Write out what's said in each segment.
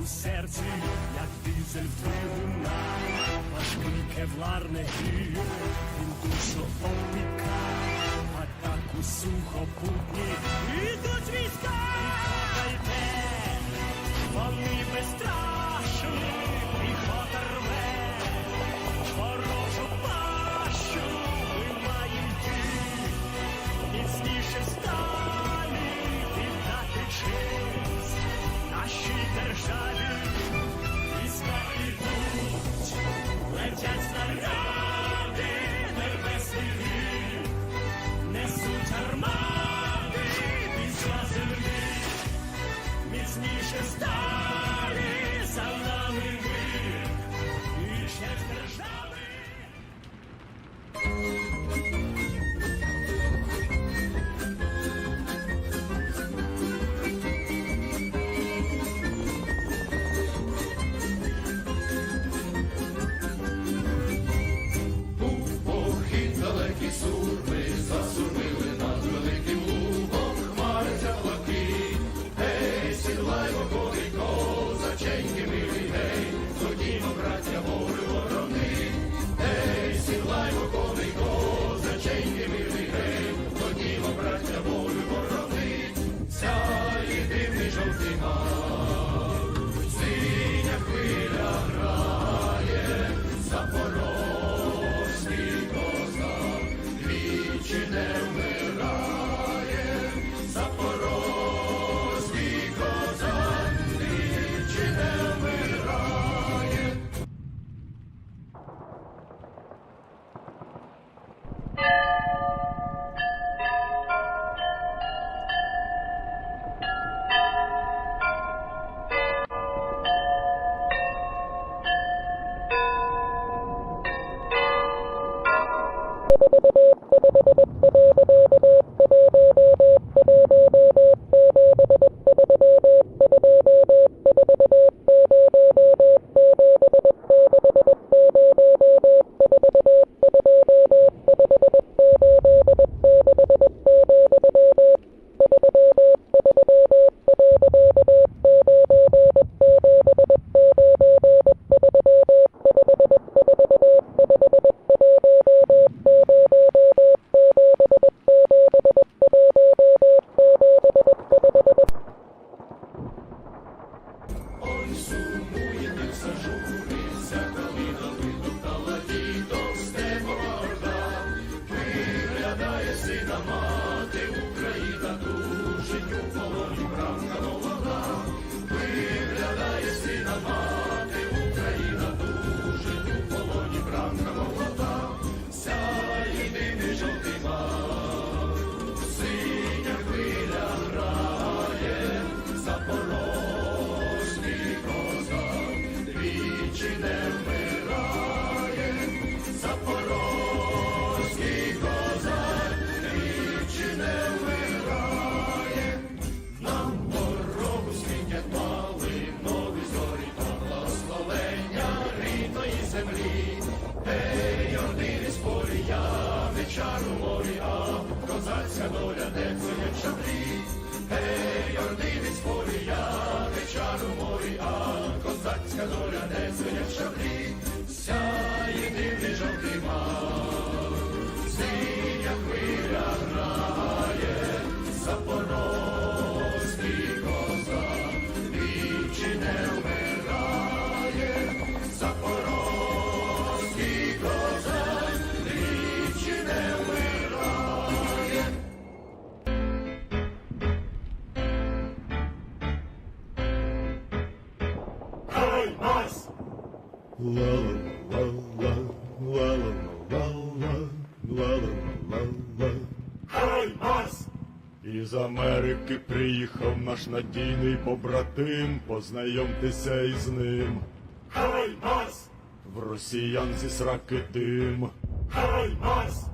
серці, як дизель в двигунах. Важкий кевларний гір, він душу опікає. Атаку сухопутні ідуть війська. Підходайте, вони безстрашні, піхота рве. Ворожу пащу вимаєм ті, міцніше сталі віддати честь нашій державі. Війська ідуть, летять снаряди, небесний гір, несуть армади після землі, міцніше сталі за нами мир і честь держави. Сурми засурмили над великим лугом, хмари теплаки. Гей, сідлай вогонь, козаченьки милі, гей, ходімо, браття, волю ворони. Гей, сідлай вогонь, козаченьки милі, гей, ходімо, браття, волю ворони. Сяє дивний жовтий мак, синя хвиля грає, запорозький козак двічі не вмирає, запорозький козак двічі не вмирає. Козацька доля, де цвинять шаблі. Гей, ординець полі, я не чару морі, а козацька доля, де цвинять шаблі. Сяє дивний жовтий мак, синя хвиля грає, запорозький козак двічі не вмирає, запорозький козак двічі не вмирає. Із Америки приїхав наш надійний побратим, познайомтеся із ним. Хай Марс! В росіян зі сраки дим. Хай Марс!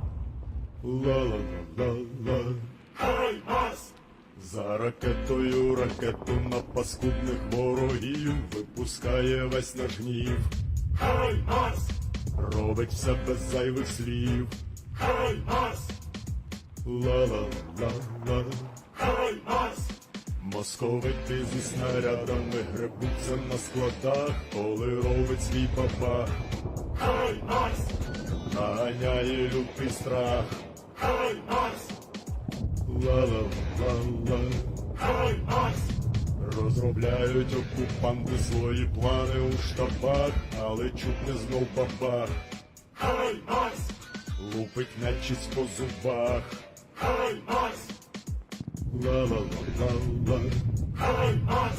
Ла-ла-ла-ла-ла. Хай Марс! За ракетою ракету на паскудних ворогів випускає весь наш гнів. Хай Марс! Робить все без зайвих слів. Хай Марс! Ла-ла-ла-ла. Хай Марс! Московити зі снарядами гребуться на складах, коли робить свій бабах. Хай Марс! Наганяє лютий страх. Хай Марс! Ла-ла-ла-ла. Хай Марс! Розробляють окупанти свої плани у штабах, але чуть не знов бабах. Хай Марс! Лупить нечисть по зубах. Хай Марс! Ла-ла-ла-ла-ла. Хай Марс!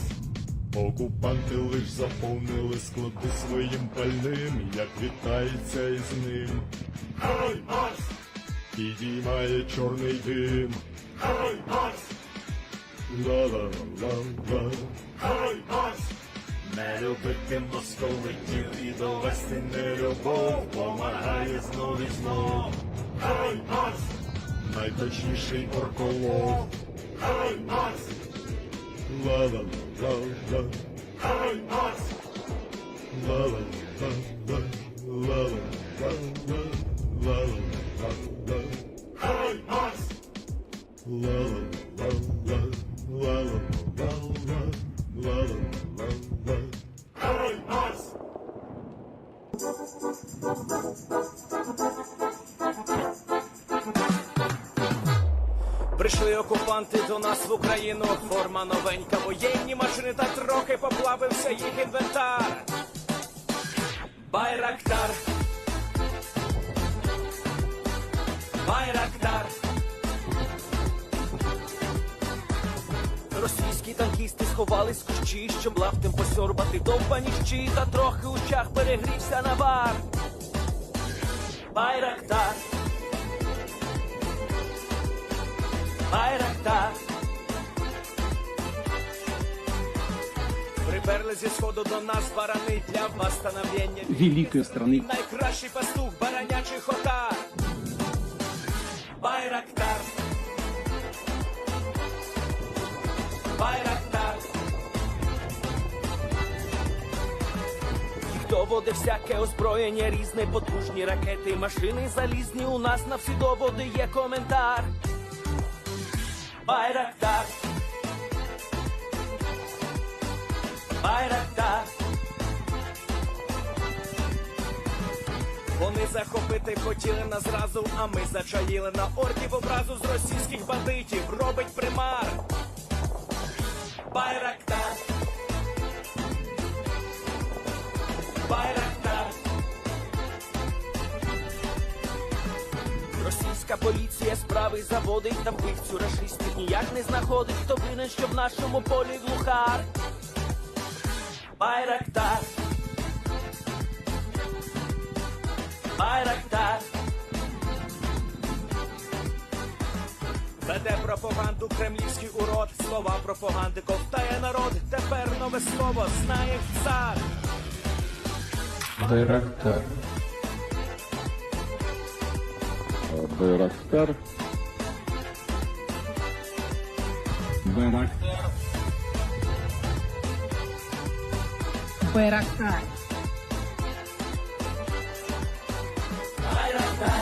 Окупанти лиш заповнили склади своїм пальним, як вітається із ним. Хай Марс! Підіймає чорний дим. Хай Марс! Ла-ла-ла-ла. Хай Марс! Не любити московитів і довести нелюбов помагає знов і знов. Хай Марс! Найточніший орколов. Хай Марс! Ла-ла-ла-ла. Хай Марс! Ла-ла-ла-ла. Ла-ла-ла-ла. Ла-ла-ла-ла. Хай Марс! Ла-ла-ла-ла. Ла-ла-ла-ла. Ла-ла-ла-ла. Хай Марс! Прийшли окупанти до нас в Україну, форма новенька, воєнні машини та трохи поплавився їх інвентар. Байрактар. Байрактар. Російські танкісти сховались в кущі, щоб лаптем посьорбати довбані щі, та трохи у чах перегрівся навар. Байрактар. Байрактар. Приперли зі сходу до нас барани для восстановлення великой страны. Найкращий пастух баранячий хотар. Байрактар. Байрактар. Їх доводи всяке озброєння різне, потужні ракети, машини залізні, у нас на всі доводи є коментар. Байрактар. Байрактар. Вони захопити хотіли нас зразу, а ми зачаїли на орків образу з російських бандитів. Робить примар. Байрактар. Байрактар. Російська поліція справи заводить, та вбивцю рашистів ніяк не знаходить. Хто винен, що в нашому полі глухар? Байрактар. Байрактар. Веде пропаганду кремлівський урод, слова пропаганди ковтає народ. Тепер нове слово знає цар. Байрактар. Байрактар. Байрактар. Байрактар. Байрактар.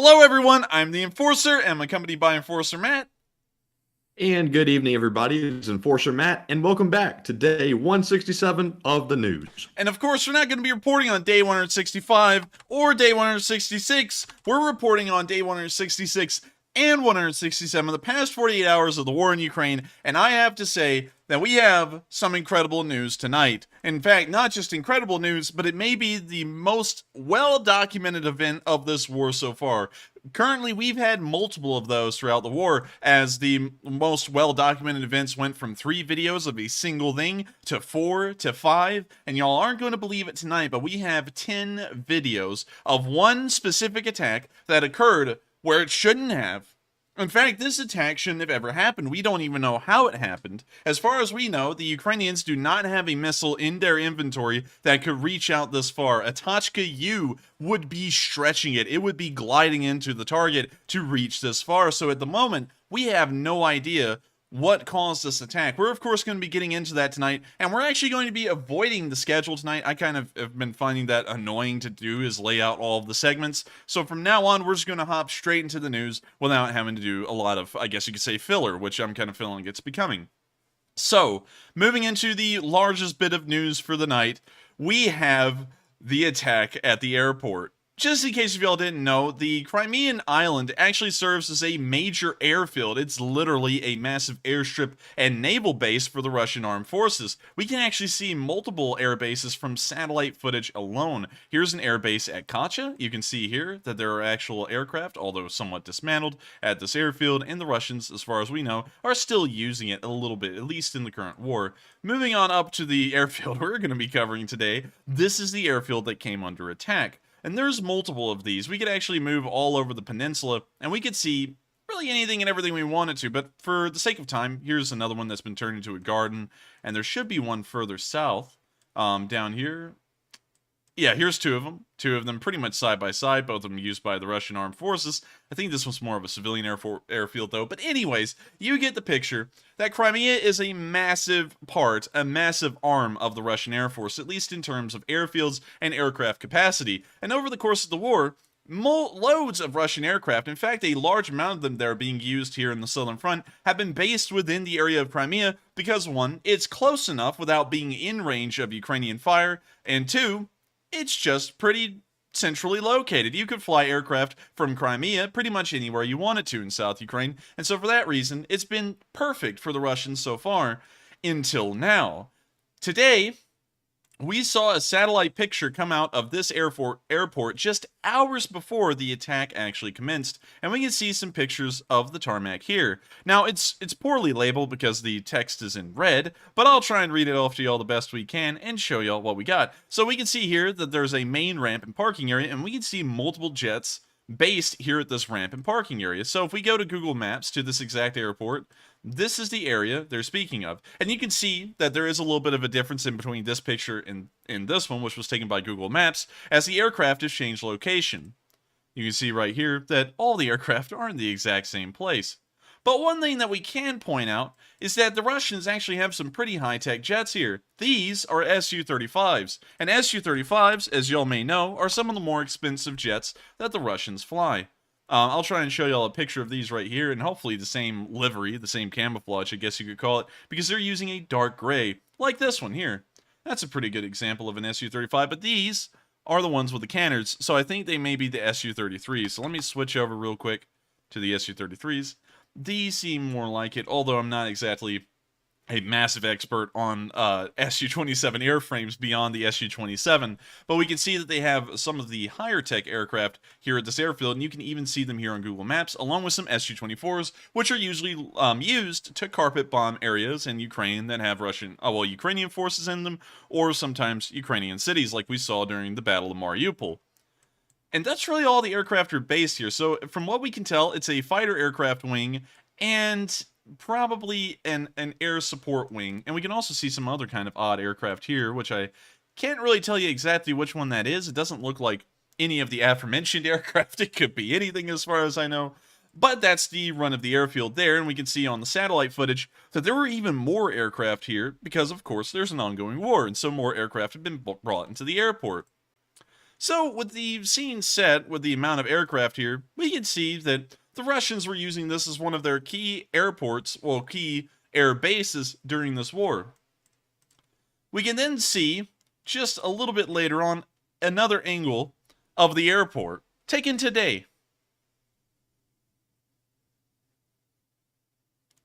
Hello everyone, I'm the Enforcer, and I'm accompanied by Enforcer Matt. And good evening, everybody. It's Enforcer Matt, and welcome back to day 167 of the news. And of course, we're not going to be reporting on day 165 or day 166. We're reporting on day 166 and 167, the past 48 hours of the war in Ukraine, and I have to say that we have some incredible news tonight. In fact, not just incredible news, but it may be the most well-documented event of this war so far. Currently, we've had multiple of those throughout the war, as the most well-documented events went from 3 videos of a single thing to 4 to 5, and y'all aren't going to believe it tonight, but we have 10 videos of one specific attack that occurred where it shouldn't have. In fact, this attack shouldn't have ever happened. We don't even know how it happened. As far as we know, the Ukrainians do not have a missile in their inventory that could reach out this far. A Tochka U would be stretching it. It would be gliding into the target to reach this far. So at the moment, we have no idea what caused this attack. We're of course going to be getting into that tonight, and we're actually going to be avoiding the schedule tonight. I kind of have been finding that annoying to do, is lay out all of the segments. So from now on, we're just going to hop straight into the news without having to do a lot of, I guess you could say, filler, which I'm kind of feeling it's becoming. So, moving into the largest bit of news for the night, we have the attack at the airport. Just in case if y'all didn't know, the Crimean island actually serves as a major airfield. It's literally a massive airstrip and naval base for the Russian armed forces. We can actually see multiple air bases from satellite footage alone. Here's an airbase at Kacha. You can see here that there are actual aircraft, although somewhat dismantled, at this airfield, and the Russians, as far as we know, are still using it a little bit, at least in the current war. Moving on up to the airfield we're going to be covering today, this is the airfield that came under attack. And there's multiple of these. We could actually move all over the peninsula, and we could see really anything and everything we wanted to, but for the sake of time, here's another one that's been turned into a garden, and there should be one further south, down here. Yeah, here's 2 of them. 2 of them pretty much side by side, both of them used by the Russian armed forces. I think this one's more of a civilian airfield, though. But anyways, you get the picture. That Crimea is a massive part, a massive arm of the Russian Air Force, at least in terms of airfields and aircraft capacity. And over the course of the war, loads of Russian aircraft, in fact, a large amount of them that are being used here in the southern front, have been based within the area of Crimea because, 1, it's close enough without being in range of Ukrainian fire, and 2, it's just pretty centrally located. You could fly aircraft from Crimea pretty much anywhere you wanted to in South Ukraine, and so for that reason, it's been perfect for the Russians so far, until now. Today, we saw a satellite picture come out of this airport just hours before the attack actually commenced, and we can see some pictures of the tarmac here. Now, it's poorly labeled because the text is in red, but I'll try and read it off to y'all the best we can and show y'all what we got. So we can see here that there's a main ramp and parking area, and we can see multiple jets based here at this ramp and parking area. So if we go to Google Maps to this exact airport, this is the area they're speaking of. And you can see that there is a little bit of a difference in between this picture and this one, which was taken by Google Maps, as the aircraft has changed location. You can see right here that all the aircraft are in the exact same place. But one thing that we can point out is that the Russians actually have some pretty high-tech jets here. These are Su-35s, and Su-35s, as y'all may know, are some of the more expensive jets that the Russians fly. I'll try and show y'all a picture of these right here, and hopefully the same livery, the same camouflage, I guess you could call it, because they're using a dark gray, like this one here. That's a pretty good example of an Su-35, but these are the ones with the cannons, so I think they may be the Su-33s. So let me switch over real quick to the Su-33s. These seem more like it, although I'm not exactly a massive expert on Su-27 airframes beyond the Su-27, but we can see that they have some of the higher tech aircraft here at this airfield, and you can even see them here on Google Maps, along with some Su-24s, which are usually used to carpet bomb areas in Ukraine that have Ukrainian forces in them, or sometimes Ukrainian cities, like we saw during the Battle of Mariupol. And that's really all the aircraft are based here. So from what we can tell, it's a fighter aircraft wing and probably an air support wing. And we can also see some other kind of odd aircraft here, which I can't really tell you exactly which one that is. It doesn't look like any of the aforementioned aircraft. It could be anything as far as I know. But that's the run of the airfield there, and we can see on the satellite footage that there were even more aircraft here because, of course, there's an ongoing war, and so more aircraft have been brought into the airport. So, with the scene set with the amount of aircraft here, we can see that the Russians were using this as one of their key airports, well, key air bases during this war. We can then see, just a little bit later on, another angle of the airport, taken today.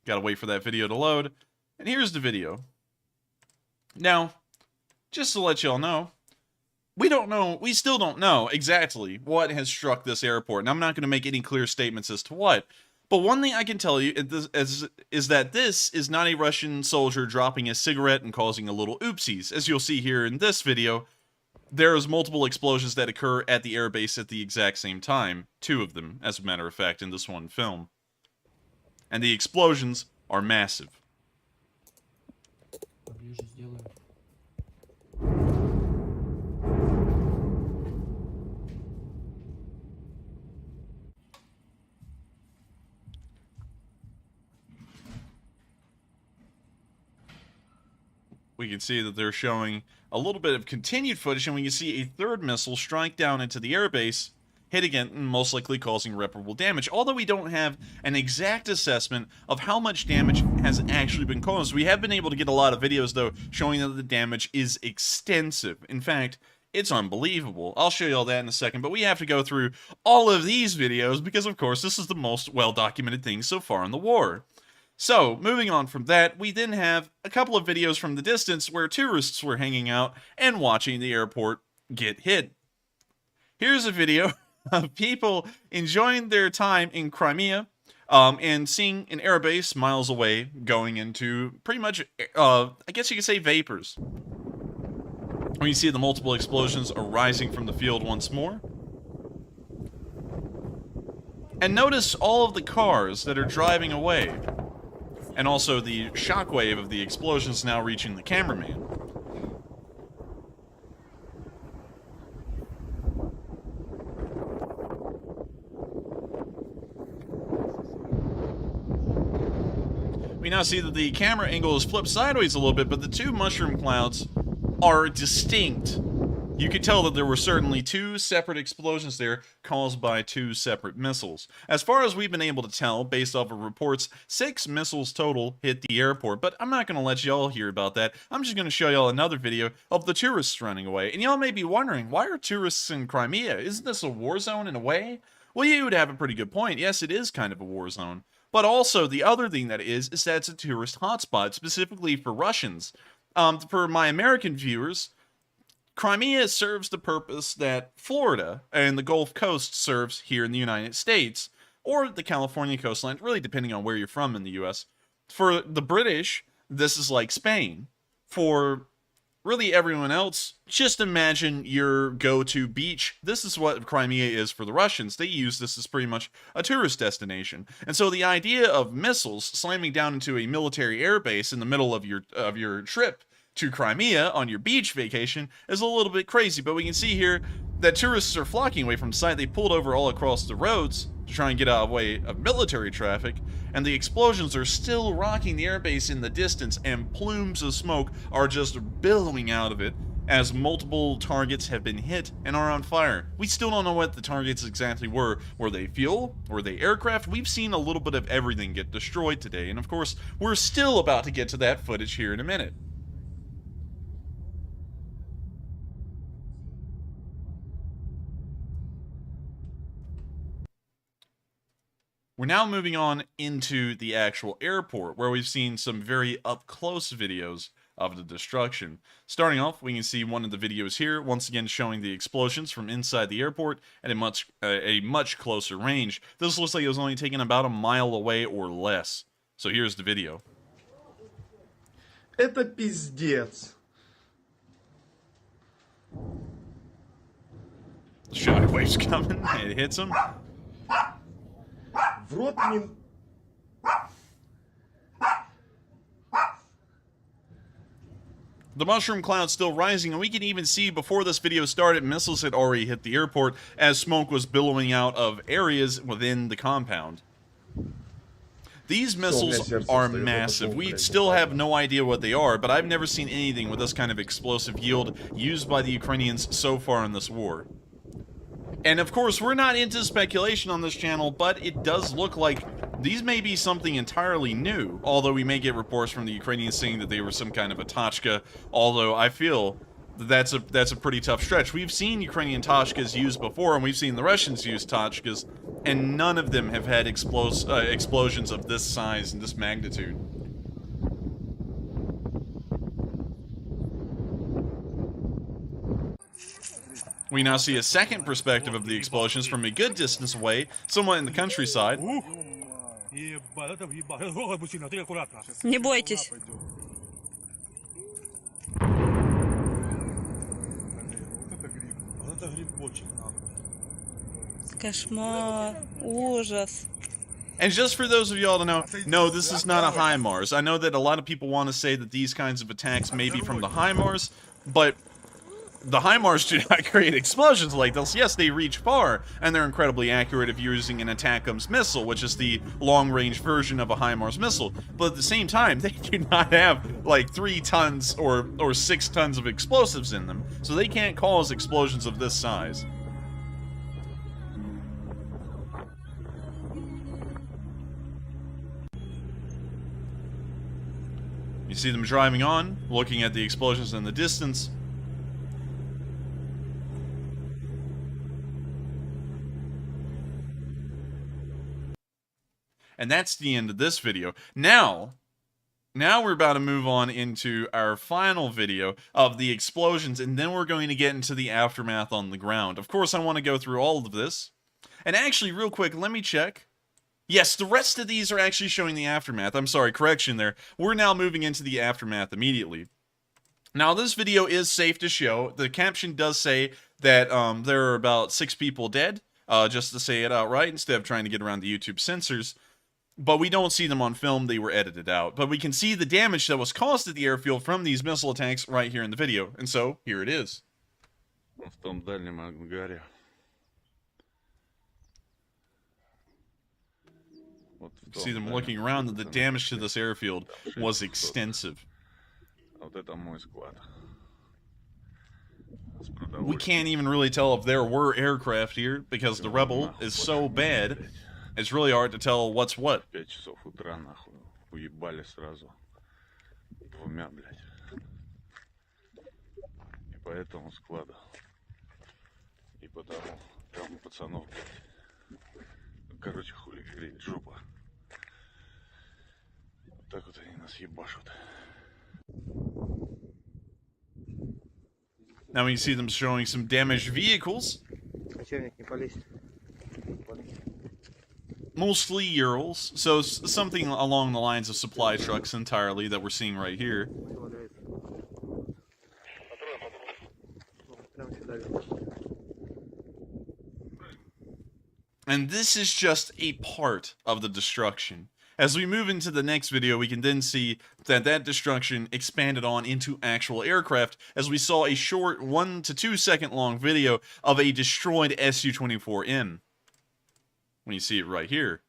Gotta wait for that video to load, and here's the video. Now, just to let y'all know, we still don't know exactly what has struck this airport, and I'm not going to make any clear statements as to what. But one thing I can tell you is that this is not a Russian soldier dropping a cigarette and causing a little oopsies. As you'll see here in this video, there's multiple explosions that occur at the airbase at the exact same time. 2 of them, as a matter of fact, in this one film. And the explosions are massive. We can see that they're showing a little bit of continued footage, and we can see a third missile strike down into the airbase, hit again, and most likely causing irreparable damage. Although we don't have an exact assessment of how much damage has actually been caused. We have been able to get a lot of videos, though, showing that the damage is extensive. In fact, it's unbelievable. I'll show you all that in a second, but we have to go through all of these videos because, of course, this is the most well-documented thing so far in the war. So, moving on from that, we then have a couple of videos from the distance where tourists were hanging out and watching the airport get hit. Here's a video of people enjoying their time in Crimea and seeing an airbase miles away going into pretty much, I guess you could say, vapors. When you see the multiple explosions arising from the field once more. And notice all of the cars that are driving away. And also the shockwave of the explosions now reaching the cameraman. We now see that the camera angle is flipped sideways a little bit, but the 2 mushroom clouds are distinct. You could tell that there were certainly 2 separate explosions there caused by 2 separate missiles. As far as we've been able to tell, based off of reports, 6 missiles total hit the airport, but I'm not going to let y'all hear about that. I'm just going to show y'all another video of the tourists running away. And y'all may be wondering, why are tourists in Crimea? Isn't this a war zone in a way? Well, you would have a pretty good point. Yes, it is kind of a war zone. But also, the other thing that is that it's a tourist hotspot, specifically for Russians. For my American viewers, Crimea serves the purpose that Florida and the Gulf Coast serves here in the United States, or the California coastline, really depending on where you're from in the US. For the British, this is like Spain. For really everyone else, just imagine your go-to beach. This is what Crimea is for the Russians. They use this as pretty much a tourist destination. And so the idea of missiles slamming down into a military airbase in the middle of your trip to Crimea on your beach vacation is a little bit crazy, but we can see here that tourists are flocking away from site. They pulled over all across the roads to try and get out of the way of military traffic, and the explosions are still rocking the airbase in the distance, and plumes of smoke are just billowing out of it as multiple targets have been hit and are on fire. We still don't know what the targets exactly were. Were they fuel? Were they aircraft? We've seen a little bit of everything get destroyed today, and of course, we're still about to get to that footage here in a minute. We're now moving on into the actual airport, where we've seen some very up-close videos of the destruction. Starting off, we can see one of the videos here, once again showing the explosions from inside the airport at a much closer range. This looks like it was only taken about a mile away or less. So here's the video. Это пиздец. The shockwave's coming, and it hits him. В рот мне... The mushroom cloud's still rising, and we can even see before this video started, missiles had already hit the airport as smoke was billowing out of areas within the compound. These missiles are massive. We still have no idea what they are, but I've never seen anything with this kind of explosive yield used by the Ukrainians so far in this war. And of course, we're not into speculation on this channel, but it does look like these may be something entirely new. Although we may get reports from the Ukrainians saying that they were some kind of a Tachka, although I feel that that's a pretty tough stretch. We've seen Ukrainian Tachkas used before, and we've seen the Russians use Tachkas, and none of them have had explosions of this size and this magnitude. We now see a second perspective of the explosions from a good distance away, somewhat in the countryside. Не бойтесь. Кошмар. Ужас. And just for those of y'all to know, no, this is not a HIMARS. I know that a lot of people want to say that these kinds of attacks may be from the HIMARS, but the HIMARS do not create explosions like this. Yes, they reach far, and they're incredibly accurate if you're using an ATACMS missile, which is the long-range version of a HIMARS missile. But at the same time, they do not have, like, 3 tons or 6 tons of explosives in them, so they can't cause explosions of this size. You see them driving on, looking at the explosions in the distance. And that's the end of this video. Now we're about to move on into our final video of the explosions, and then we're going to get into the aftermath on the ground. Of course, I want to go through all of this. And actually, real quick, let me check. Yes, the rest of these are actually showing the aftermath. I'm sorry, correction there. We're now moving into the aftermath immediately. Now, this video is safe to show. The caption does say that there are about 6 people dead, just to say it outright, instead of trying to get around the YouTube censors. But we don't see them on film, they were edited out. But we can see the damage that was caused at the airfield from these missile attacks right here in the video. And so, here it is. See them looking around, and the damage to this airfield was extensive. We can't even really tell if there were aircraft here, because the Rebel is so bad. It's really hard to tell what's what. Now we see them showing some damaged vehicles. Mostly Urals, so something along the lines of supply trucks entirely that we're seeing right here. And this is just a part of the destruction. As we move into the next video, we can then see that that destruction expanded on into actual aircraft, as we saw a short 1 to 2 second long video of a destroyed Su-24M. When you see it right here.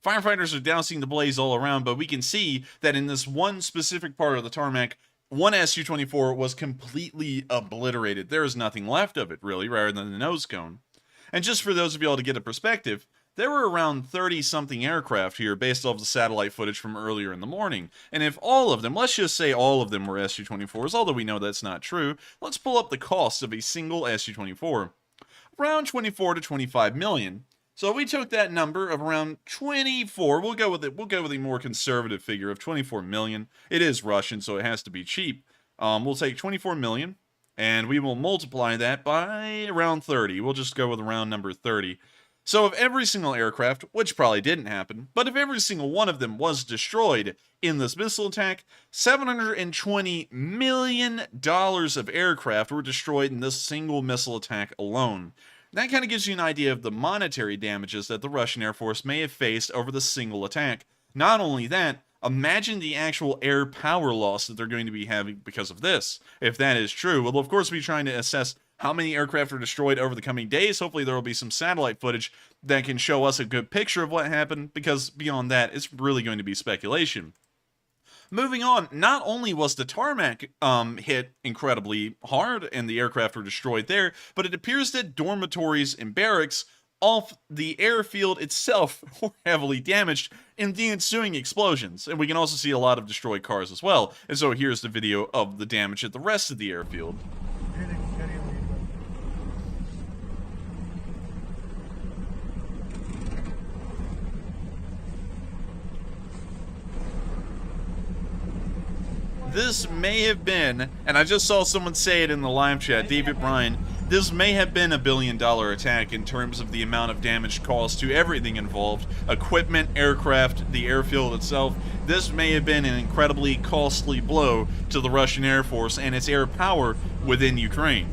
Firefighters are dousing the blaze all around, but we can see that in this one specific part of the tarmac, one Su-24 was completely obliterated. There is nothing left of it, really, rather than the nose cone. And just for those of y'all to get a perspective, there were around 30-something aircraft here based off the satellite footage from earlier in the morning. And if all of them, let's just say all of them were Su-24s, although we know that's not true, let's pull up the cost of a single Su-24. Around 24 to 25 million. So we took that number of around 24. We'll go with it. We'll go with a more conservative figure of 24 million. It is Russian, so it has to be cheap. We'll take 24 million, and we will multiply that by around 30. We'll just go with a round number 30. So if every single aircraft, which probably didn't happen, but if every single one of them was destroyed in this missile attack, $720 million of aircraft were destroyed in this single missile attack alone. That kind of gives you an idea of the monetary damages that the Russian Air Force may have faced over the single attack. Not only that, imagine the actual air power loss that they're going to be having because of this. If that is true, we'll of course be trying to assess how many aircraft are destroyed over the coming days. Hopefully there will be some satellite footage that can show us a good picture of what happened, because beyond that, it's really going to be speculation. Moving on, not only was the tarmac hit incredibly hard and the aircraft were destroyed there, but it appears that dormitories and barracks off the airfield itself were heavily damaged in the ensuing explosions. And we can also see a lot of destroyed cars as well. And so here's the video of the damage at the rest of the airfield. This may have been, and I just saw someone say it in the live chat, David Bryan, this may have been a $1 billion attack in terms of the amount of damage caused to everything involved. Equipment, aircraft, the airfield itself. This may have been an incredibly costly blow to the Russian Air Force and its air power within Ukraine.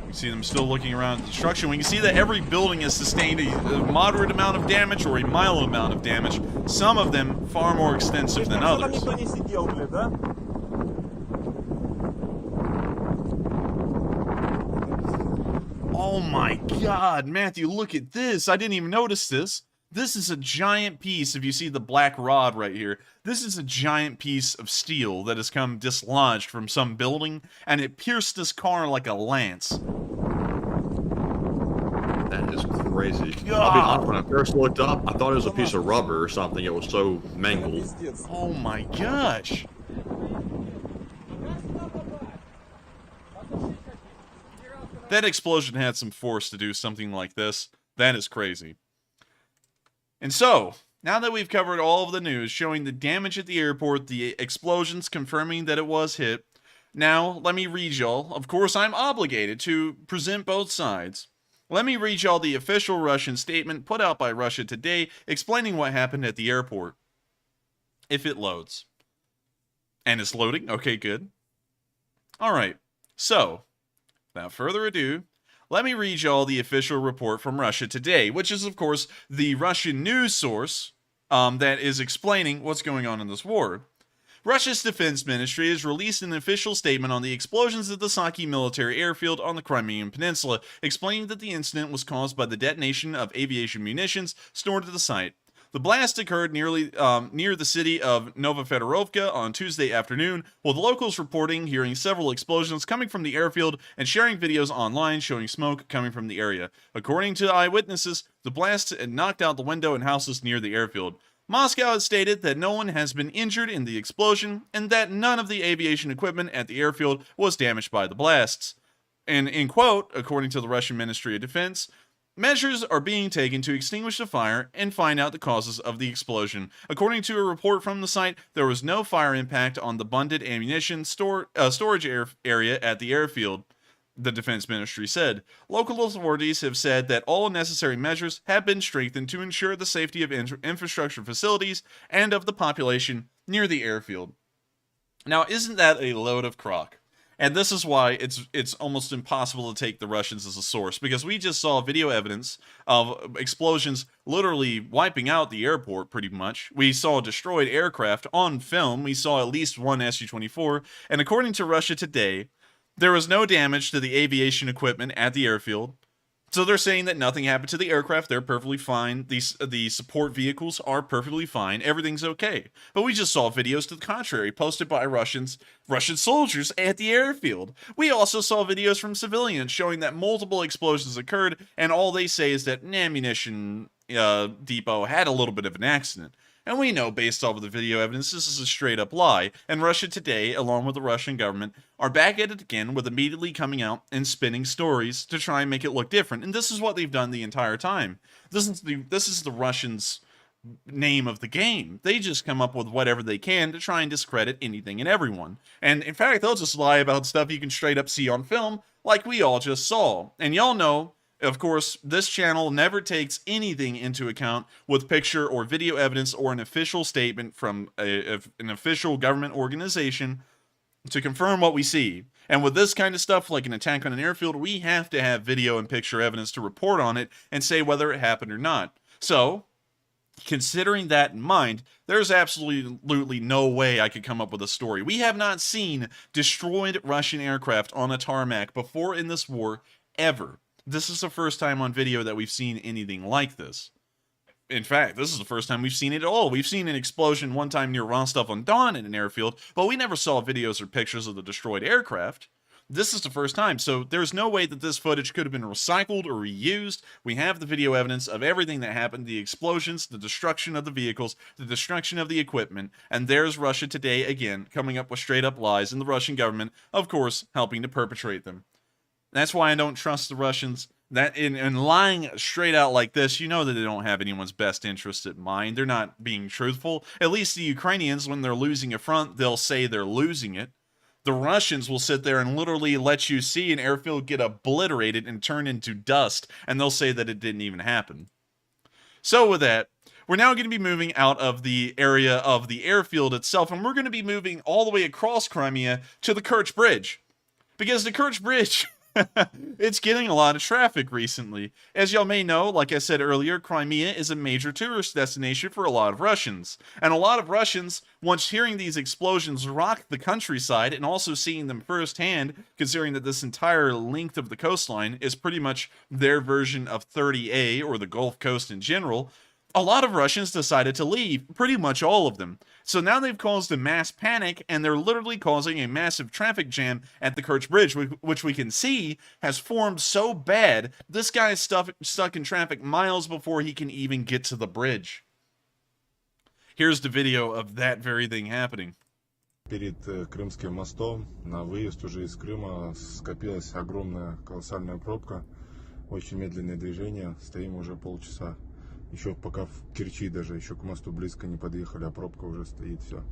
You see them still looking around at the destruction. We can see that every building has sustained a moderate amount of damage or a mild amount of damage. Some of them far more extensive than others. Oh my god, Matthew, look at this. I didn't even notice this. This is a giant piece, if you see the black rod right here, this is a giant piece of steel that has come dislodged from some building, and it pierced this car like a lance. That is crazy. I'll be honest, when I first looked up, I thought it was a piece of rubber or something. It was so mangled. Oh my gosh. That explosion had some force to do something like this. That is crazy. And so, now that we've covered all of the news showing the damage at the airport, the explosions confirming that it was hit, now let me read y'all. Of course, I'm obligated to present both sides. Let me read y'all the official Russian statement put out by Russia today explaining what happened at the airport. If it loads. And it's loading? Okay, good. Alright, so, without further ado, let me read y'all the official report from Russia today, which is, of course, the Russian news source that is explaining what's going on in this war. Russia's defense ministry has released an official statement on the explosions at the Saki military airfield on the Crimean Peninsula, explaining that the incident was caused by the detonation of aviation munitions stored at the site. The blast occurred near the city of Novofedorovka on Tuesday afternoon, with locals reporting hearing several explosions coming from the airfield and sharing videos online showing smoke coming from the area. According to eyewitnesses, the blast had knocked out the window in houses near the airfield. Moscow has stated that no one has been injured in the explosion and that none of the aviation equipment at the airfield was damaged by the blasts. And in quote, according to the Russian Ministry of Defense, measures are being taken to extinguish the fire and find out the causes of the explosion. According to a report from the site, there was no fire impact on the bundled ammunition storage area at the airfield, the defense ministry said. Local authorities have said that all necessary measures have been strengthened to ensure the safety of infrastructure facilities and of the population near the airfield. Now, isn't that a load of crock? And this is why it's almost impossible to take the Russians as a source, because we just saw video evidence of explosions literally wiping out the airport pretty much. We saw destroyed aircraft on film. We saw at least one Su-24. And according to Russia Today, there was no damage to the aviation equipment at the airfield. So they're saying that nothing happened to the aircraft. They're perfectly fine. The support vehicles are perfectly fine. Everything's okay. But we just saw videos to the contrary posted by Russian soldiers at the airfield. We also saw videos from civilians showing that multiple explosions occurred, and all they say is that an ammunition depot had a little bit of an accident. And we know, based off of the video evidence, this is a straight-up lie, and Russia Today, along with the Russian government, are back at it again with immediately coming out and spinning stories to try and make it look different, and this is what they've done the entire time. This is the Russians' name of the game. They just come up with whatever they can to try and discredit anything and everyone. And, in fact, they'll just lie about stuff you can straight up see on film, like we all just saw. And y'all know, of course, this channel never takes anything into account with picture or video evidence or an official statement from an official government organization to confirm what we see. And with this kind of stuff, like an attack on an airfield, we have to have video and picture evidence to report on it and say whether it happened or not. So, Considering that in mind, there's absolutely no way I could come up with a story. We have not seen destroyed Russian aircraft on a tarmac before in this war, ever. This is the first time on video that we've seen anything like this. In fact, this is the first time we've seen it at all. We've seen an explosion one time near Rostov-on-Don in an airfield, but we never saw videos or pictures of the destroyed aircraft. This is the first time, so there's no way that this footage could have been recycled or reused. We have the video evidence of everything that happened, the explosions, the destruction of the vehicles, the destruction of the equipment, and there's Russia today again, coming up with straight-up lies, and the Russian government, of course, helping to perpetrate them. That's why I don't trust the Russians. That in lying straight out like this, you know that they don't have anyone's best interest at mind. They're not being truthful. At least the Ukrainians, when they're losing a front, they'll say they're losing it. The Russians will sit there and literally let you see an airfield get obliterated and turn into dust, and they'll say that it didn't even happen. So with that, we're now going to be moving out of the area of the airfield itself, and we're going to be moving all the way across Crimea to the Kerch Bridge. Because the Kerch Bridge... it's getting a lot of traffic recently. As y'all may know, like I said earlier, Crimea is a major tourist destination for a lot of Russians. And a lot of Russians, once hearing these explosions rock the countryside and also seeing them firsthand, considering that this entire length of the coastline is pretty much their version of 30A or the Gulf Coast in general, a lot of Russians decided to leave, pretty much all of them. So now they've caused a mass panic, and they're literally causing a massive traffic jam at the Kerch Bridge, which we can see has formed so bad, this guy is stuck in traffic miles before he can even get to the bridge. Here's the video of that very thing happening. Перед Крымским мостом на выезд уже из Крыма скопилась огромная колоссальная пробка. Очень медленное движение. Стоим уже полчаса. Еще пока в Керчи даже, еще к мосту близко не подъехали, а пробка уже стоит, все.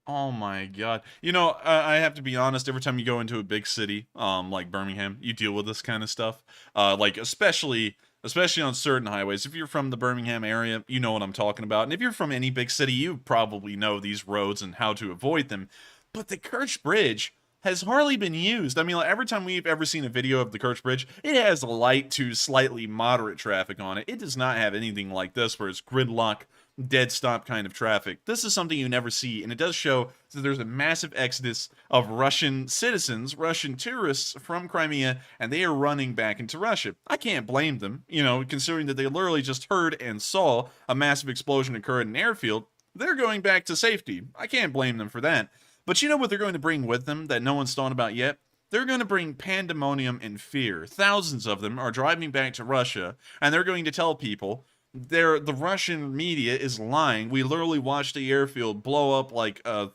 Oh my god. You know, I have to be honest, every time you go into a big city, like Birmingham, you deal with this kind of stuff. Like, especially on certain highways. If you're from the Birmingham area, you know what I'm talking about. And if you're from any big city, you probably know these roads and how to avoid them. But the Kerch Bridge has hardly been used. I mean, like, every time we've ever seen a video of the Kerch Bridge, it has light to slightly moderate traffic on it. It does not have anything like this where it's gridlock, dead stop kind of traffic. This is something you never see, and it does show that there's a massive exodus of Russian citizens, Russian tourists from Crimea, and they are running back into Russia. I can't blame them, you know, considering that they literally just heard and saw a massive explosion occur at an airfield. They're going back to safety. I can't blame them for that. But you know what they're going to bring with them that no one's thought about yet? They're going to bring pandemonium and fear. Thousands of them are driving back to Russia, and they're going to tell people the Russian media is lying. We literally watched the airfield blow up like a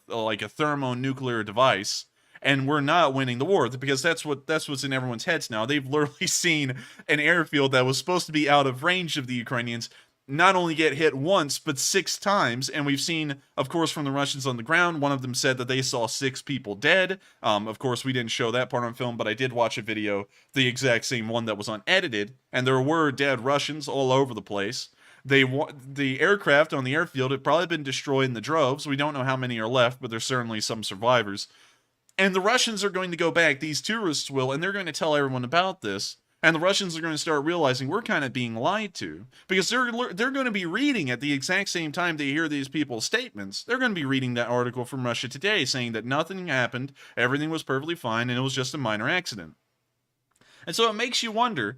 thermonuclear device, and we're not winning the war, because that's what's in everyone's heads now. They've literally seen an airfield that was supposed to be out of range of the Ukrainians not only get hit once, but 6 times. And we've seen, of course, from the Russians on the ground, one of them said that they saw 6 people dead. Of course, we didn't show that part on film, but I did watch a video, the exact same one that was unedited, and there were dead Russians all over the place. The aircraft on the airfield had probably been destroyed in the droves. We don't know how many are left, but there's certainly some survivors. And the Russians are going to go back, these tourists will, and they're going to tell everyone about this. And the Russians are going to start realizing we're kind of being lied to, because they're going to be reading at the exact same time they hear these people's statements. They're going to be reading that article from Russia Today saying that nothing happened, everything was perfectly fine, and it was just a minor accident. And so it makes you wonder,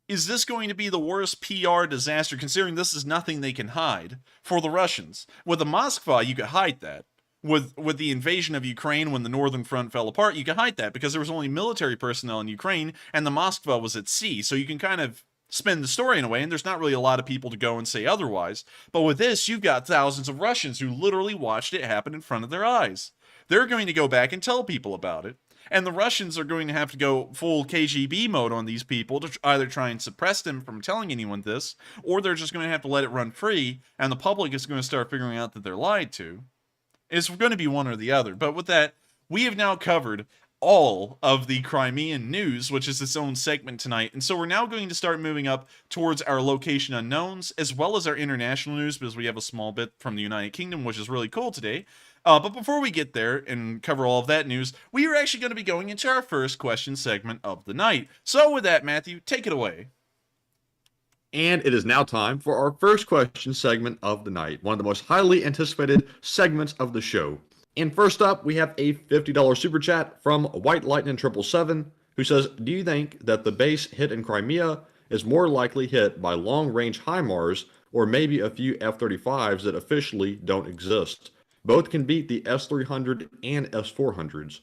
is this going to be the worst PR disaster, considering this is nothing they can hide for the Russians? With the Moskva, you could hide that. With the invasion of Ukraine when the Northern Front fell apart, you can hide that because there was only military personnel in Ukraine and the Moskva was at sea. So you can kind of spin the story in a way, and there's not really a lot of people to go and say otherwise. But with this, you've got thousands of Russians who literally watched it happen in front of their eyes. They're going to go back and tell people about it. And the Russians are going to have to go full KGB mode on these people to either try and suppress them from telling anyone this, or they're just going to have to let it run free, and the public is going to start figuring out that they're lied to. It's going to be one or the other. But with that, we have now covered all of the Crimean news, which is its own segment tonight. And so we're now going to start moving up towards our location unknowns, as well as our international news, because we have a small bit from the United Kingdom, which is really cool today. But before we get there and cover all of that news, we are actually going to be going into our first question segment of the night. So with that, Matthew, take it away. And it is now time for our first question segment of the night, one of the most highly anticipated segments of the show. And first up, we have a $50 super chat from White Lightning 777, who says, do you think that the base hit in Crimea is more likely hit by long-range HIMARS or maybe a few F-35s that officially don't exist? Both can beat the S-300 and S-400s.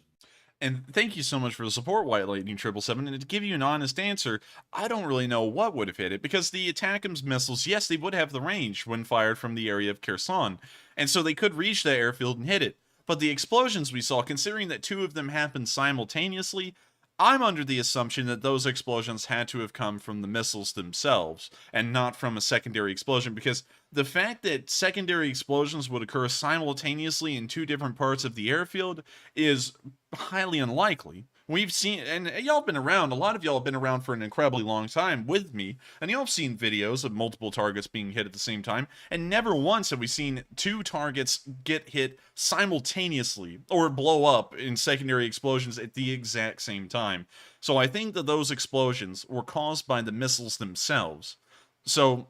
And thank you so much for the support, White Lightning 777. And to give you an honest answer, I don't really know what would have hit it, because the ATACMS missiles, yes, they would have the range when fired from the area of Kherson, and so they could reach the airfield and hit it. But the explosions we saw, considering that 2 of them happened simultaneously, I'm under the assumption that those explosions had to have come from the missiles themselves, and not from a secondary explosion, because the fact that secondary explosions would occur simultaneously in 2 different parts of the airfield is highly unlikely. We've seen, and y'all have been around, a lot of y'all have been around for an incredibly long time with me, and y'all have seen videos of multiple targets being hit at the same time, and never once have we seen 2 targets get hit simultaneously, or blow up in secondary explosions at the exact same time. So I think that those explosions were caused by the missiles themselves. So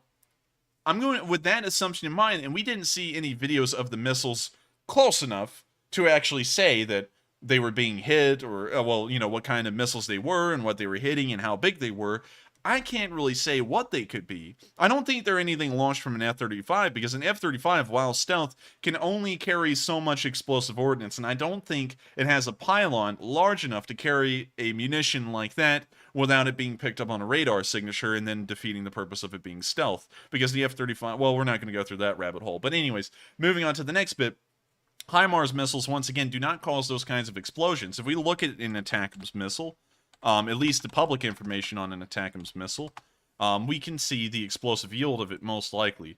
I'm going with that assumption in mind, and we didn't see any videos of the missiles close enough to actually say that they were being hit, or, well, you know, what kind of missiles they were and what they were hitting and how big they were. I can't really say what they could be. I don't think they're anything launched from an F-35, because an F-35, while stealth, can only carry so much explosive ordnance, and I don't think it has a pylon large enough to carry a munition like that without it being picked up on a radar signature and then defeating the purpose of it being stealth. Because the F-35, well, we're not going to go through that rabbit hole. But anyways, moving on to the next bit. HIMARS missiles, once again, do not cause those kinds of explosions. If we look at an ATACMS missile, at least the public information on an ATACMS missile, we can see the explosive yield of it most likely.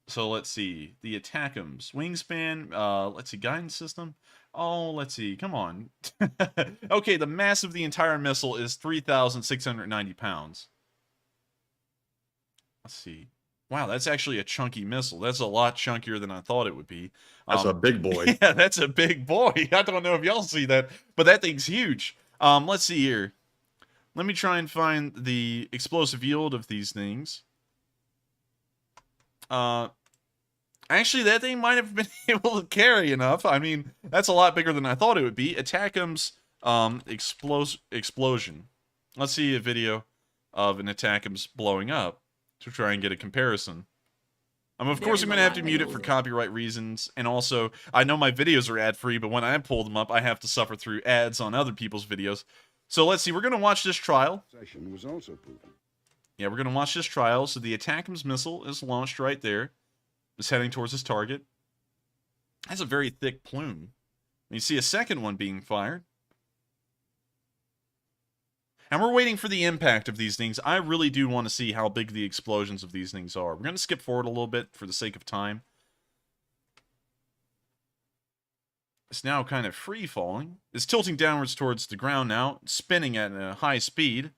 So let's see, the ATACMS wingspan, let's see, guidance system. Oh, let's see, come on. Okay, the mass of the entire missile is 3,690 pounds. Let's see. Wow, that's actually a chunky missile. That's a lot chunkier than I thought it would be. That's a big boy. Yeah, that's a big boy. I don't know if y'all see that, but that thing's huge. Let's see here. Let me try and find the explosive yield of these things. Actually, that thing might have been able to carry enough. I mean, that's a lot bigger than I thought it would be. ATACMS explosion. Let's see a video of an ATACMS blowing up to try and get a comparison. Of course, I'm going to have to mute it for copyright reasons, and also, I know my videos are ad-free, but when I pull them up, I have to suffer through ads on other people's videos. So let's see, we're going to watch this trial. Was also proven. Yeah, we're going to watch this trial. So the ATACMS missile is launched right there. It's heading towards its target. It has a very thick plume. You see a second one being fired. And we're waiting for the impact of these things. I really do want to see how big the explosions of these things are. We're going to skip forward a little bit for the sake of time. It's now kind of free-falling. It's tilting downwards towards the ground now, spinning at a high speed.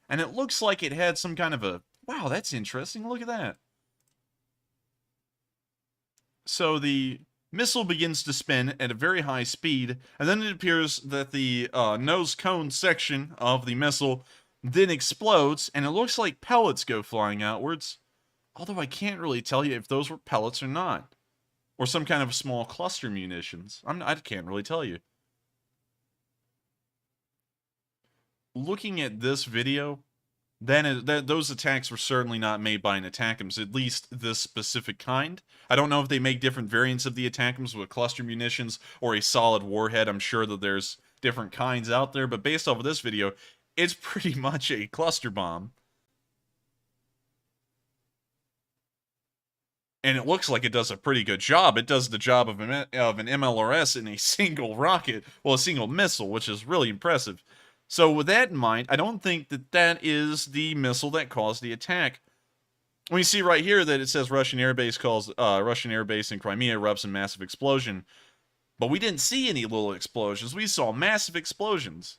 And it looks like it had some kind of a... Wow, that's interesting. Look at that. So the missile begins to spin at a very high speed, and then it appears that the nose cone section of the missile then explodes, and it looks like pellets go flying outwards, although I can't really tell you if those were pellets or not, or some kind of small cluster munitions. I can't really tell you. Looking at this video, then those attacks were certainly not made by an ATACMS, at least this specific kind. I don't know if they make different variants of the ATACMS with cluster munitions or a solid warhead. I'm sure that there's different kinds out there, but based off of this video, it's pretty much a cluster bomb. And it looks like it does a pretty good job. It does the job of an MLRS in a single rocket, well, a single missile, which is really impressive. So with that in mind, I don't think that that is the missile that caused the attack. We see right here that it says Russian airbase in Crimea erupts in massive explosion. But we didn't see any little explosions. We saw massive explosions.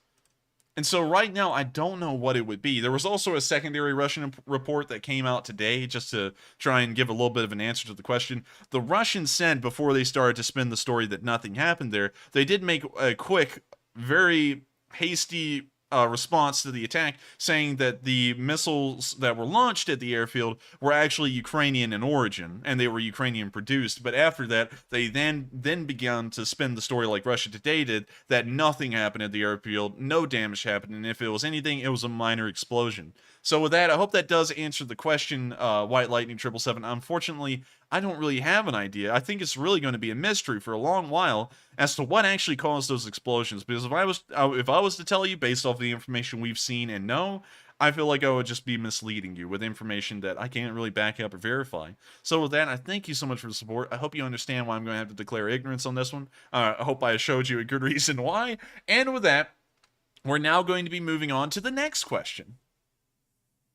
And so right now, I don't know what it would be. There was also a secondary Russian report that came out today just to try and give a little bit of an answer to the question. The Russians said before they started to spin the story that nothing happened there, they did make a quick, very hasty response to the attack, saying that the missiles that were launched at the airfield were actually Ukrainian in origin and they were Ukrainian produced. But after that, they then began to spin the story like Russia Today did, that nothing happened at the airfield, no damage happened, and if it was anything, it was a minor explosion. So with that, I hope that does answer the question, White Lightning 777. Unfortunately, I don't really have an idea. I think it's really going to be a mystery for a long while as to what actually caused those explosions. Because if I was to tell you based off the information we've seen and know, I feel like I would just be misleading you with information that I can't really back up or verify. So with that, I thank you so much for the support. I hope you understand why I'm going to have to declare ignorance on this one. I hope I showed you a good reason why. And with that, we're now going to be moving on to the next question.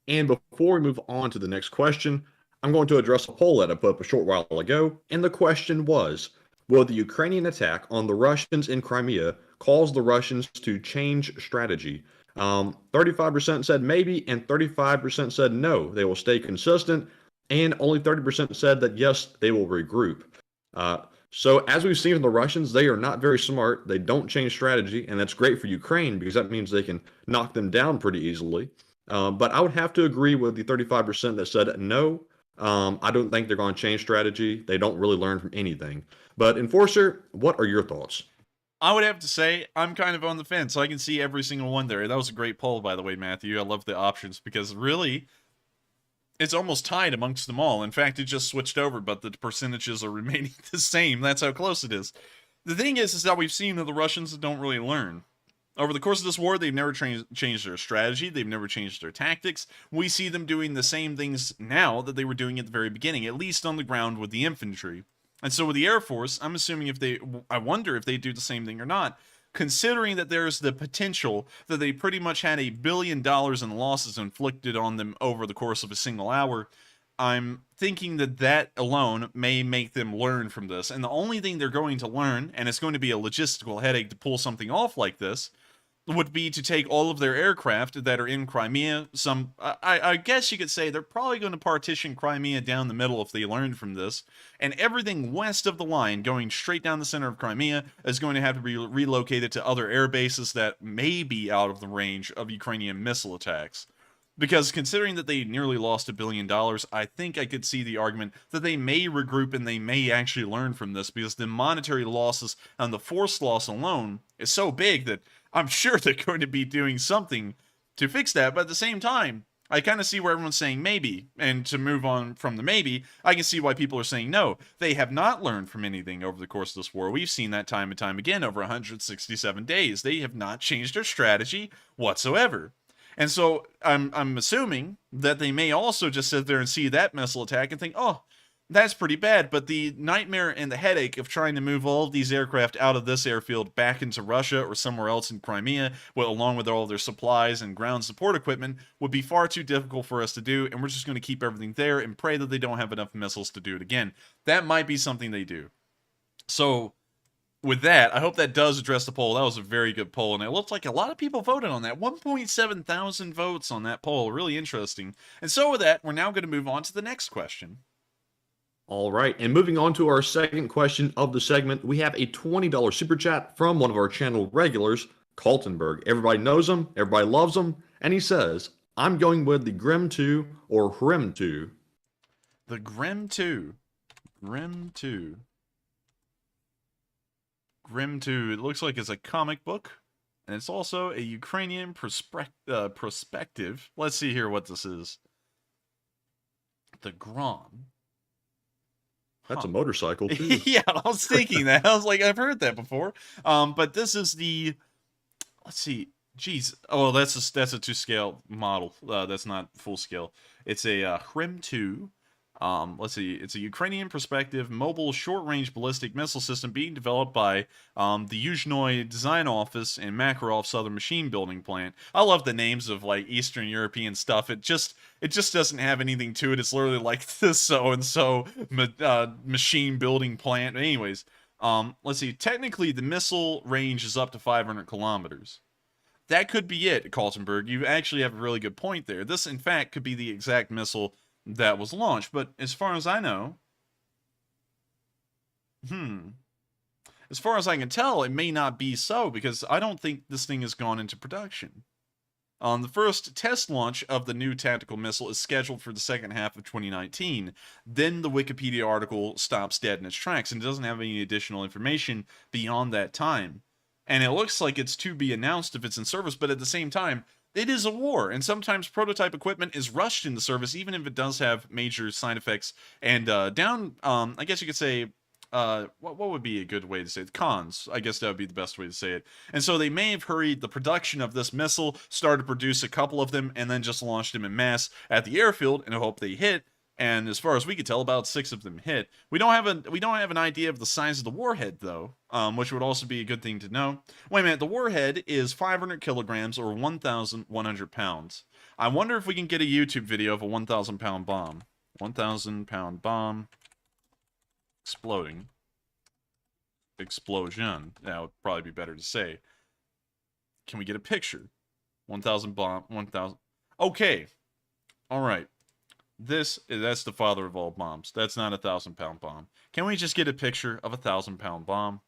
And before we move on to the next question, I'm going to address a poll that I put up a short while ago. And the question was, will the Ukrainian attack on the Russians in Crimea cause the Russians to change strategy? 35% said maybe, and 35% said no, they will stay consistent. And only 30% said that yes, they will regroup. So as we've seen from the Russians, they are not very smart. They don't change strategy, and that's great for Ukraine because that means they can knock them down pretty easily. But I would have to agree with the 35% that said no. I don't think they're going to change strategy. They don't really learn from anything. But Enforcer, what are your thoughts? I would have to say I'm kind of on the fence. I can see every single one there. That was a great poll, by the way, Matthew. I love the options because really, it's almost tied amongst them all. In fact, it just switched over, but the percentages are remaining the same. That's how close it is. The thing is that we've seen that the Russians don't really learn. Over the course of this war, they've never changed their strategy. They've never changed their tactics. We see them doing the same things now that they were doing at the very beginning, at least on the ground with the infantry. And so with the Air Force, I'm assuming I wonder if they do the same thing or not, considering that there's the potential that they pretty much had $1 billion in losses inflicted on them over the course of a single hour. I'm thinking that alone may make them learn from this. And the only thing they're going to learn, and it's going to be a logistical headache to pull something off like this, would be to take all of their aircraft that are in Crimea. I guess you could say they're probably going to partition Crimea down the middle if they learn from this. And everything west of the line, going straight down the center of Crimea, is going to have to be relocated to other air bases that may be out of the range of Ukrainian missile attacks. Because considering that they nearly lost $1 billion, I think I could see the argument that they may regroup and they may actually learn from this, because the monetary losses and the force loss alone is so big that I'm sure they're going to be doing something to fix that. But at the same time, I kind of see where everyone's saying maybe. And to move on from the maybe, I can see why people are saying no. They have not learned from anything over the course of this war. We've seen that time and time again over 167 days. They have not changed their strategy whatsoever. And so I'm assuming that they may also just sit there and see that missile attack and think, oh, that's pretty bad. But the nightmare and the headache of trying to move all of these aircraft out of this airfield back into Russia or somewhere else in Crimea, along with all of their supplies and ground support equipment, would be far too difficult for us to do. And we're just going to keep everything there and pray that they don't have enough missiles to do it again. That might be something they do. So with that, I hope that does address the poll. That was a very good poll, and it looks like a lot of people voted on that. 1.7 thousand votes on that poll. Really interesting. And so with that, we're now going to move on to the next question. All right, and moving on to our second question of the segment, we have a $20 super chat from one of our channel regulars, Kaltenberg. Everybody knows him, everybody loves him, and he says, I'm going with the Grim 2 or Grim 2. The Grim 2. Grim 2. Grim 2, it looks like it's a comic book, and it's also a Ukrainian perspective. Let's see here what this is. The Grom. That's a motorcycle, too. Yeah, I was thinking that. I was like, I've heard that before. But this is the, let's see, geez. Oh, that's a 2-scale model. That's not full scale. It's a Grim 2. Let's see, it's a Ukrainian perspective mobile short-range ballistic missile system being developed by the Yuzhnoye Design Office and Makarov Southern Machine Building Plant. I love the names of like Eastern European stuff. It just doesn't have anything to it. It's literally like this so-and-so machine building plant. Anyways, let's see, technically the missile range is up to 500 kilometers. that could be it, Kaltenberg. You actually have a really good point there. This, in fact, could be the exact missile that was launched. But as far as I know, as far as I can tell, it may not be so, because I don't think this thing has gone into production. The first test launch of the new tactical missile is scheduled for the second half of 2019. Then the Wikipedia article stops dead in its tracks and doesn't have any additional information beyond that time. And it looks like it's to be announced if it's in service, but at the same time, it is a war, and sometimes prototype equipment is rushed into service, even if it does have major side effects and I guess you could say, what would be a good way to say it? Cons. I guess that would be the best way to say it. And so they may have hurried the production of this missile, started to produce a couple of them, and then just launched them in mass at the airfield in hope they hit. And as far as we could tell, about 6 of them hit. We don't have an idea of the size of the warhead though, which would also be a good thing to know. Wait a minute, the warhead is 500 kilograms or 1,100 pounds. I wonder if we can get a YouTube video of a 1,000 pound bomb. 1,000 pound bomb exploding. Explosion. That would probably be better to say. Can we get a picture? 1,000 bomb. 1,000. Okay. All right. That's the father of all bombs. That's not a 1,000 pound bomb. Can we just get a picture of a 1,000 pound bomb?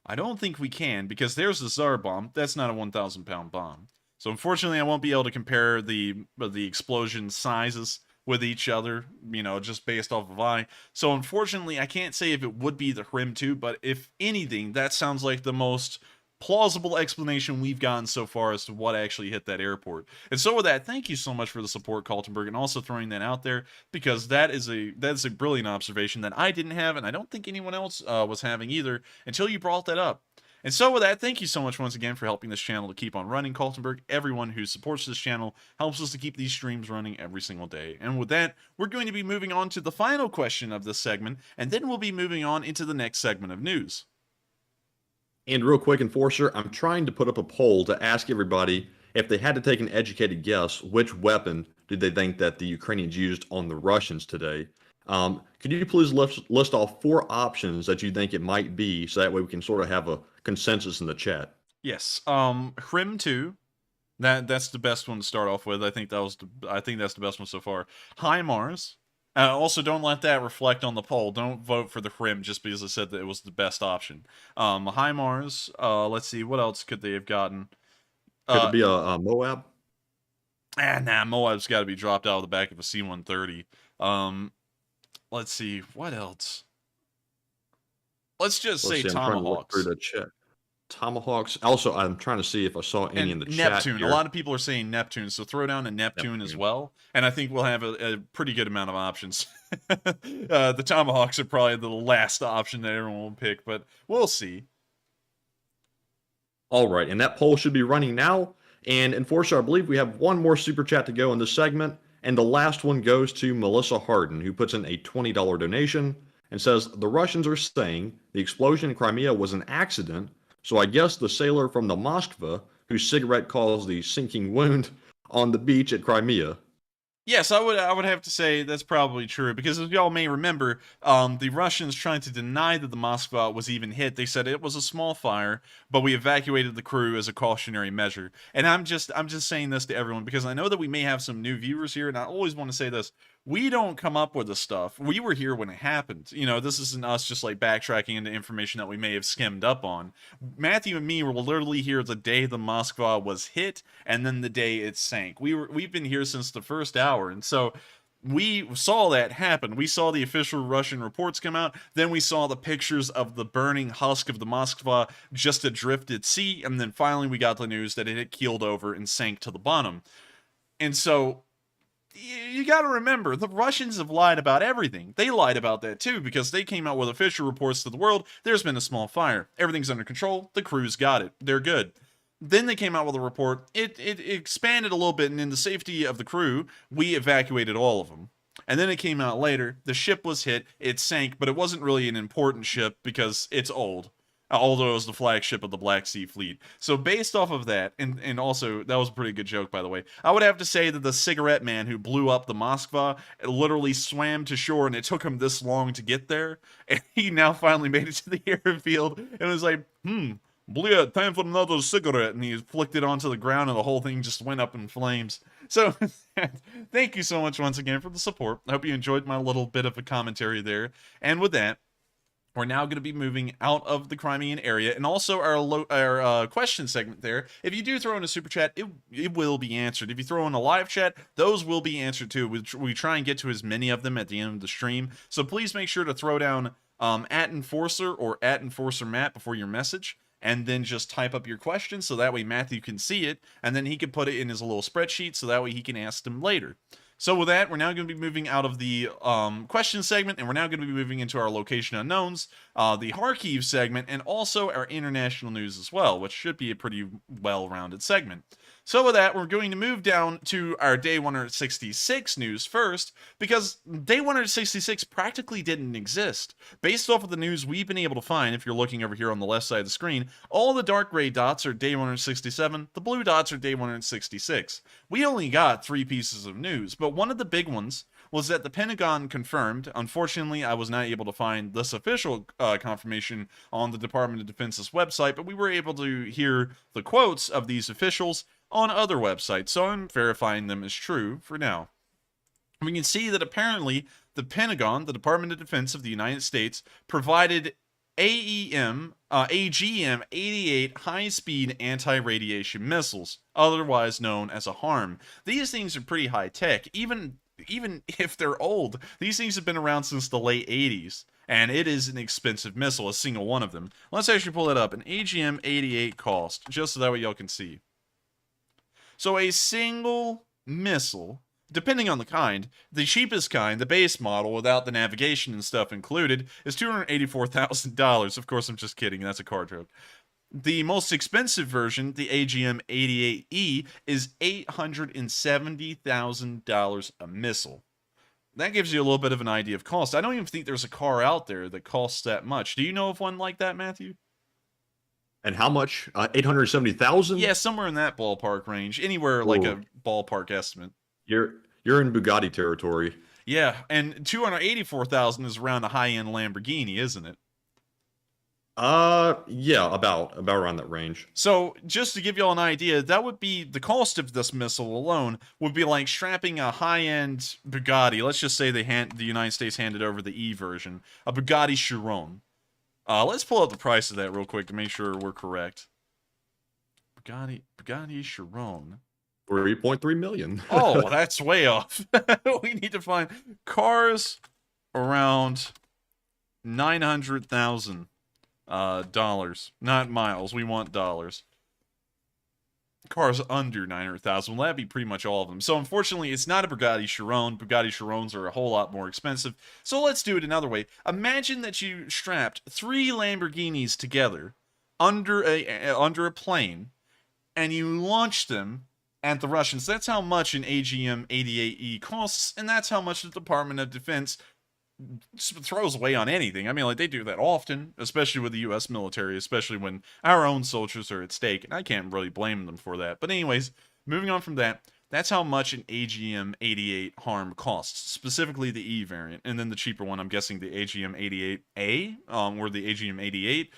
I don't think we can, because there's the Tsar bomb. That's not a 1,000 pound bomb. So unfortunately, I won't be able to compare the explosion sizes with each other, you know, just based off of eye. So unfortunately, I can't say if it would be the Krim 2, but if anything, that sounds like the most plausible explanation we've gotten so far as to what actually hit that airport. And so with that, thank you so much for the support, Kaltenberg, and also throwing that out there, because that is a brilliant observation that I didn't have, and I don't think anyone else was having either until you brought that up. And so with that, thank you so much once again for helping this channel to keep on running, Kaltenberg. Everyone who supports this channel helps us to keep these streams running every single day. And with that, we're going to be moving on to the final question of this segment, and then we'll be moving on into the next segment of news. And real quick, Enforcer, I'm trying to put up a poll to ask everybody if they had to take an educated guess, which weapon did they think that the Ukrainians used on the Russians today? Could you please list off 4 options that you think it might be, so that way we can sort of have a consensus in the chat? Yes. Krim 2. That's the best one to start off with. I think that's the best one so far. HIMARS. Also, don't let that reflect on the poll. Don't vote for the Krim just because I said that it was the best option. HIMARS. Let's see, what else could they have gotten? Could it be a Moab? Nah, Moab's got to be dropped out of the back of a C-130. Let's see, what else? Let's just say Tomahawks. Through the chat. Tomahawks. Also, I'm trying to see if I saw any in the chat. Neptune. A lot of people are saying Neptune, so throw down a Neptune as well. And I think we'll have a pretty good amount of options. The Tomahawks are probably the last option that everyone will pick, but we'll see. All right, and that poll should be running now. And Enforcer, I believe we have one more super chat to go in this segment. And the last one goes to Melissa Harden, who puts in a $20 donation and says, the Russians are saying the explosion in Crimea was an accident, so I guess the sailor from the Moskva, whose cigarette caused the sinking wound on the beach at Crimea. Yes, I would have to say that's probably true, because as y'all may remember, the Russians trying to deny that the Moskva was even hit. They said it was a small fire, but we evacuated the crew as a cautionary measure. And I'm just saying this to everyone because I know that we may have some new viewers here, and I always want to say this. We don't come up with this stuff. We were here when it happened. You know, this isn't us just like backtracking into information that we may have skimmed up on. Matthew and me were literally here the day the Moskva was hit and then the day it sank. We've been here since the first hour, and so we saw that happen. We saw the official Russian reports come out. Then we saw the pictures of the burning husk of the Moskva just adrift at sea, and then finally we got the news that it had keeled over and sank to the bottom. And so you got to remember, the Russians have lied about everything. They lied about that too, because they came out with official reports to the world. There's been a small fire. Everything's under control. The crew's got it. They're good. Then they came out with a report. It expanded a little bit, and in the safety of the crew, we evacuated all of them. And then it came out later. The ship was hit. It sank, but it wasn't really an important ship because it's old. Although it was the flagship of the Black Sea Fleet. So based off of that, and also, that was a pretty good joke, by the way, I would have to say that the cigarette man who blew up the Moskva literally swam to shore, and it took him this long to get there, and he now finally made it to the airfield, and was like, Bleh, time for another cigarette. And he flicked it onto the ground and the whole thing just went up in flames. So, thank you so much once again for the support. I hope you enjoyed my little bit of a commentary there. And with that, we're now going to be moving out of the Crimean area, and also our question segment there. If you do throw in a super chat, it will be answered. If you throw in a live chat, those will be answered too. We try and get to as many of them at the end of the stream, so please make sure to throw down at Enforcer or at Enforcer Matt before your message, and then just type up your question so that way Matthew can see it, and then he can put it in his little spreadsheet so that way he can ask them later. So with that, we're now going to be moving out of the question segment, and we're now going to be moving into our location unknowns, the Kharkiv segment, and also our international news as well, which should be a pretty well-rounded segment. So with that, we're going to move down to our Day 166 news first, because Day 166 practically didn't exist. Based off of the news we've been able to find, if you're looking over here on the left side of the screen, all the dark gray dots are Day 167, the blue dots are Day 166. We only got 3 pieces of news, but one of the big ones was that the Pentagon confirmed. Unfortunately, I was not able to find this official confirmation on the Department of Defense's website, but we were able to hear the quotes of these officials on other websites, so I'm verifying them as true for now. We can see that apparently the Pentagon, the Department of Defense of the United States, provided AGM-88 high-speed anti-radiation missiles, otherwise known as a HARM. These things are pretty high-tech. Even if they're old, these things have been around since the late 80s. And it is an expensive missile, a single one of them. Let's actually pull it up. An AGM-88 cost, just so that way y'all can see. So a single missile, depending on the kind, the cheapest kind, the base model without the navigation and stuff included, is $284,000. Of course, I'm just kidding. That's a car joke. The most expensive version, the AGM-88E, is $870,000 a missile. That gives you a little bit of an idea of cost. I don't even think there's a car out there that costs that much. Do you know of one like that, Matthew? And how much? 870,000? Yeah, somewhere in that ballpark range. Anywhere like a ballpark estimate. You're in Bugatti territory. Yeah, and 284,000 is around a high-end Lamborghini, isn't it? Yeah, about around that range. So, just to give y'all an idea, that would be the cost of this missile alone would be like strapping a high-end Bugatti. Let's just say the United States handed over the E version, a Bugatti Chiron. Let's pull up the price of that real quick to make sure we're correct. Bugatti Chiron. 3.3 million. Oh, that's way off. We need to find cars around $900,000 dollars, not miles. We want dollars. Cars under 900,000. Well, that'd be pretty much all of them. So unfortunately, it's not a Bugatti Chiron. Bugatti Chirons are a whole lot more expensive. So let's do it another way. Imagine that you strapped 3 Lamborghinis together under a plane, and you launched them at the Russians. That's how much an AGM-88E costs, and that's how much the Department of Defense throws away on anything. I mean, like, they do that often, especially with the U.S. military, especially when our own soldiers are at stake, and I can't really blame them for that. But anyways, moving on from that, that's how much an AGM-88 HARM costs, specifically the E variant, and then the cheaper one, I'm guessing the AGM-88A, or the AGM-88,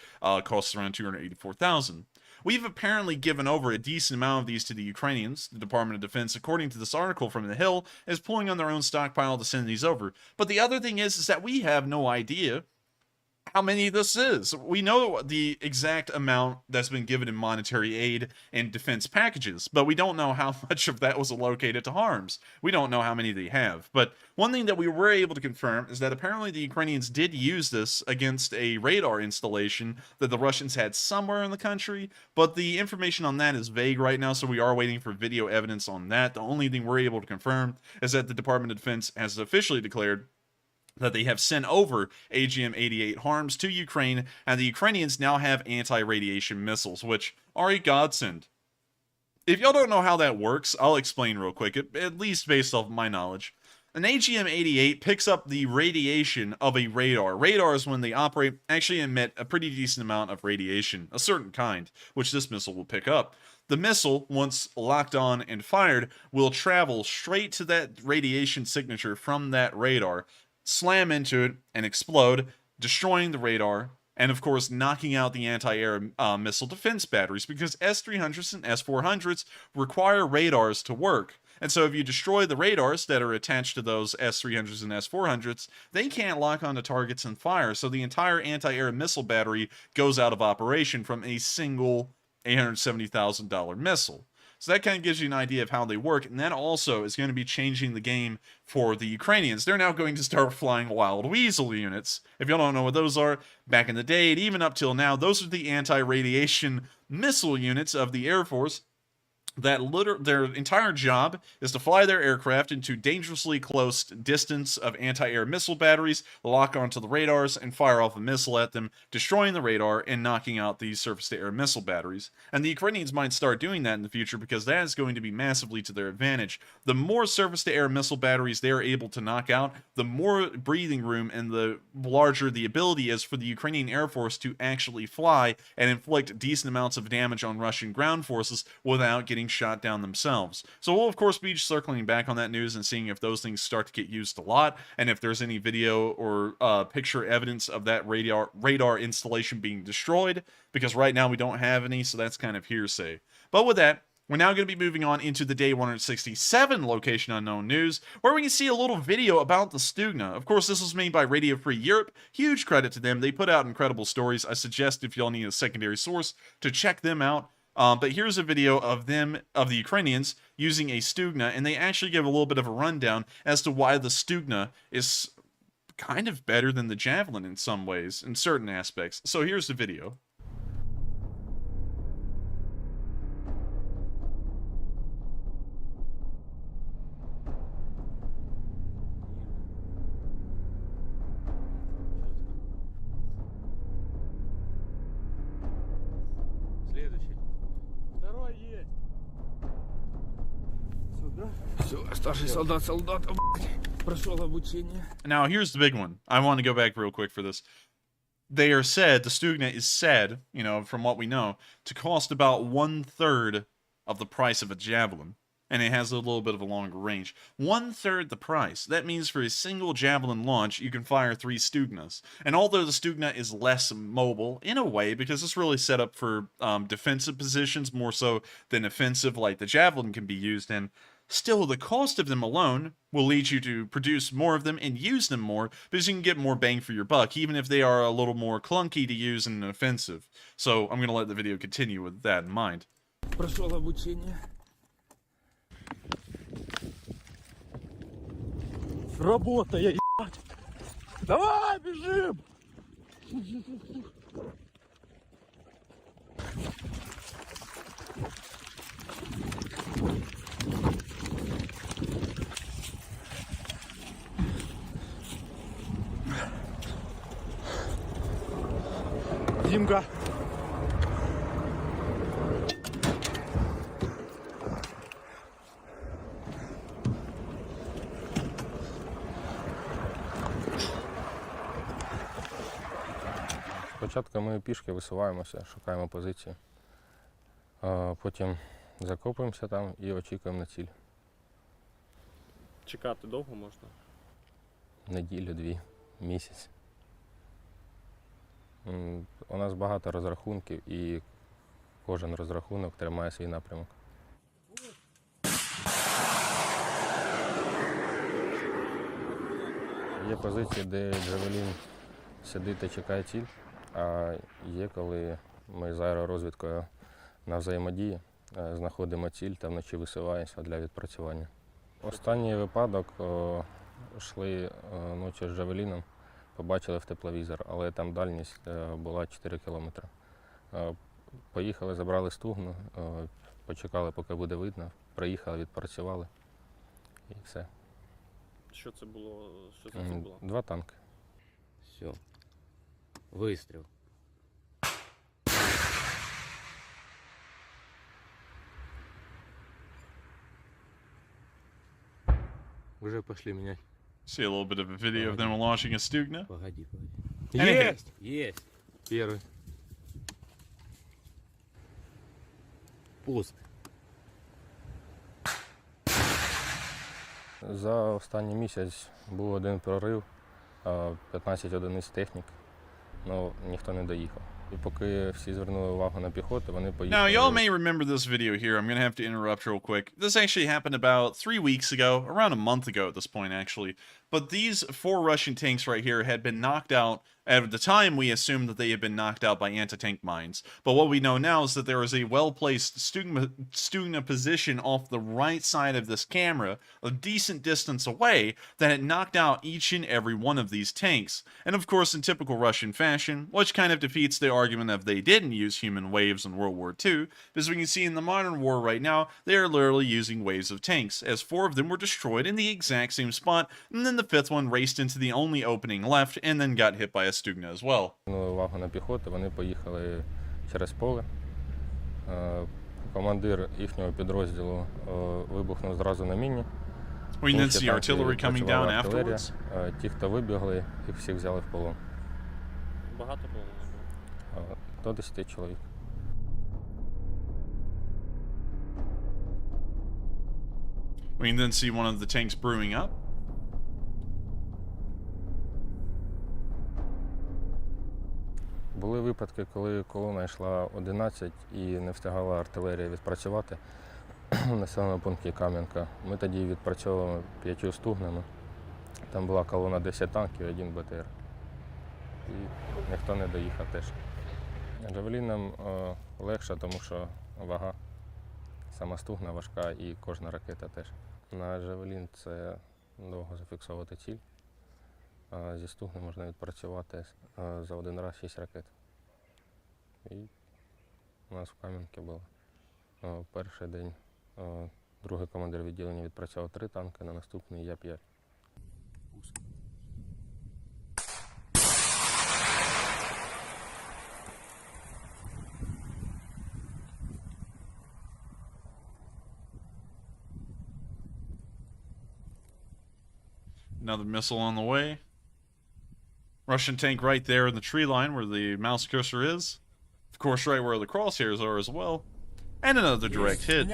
costs around $284,000. We've apparently given over a decent amount of these to the Ukrainians. The Department of Defense, according to this article from The Hill, is pulling on their own stockpile to send these over. But the other thing is that we have no idea how many this is. We know the exact amount that's been given in monetary aid and defense packages, but we don't know how much of that was allocated to HARMs. We don't know how many they have. But one thing that we were able to confirm is that apparently the Ukrainians did use this against a radar installation that the Russians had somewhere in the country, but the information on that is vague right now, so we are waiting for video evidence on that. The only thing we're able to confirm is that the Department of Defense has officially declared that they have sent over AGM-88 HARMs to Ukraine, and the Ukrainians now have anti-radiation missiles, which are a godsend. If y'all don't know how that works, I'll explain real quick, at least based off my knowledge. An AGM-88 picks up the radiation of a radar. Radars, when they operate, actually emit a pretty decent amount of radiation, a certain kind, which this missile will pick up. The missile, once locked on and fired, will travel straight to that radiation signature from that radar, slam into it, and explode, destroying the radar and of course knocking out the anti-air missile defense batteries, because S-300s and S-400s require radars to work. And so if you destroy the radars that are attached to those S-300s and S-400s, they can't lock onto targets and fire. So the entire anti-air missile battery goes out of operation from a single $870,000 missile. So that kind of gives you an idea of how they work, and that also is going to be changing the game for the Ukrainians. They're now going to start flying Wild Weasel units. If you don't know what those are, back in the day, and even up till now, those are the anti-radiation missile units of the Air Force that their entire job is to fly their aircraft into dangerously close distance of anti-air missile batteries, lock onto the radars, and fire off a missile at them, destroying the radar and knocking out these surface-to-air missile batteries. And the Ukrainians might start doing that in the future, because that is going to be massively to their advantage. The more surface-to-air missile batteries they are able to knock out, the more breathing room and the larger the ability is for the Ukrainian Air Force to actually fly and inflict decent amounts of damage on Russian ground forces without getting shot down themselves. So we'll of course be circling back on that news and seeing if those things start to get used a lot, and if there's any video or picture evidence of that radar installation being destroyed, because right now we don't have any, so that's kind of hearsay. But with that, we're now going to be moving on into the Day 167 Location Unknown news, where we can see a little video about the Stugna. Of course, this was made by Radio Free Europe. Huge credit to them. They put out incredible stories. I suggest, if y'all need a secondary source, to check them out. But here's a video of the Ukrainians using a Stugna, and they actually give a little bit of a rundown as to why the Stugna is kind of better than the Javelin in some ways, in certain aspects. So here's the video. Now, here's the big one. I want to go back real quick for this. They are said, the Stugna is said, you know, from what we know, to cost about 1/3 of the price of a Javelin. And it has a little bit of a longer range. 1/3 the price. That means for a single Javelin launch, you can fire 3 Stugnas. And although the Stugna is less mobile, in a way, because it's really set up for defensive positions more so than offensive, like the Javelin can be used in, still, the cost of them alone will lead you to produce more of them and use them more, because you can get more bang for your buck, even if they are a little more clunky to use in an offensive. So I'm going to let the video continue with that in mind. Работа, ебать! Давай, бежим! Димка! Спочатку ми пішки висуваємося, шукаємо позицію, потім закопуємося там і очікуємо на ціль. Чекати довго можна? Неділю-дві, місяць. У нас багато розрахунків і кожен розрахунок тримає свій напрямок. Є позиції, де Джавелін сидить та чекає ціль, а є, коли ми з аеророзвідкою на взаємодії знаходимо ціль та вночі висуваємося для відпрацювання. Останній випадок йшли ночі з Джавеліном, побачили в тепловізор, але там дальність була 4 кілометри. Поїхали, забрали Стугну, почекали, поки буде видно, приїхали, відпрацювали і все. Що це було? Що це було? 2 танки. Все. Выстрел. Уже пошли менять. See a little bit of a video of them launching a Stugna. Погоди, погоди. Есть! Есть. Первый. Пуск. За останній місяць був один прорив, 15 одиниць техніки. але ніхто не доїхав. І поки всі звернули увагу на піхоту, вони Now, поїхали. y'all may remember this video here. I'm going to have to interrupt real quick. This actually happened about 3 weeks ago, around a month ago at this point, actually. But these 4 Russian tanks right here had been knocked out. At the time, we assumed that they had been knocked out by anti-tank mines. But what we know now is that there is a well-placed Stugna position off the right side of this camera, a decent distance away, that had knocked out each and every one of these tanks. And of course, in typical Russian fashion, which kind of defeats the argument of they didn't use human waves in World War II, because we can see in the modern war right now, they are literally using waves of tanks, as 4 of them were destroyed in the exact same spot, and then the 5th one raced into the only opening left, and then got hit by a Stugna as well. Звернули увагу на піхоту, вони поїхали через поле. Командир їхнього підрозділу вибухнув зразу на міні. We can then see artillery coming down afterwards. Ті, хто вибігли, їх всіх взяли в полон. Багато було? До 10 чоловік. We can then see one of the tanks brewing up. Були випадки, коли колона йшла 11 і не встигала артилерія відпрацювати в населеному пункті Кам'янка. Ми тоді відпрацьовували 5 стугнами. Там була колона 10 танків і 1 БТР. І ніхто не доїхав теж. Джавелінам легше, тому що вага. Сама стугна важка і кожна ракета теж. На Джавелін це довго зафіксувати ціль. А зі стугни можна відпрацювати за один раз 6 ракет. І у нас в Кам'янці було. Перший день другий командир відділення відпрацював 3 танки, на наступний я 5. Another missile on the way. Russian tank right there in the tree line where the mouse cursor is. Of course, right where the crosshairs are as well. And another direct hit.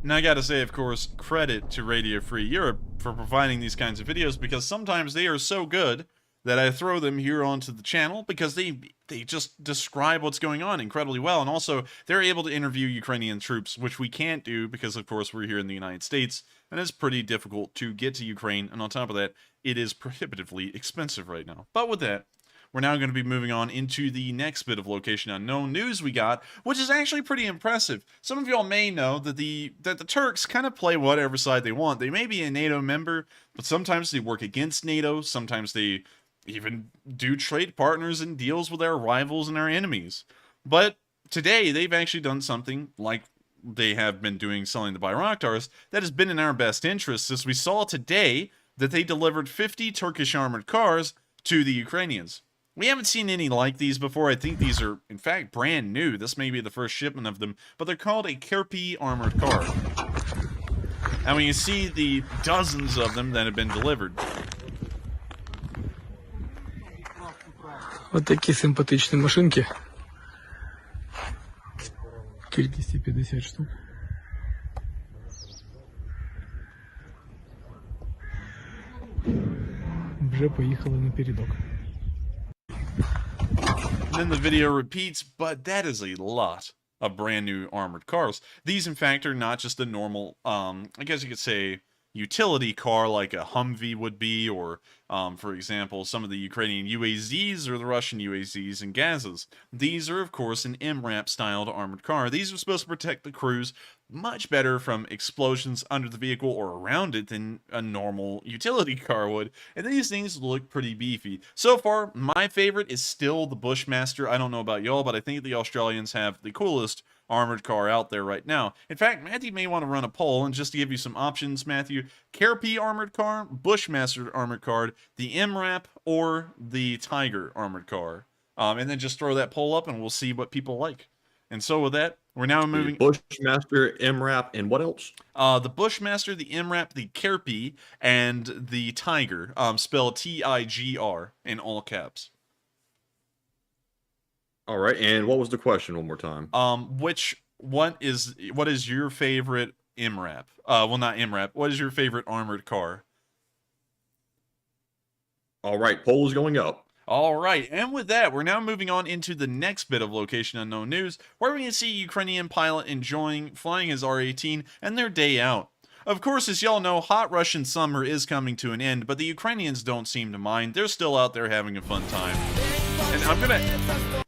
Now, I gotta say, of course, credit to Radio Free Europe for providing these kinds of videos, because sometimes they are so good that I throw them here onto the channel because they just describe what's going on incredibly well. And also, they're able to interview Ukrainian troops, which we can't do because, of course, we're here in the United States, and it's pretty difficult to get to Ukraine. And on top of that, it is prohibitively expensive right now. But with that, we're now going to be moving on into the next bit of location unknown news we got, which is actually pretty impressive. Some of y'all may know that the Turks kind of play whatever side they want. They may be a NATO member, but sometimes they work against NATO. Sometimes they even do trade partners and deals with our rivals and our enemies. But today, they've actually done something like they have been doing, selling the Bayraktars, that has been in our best interests, as we saw today that they delivered 50 Turkish armored cars to the Ukrainians. We haven't seen any like these before. I think these are, in fact, brand new. This may be the first shipment of them, but they're called a Kherson armored car. And when you see the dozens of them that have been delivered. Ось такі симпатичні машинки. В кількості 50 штук. Вже поїхали на передок. Then the video repeats, but that is a lot of brand new armored cars. These, in fact, are not just a normal, I guess you could say, utility car like a Humvee would be, or, for example, some of the Ukrainian UAZs or the Russian UAZs and Gazas. These are, of course, an MRAP-styled armored car. These are supposed to protect the crews much better from explosions under the vehicle or around it than a normal utility car would. And these things look pretty beefy. So far, my favorite is still the Bushmaster. I don't know about y'all, but I think the Australians have the coolest armored car out there right now. In fact, Matthew may want to run a poll, and just to give you some options, Matthew, Kherson armored car, Bushmaster armored car, the MRAP, or the Tiger armored car. And then just throw that poll up, and we'll see what people like. And so with that, we're now moving... The Bushmaster, MRAP, and what else? The Bushmaster, the MRAP, the Kherson, and the Tiger, spelled T-I-G-R in all caps. All right, and what was the question one more time? What is your favorite MRAP? Well, not MRAP. What is your favorite armored car? All right, poll is going up. All right, and with that, we're now moving on into the next bit of location unknown news, where we can see a Ukrainian pilot enjoying flying his R-18 and their day out. Of course, as y'all know, hot Russian summer is coming to an end, but the Ukrainians don't seem to mind. They're still out there having a fun time. And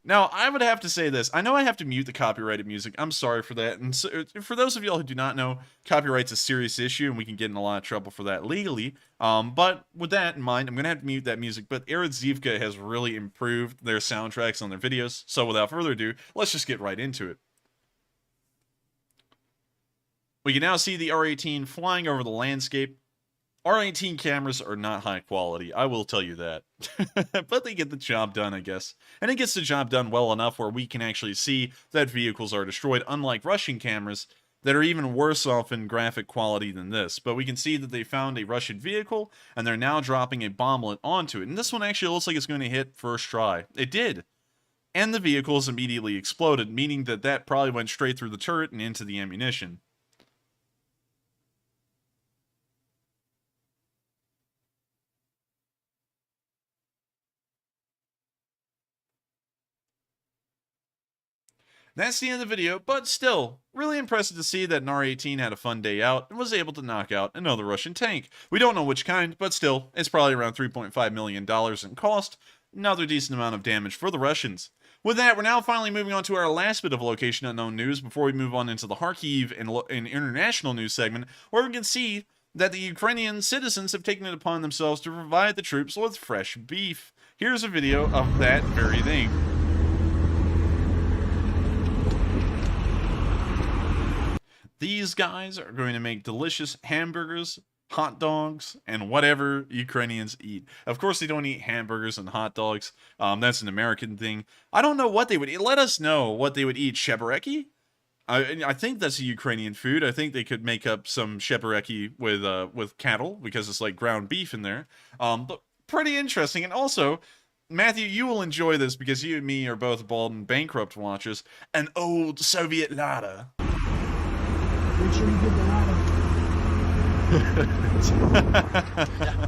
now, I would have to say this. I know I have to mute the copyrighted music. I'm sorry for that. And so, for those of y'all who do not know, copyright's a serious issue, and we can get in a lot of trouble for that legally. But with that in mind, I'm going to have to mute that music. But Zivka has really improved their soundtracks on their videos. So without further ado, let's just get right into it. We can now see the R-18 flying over the landscape. R-18 cameras are not high quality, I will tell you that. But they get the job done, I guess. And it gets the job done well enough where we can actually see that vehicles are destroyed, unlike Russian cameras that are even worse off in graphic quality than this. But we can see that they found a Russian vehicle, and they're now dropping a bomblet onto it. And this one actually looks like it's going to hit first try. It did. And the vehicle has immediately exploded, meaning that that probably went straight through the turret and into the ammunition. That's the end of the video, but still, really impressive to see that an R-18 had a fun day out and was able to knock out another Russian tank. We don't know which kind, but still, it's probably around $3.5 million in cost. Another decent amount of damage for the Russians. With that, we're now finally moving on to our last bit of location unknown news before we move on into the Kharkiv and international news segment, where we can see that the Ukrainian citizens have taken it upon themselves to provide the troops with fresh beef. Here's a video of that very thing. These guys are going to make delicious hamburgers, hot dogs, and whatever Ukrainians eat. Of course, they don't eat hamburgers and hot dogs. That's an American thing. I don't know what they would eat. Let us know what they would eat. Shebereki? I think that's a Ukrainian food. I think they could make up some shebereki with cattle, because it's like ground beef in there. But pretty interesting. And also, Matthew, you will enjoy this because you and me are both bald and bankrupt watchers. An old Soviet Lada.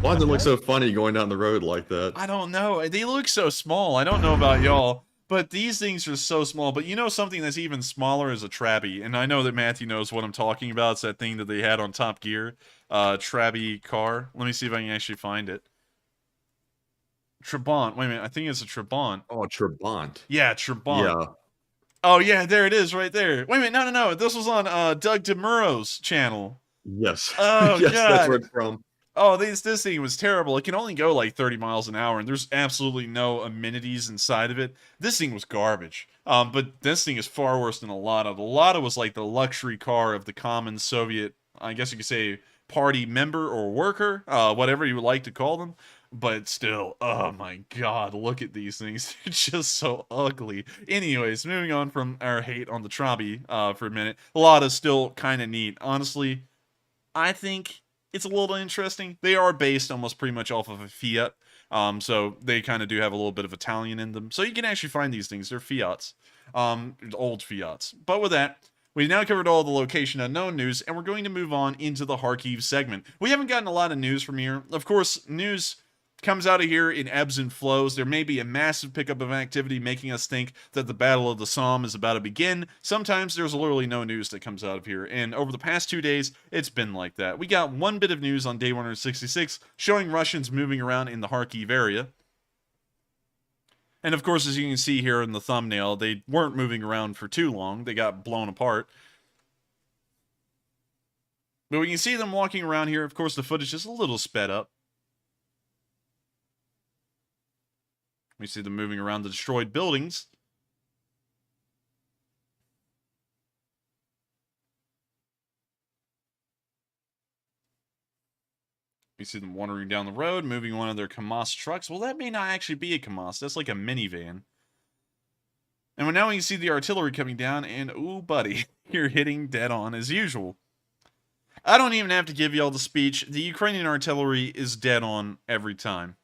Why does it look so funny going down the road like that? I don't know. They look so small. I don't know about y'all, but these things are so small. But you know something that's even smaller is a Trabi. And I know that Matthew knows what I'm talking about. It's that thing that they had on Top Gear. Trabi car. Let me see if I can actually find it. Trabant. Wait a minute. I think it's a Trabant. Oh, Trabant. Yeah, Trabant. Yeah. Oh, yeah, there it is right there. Wait a minute. No. This was on Doug DeMuro's channel. Yes. Oh, yes, God. that's where it's from. Oh, this thing was terrible. It can only go like 30 miles an hour, and there's absolutely no amenities inside of it. This thing was garbage. But this thing is far worse than a Lada. The Lada was like the luxury car of the common Soviet, I guess you could say, party member or worker, whatever you would like to call them. But still, oh my god, look at these things. They're just so ugly. Anyways, moving on from our hate on the Trabi for a minute. Lada's still kind of neat. Honestly, I think it's a little interesting. They are based almost pretty much off of a Fiat. So they kind of do have a little bit of Italian in them. So you can actually find these things. They're Fiats. Old Fiats. But with that, we've now covered all the location unknown news, and we're going to move on into the Kharkiv segment. We haven't gotten a lot of news from here. Of course, news comes out of here in ebbs and flows. There may be a massive pickup of activity making us think that the Battle of the Somme is about to begin. Sometimes there's literally no news that comes out of here, and over the past 2 days, it's been like that. We got one bit of news on day 166 showing Russians moving around in the Kharkiv area. And of course, as you can see here in the thumbnail, they weren't moving around for too long. They got blown apart. But we can see them walking around here. Of course, the footage is a little sped up. We see them moving around the destroyed buildings. We see them wandering down the road, moving one of their Kamaz trucks. Well, that may not actually be a Kamaz. That's like a minivan. And now we can see the artillery coming down, and ooh, buddy, you're hitting dead on as usual. I don't even have to give y'all the speech. The Ukrainian artillery is dead on every time.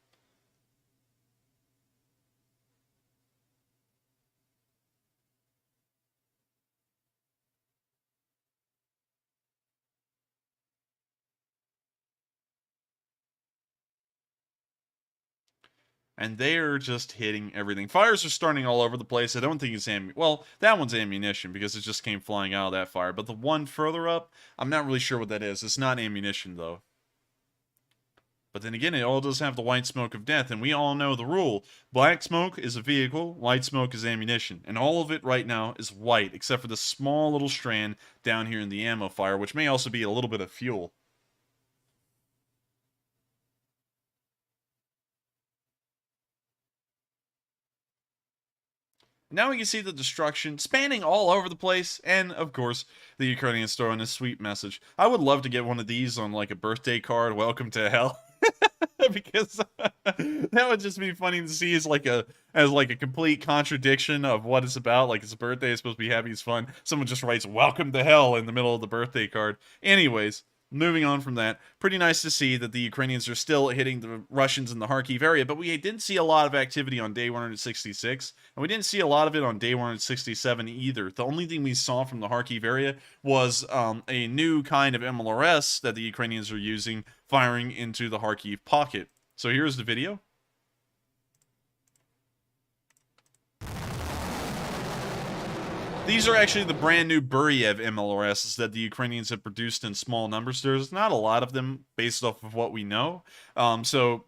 and they're just hitting everything. Fires are starting all over the place. I don't think it's well, that one's ammunition because it just came flying out of that fire. But the one further up, I'm not really sure what that is. It's not ammunition, though. But then again, it all does have the white smoke of death, and we all know the rule. Black smoke is a vehicle, white smoke is ammunition. And all of it right now is white, except for the small little strand down here in the ammo fire, which may also be a little bit of fuel. Now we can see the destruction spanning all over the place, and of course, the Ukrainians throwing a sweet message. I would love to get one of these on like a birthday card, welcome to hell. Because that would just be funny to see as like a complete contradiction of what it's about. Like, it's a birthday, it's supposed to be happy, it's fun. Someone just writes welcome to hell in the middle of the birthday card. Anyways, moving on from that, pretty nice to see that the Ukrainians are still hitting the Russians in the Kharkiv area, but we didn't see a lot of activity on day 166, and we didn't see a lot of it on day 167 either. The only thing we saw from the Kharkiv area was a new kind of MLRS that the Ukrainians are using, firing into the Kharkiv pocket. So here's the video. These are actually the brand new Buryev MLRSs that the Ukrainians have produced in small numbers. There's not a lot of them based off of what we know. So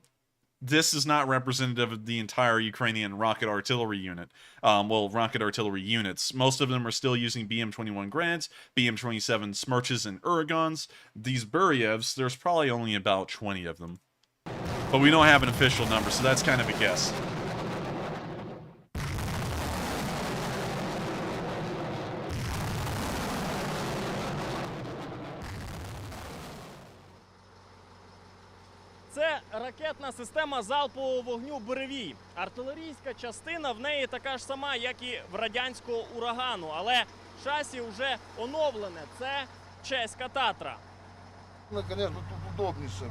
this is not representative of the entire Ukrainian rocket artillery unit. Well, rocket artillery units. Most of them are still using BM-21 Grads, BM-27 Smerches, and Uragans. These Buryevs, there's probably only about 20 of them. But we don't have an official number, so that's kind of a guess. Це ракетна система залпового вогню «Буревій». Артилерійська частина в неї така ж сама, як і в радянського «Урагану», але шасі вже оновлене. Це чеська «Татра». Ну, звісно, тут удобніше.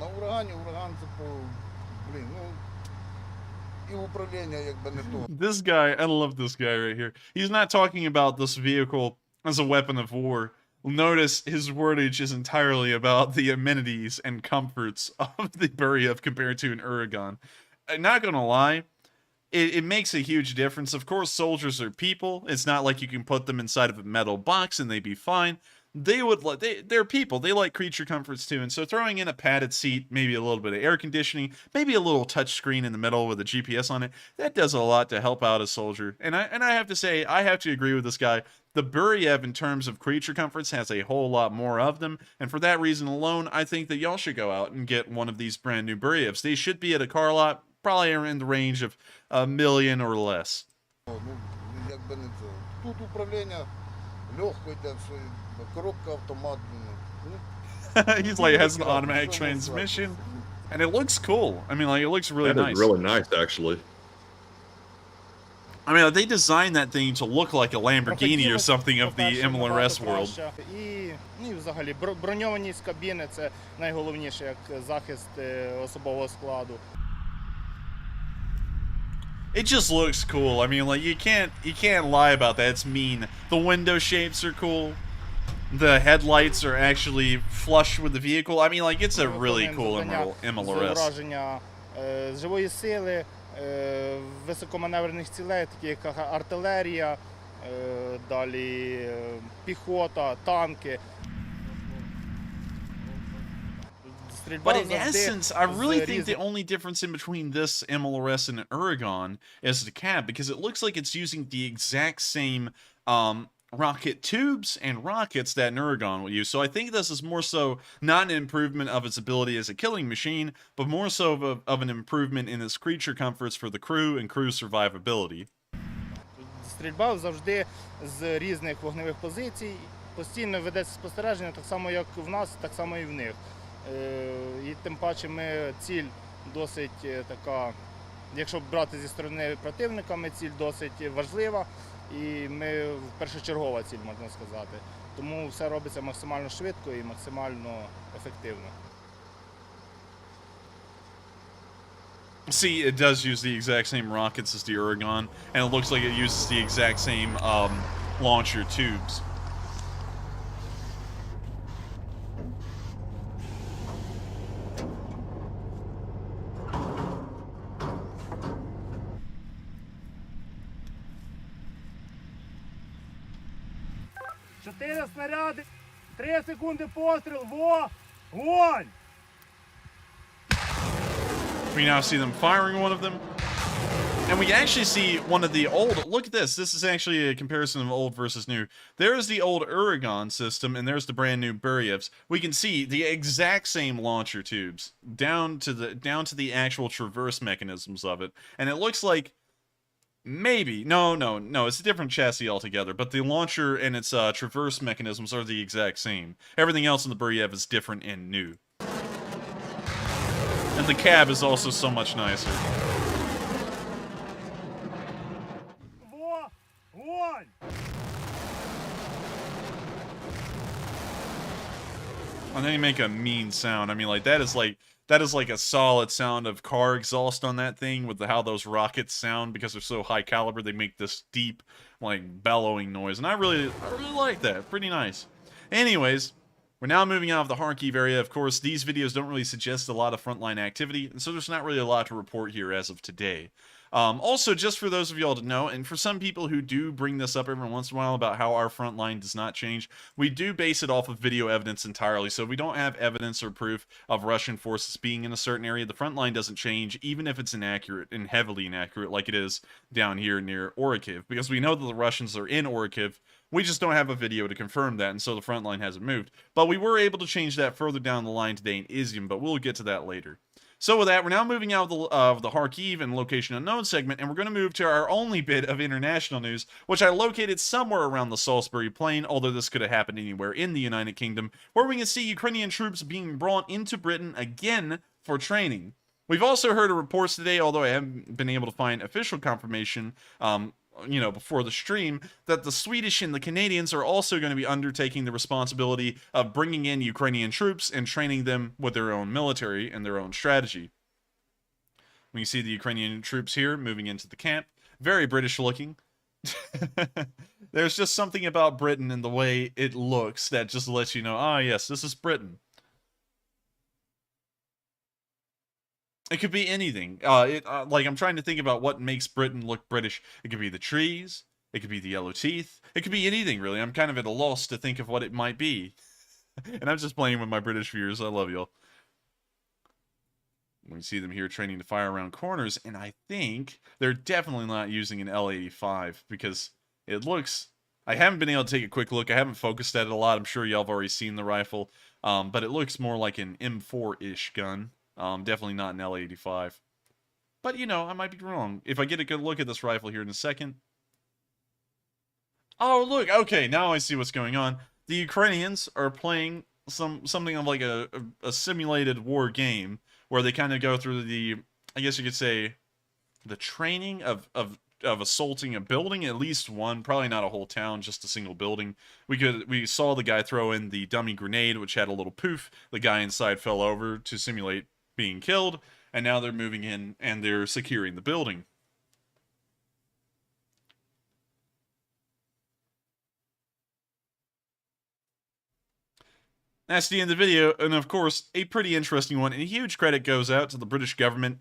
На «Урагані» «Ураган» це і управління якби не то. This guy, I love this guy right here. He's not talking about this vehicle as a weapon of war. Notice his wordage is entirely about the amenities and comforts of the Buryev compared to an Uragan. Not gonna lie, it makes a huge difference. Of course, soldiers are people. It's not like you can put them inside of a metal box and they'd be fine. They're people. They like creature comforts too. And so throwing in a padded seat, maybe a little bit of air conditioning, maybe a little touch screen in the middle with a GPS on it, that does a lot to help out a soldier. And I have to say, I have to agree with this guy. The Buryev, in terms of creature comforts, has a whole lot more of them. And for that reason alone, I think that y'all should go out and get one of these brand new Buryevs. They should be at a car lot, probably in the range of $1 million or less. Тут управління легко йде, коробка автомат. He's like, it has an automatic transmission, and it looks cool. I mean, like, it looks really nice. That is really nice, actually. I mean, they designed that thing to look like a Lamborghini or something of the MLRS world. І взагалі броньованість кабіни – це найголовніше, як захист особового складу. It just looks cool. I mean, like, you can't lie about that. It's mean. The window shapes are cool. The headlights are actually flush with the vehicle. I mean, like, it's a really cool MLRS. Зображення живої сили, високоманеврених цілей, такі як артилерія, далі піхота, танки. But in essence, I really think the only difference in between this MLRS and an Uragan is the cab, because it looks like it's using the exact same rocket tubes and rockets that an Uragan will use. So I think this is more so not an improvement of its ability as a killing machine, but more so of an improvement in its creature comforts for the crew and crew survivability. Стрільба завжди з різних вогневих позицій. Постійно ведеться спостереження, так само як в нас, так само і в них. І тим паче ми ціль досить така, якщо брати зі сторони противника, ціль досить важлива і ми першочергова ціль, можна сказати. Тому все робиться максимально швидко і максимально ефективно. See, it does use the exact same rockets as the Uragan, and it looks like it uses the exact same launcher tubes. 4 снаряди, 3 секунди постріл, вогонь! We now see them firing one of them. And we actually see one of the old... Look at this. This is actually a comparison of old versus new. There's the old Uragan system, and there's the brand new Buryevs. We can see the exact same launcher tubes down to the actual traverse mechanisms of it. And it looks like maybe... No, it's a different chassis altogether. But the launcher and its traverse mechanisms are the exact same. Everything else in the Buryev is different and new. And the cab is also so much nicer. And then you make a mean sound. I mean, like, that is like a solid sound of car exhaust on that thing with how those rockets sound because they're so high caliber. They make this deep, like, bellowing noise. And I really like that. Pretty nice. Anyways, we're now moving out of the Kharkiv area. Of course, these videos don't really suggest a lot of frontline activity, and so there's not really a lot to report here as of today. Also, just for those of y'all to know, and for some people who do bring this up every once in a while about how our front line does not change, we do base it off of video evidence entirely, so we don't have evidence or proof of Russian forces being in a certain area. The front line doesn't change, even if it's inaccurate and heavily inaccurate like it is down here near Kharkiv, because we know that the Russians are in Kharkiv. We just don't have a video to confirm that, and so the front line hasn't moved. But we were able to change that further down the line today in Izyum, but we'll get to that later. So with that, we're now moving out of the Kharkiv and location unknown segment, and we're going to move to our only bit of international news, which I located somewhere around the Salisbury Plain, although this could have happened anywhere in the United Kingdom, where we can see Ukrainian troops being brought into Britain again for training. We've also heard of reports today, although I haven't been able to find official confirmation, before the stream, that the Swedish and the Canadians are also going to be undertaking the responsibility of bringing in Ukrainian troops and training them with their own military and their own strategy. We can see the Ukrainian troops here moving into the camp. Very British looking. There's just something about Britain and the way it looks that just lets you know, ah, yes, this is Britain. It could be anything. Like, I'm trying to think about what makes Britain look British. It could be the trees. It could be the yellow teeth. It could be anything, really. I'm kind of at a loss to think of what it might be. And I'm just playing with my British viewers. I love y'all. We see them here training to fire around corners, and I think they're definitely not using an L85 because it looks... I haven't been able to take a quick look. I haven't focused at it a lot. I'm sure y'all have already seen the rifle. But it looks more like an M4-ish gun. Definitely not an L85. But, you know, I might be wrong. If I get a good look at this rifle here in a second. Oh, look. Okay, now I see what's going on. The Ukrainians are playing something of like a simulated war game where they kind of go through the, I guess you could say, the training of assaulting a building, at least one, probably not a whole town, just a single building. We saw the guy throw in the dummy grenade, which had a little poof. The guy inside fell over to simulate being killed, and now they're moving in and they're securing the building. That's the end of the video, and of course, a pretty interesting one, and a huge credit goes out to the British government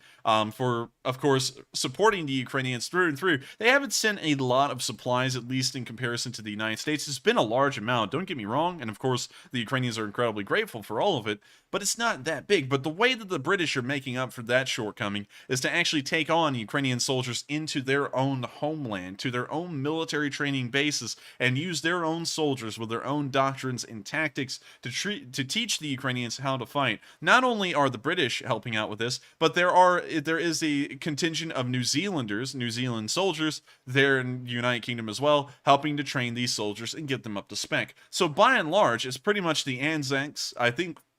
for, of course, supporting the Ukrainians through and through. They haven't sent a lot of supplies, at least in comparison to the United States. It's been a large amount, don't get me wrong, and of course, the Ukrainians are incredibly grateful for all of it, but it's not that big. But the way that the British are making up for that shortcoming is to actually take on Ukrainian soldiers into their own homeland, to their own military training bases, and use their own soldiers with their own doctrines and tactics to teach the Ukrainians how to fight. Not only are the British helping out with this, but there is a contingent of New Zealand soldiers there in the United Kingdom as well, helping to train these soldiers and get them up to spec. So by and large, it's pretty much the Anzacs.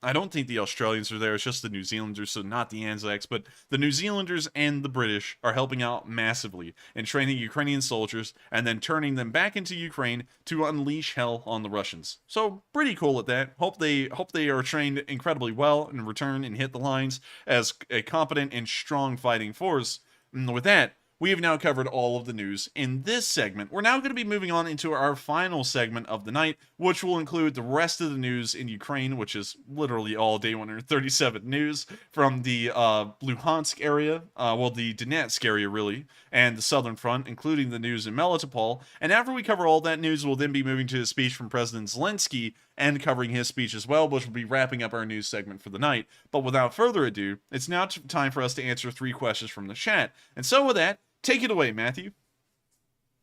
I don't think the Australians are there, it's just the New Zealanders, so not the Anzacs, but the New Zealanders and the British are helping out massively in training Ukrainian soldiers and then turning them back into Ukraine to unleash hell on the Russians. So, pretty cool at that. Hope they are trained incredibly well and return and hit the lines as a competent and strong fighting force. And with that, we have now covered all of the news in this segment. We're now going to be moving on into our final segment of the night, which will include the rest of the news in Ukraine, which is literally all day 137 news from the Luhansk area, the Donetsk area really, and the southern front, including the news in Melitopol. And after we cover all that news, we'll then be moving to a speech from President Zelensky and covering his speech as well, which will be wrapping up our news segment for the night. But without further ado, it's now time for us to answer 3 questions from the chat. And so with that, take it away, Matthew.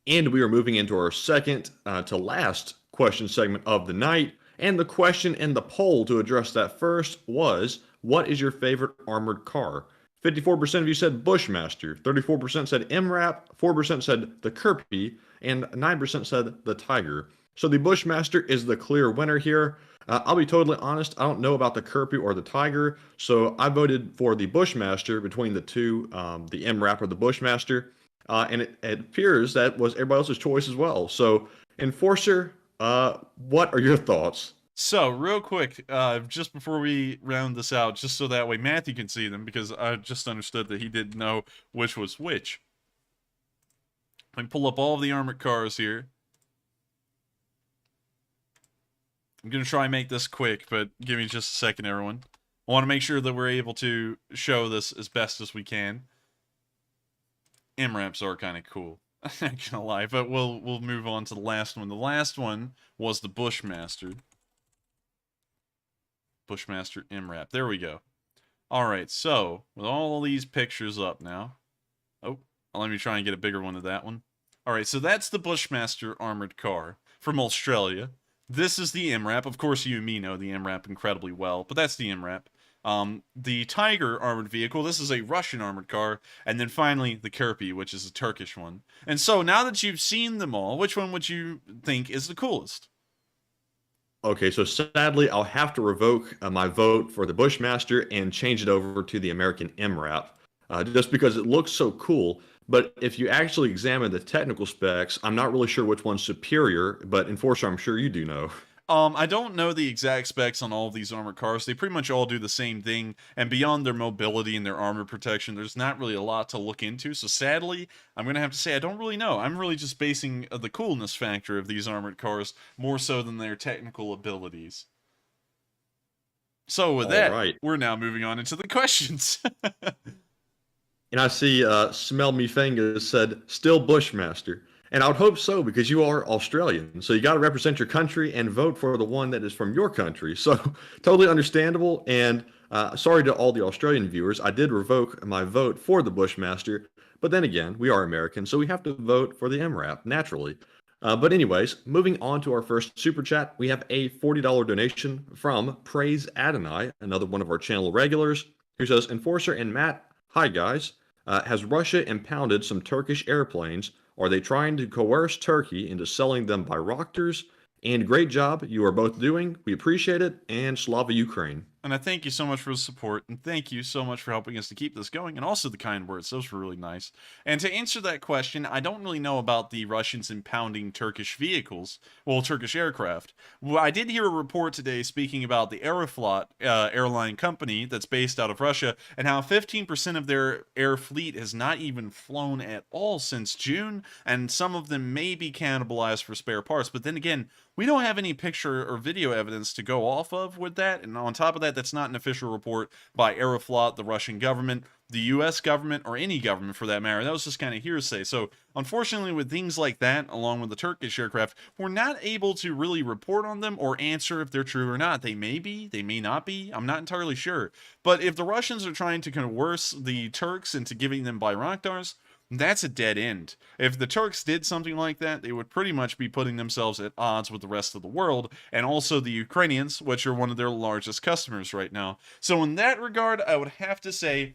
And we are moving into our second to last question segment of the night. And the question in the poll to address that first was, what is your favorite armored car? 54% of you said Bushmaster, 34% said MRAP, 4% said the Kirby, and 9% said the Tiger. So the Bushmaster is the clear winner here. I'll be totally honest, I don't know about the Kirby or the Tiger, so I voted for the Bushmaster between the two, the MRAP or the Bushmaster, and it appears that was everybody else's choice as well. So, Enforcer, what are your thoughts? So, real quick, just before we round this out, just so that way Matthew can see them, because I just understood that he didn't know which was which. Let me pull up all of the armored cars here. I'm going to try and make this quick, but give me just a second, everyone. I want to make sure that we're able to show this as best as we can. MRAPs are kind of cool. I'm not gonna lie, but we'll move on to the last one. The last one was the Bushmaster. Bushmaster MRAP. There we go. Alright, so, with all these pictures up now. Oh, let me try and get a bigger one of that one. Alright, so that's the Bushmaster armored car from Australia. This is the MRAP. Of course, you and me know the MRAP incredibly well, but that's the MRAP. The Tiger armored vehicle, this is a Russian armored car, and then finally the Kirby, which is a Turkish one. And so, now that you've seen them all, which one would you think is the coolest? Okay, so sadly, I'll have to revoke my vote for the Bushmaster and change it over to the American MRAP, just because it looks so cool. But if you actually examine the technical specs, I'm not really sure which one's superior, but Enforcer, I'm sure you do know. I don't know the exact specs on all of these armored cars. They pretty much all do the same thing, and beyond their mobility and their armor protection, there's not really a lot to look into. So sadly, I'm going to have to say I don't really know. I'm really just basing the coolness factor of these armored cars more so than their technical abilities. So with that, we're now moving on into the questions. And I see Smell Me Fingers said, still Bushmaster. And I would hope so, because you are Australian. So you got to represent your country and vote for the one that is from your country. So totally understandable. And sorry to all the Australian viewers. I did revoke my vote for the Bushmaster. But then again, we are American, so we have to vote for the MRAP, naturally. But anyways, moving on to our first super chat, we have a $40 donation from Praise Adonai, another one of our channel regulars, who says, Enforcer and Matt, hi guys. Has Russia impounded some Turkish airplanes? Are they trying to coerce Turkey into selling them Bayraktars? And great job you are both doing. We appreciate it. And Slava Ukraine. And I thank you so much for the support, and thank you so much for helping us to keep this going, and also the kind words. Those were really nice. And to answer that question, I don't really know about the Russians impounding Turkish vehicles, well, Turkish aircraft. Well, I did hear a report today speaking about the Aeroflot airline company that's based out of Russia, and how 15% of their air fleet has not even flown at all since June, and some of them may be cannibalized for spare parts. But then again, we don't have any picture or video evidence to go off of with that, and on top of that, that's not an official report by Aeroflot, the Russian government, the US government, or any government for that matter. That was just kind of hearsay. So, unfortunately, with things like that, along with the Turkish aircraft, we're not able to really report on them or answer if they're true or not. They may be, they may not be, I'm not entirely sure. But if the Russians are trying to coerce the Turks into giving them Bayraktars, that's a dead end. If the Turks did something like that, they would pretty much be putting themselves at odds with the rest of the world, and also the Ukrainians, which are one of their largest customers right now. So in that regard, I would have to say,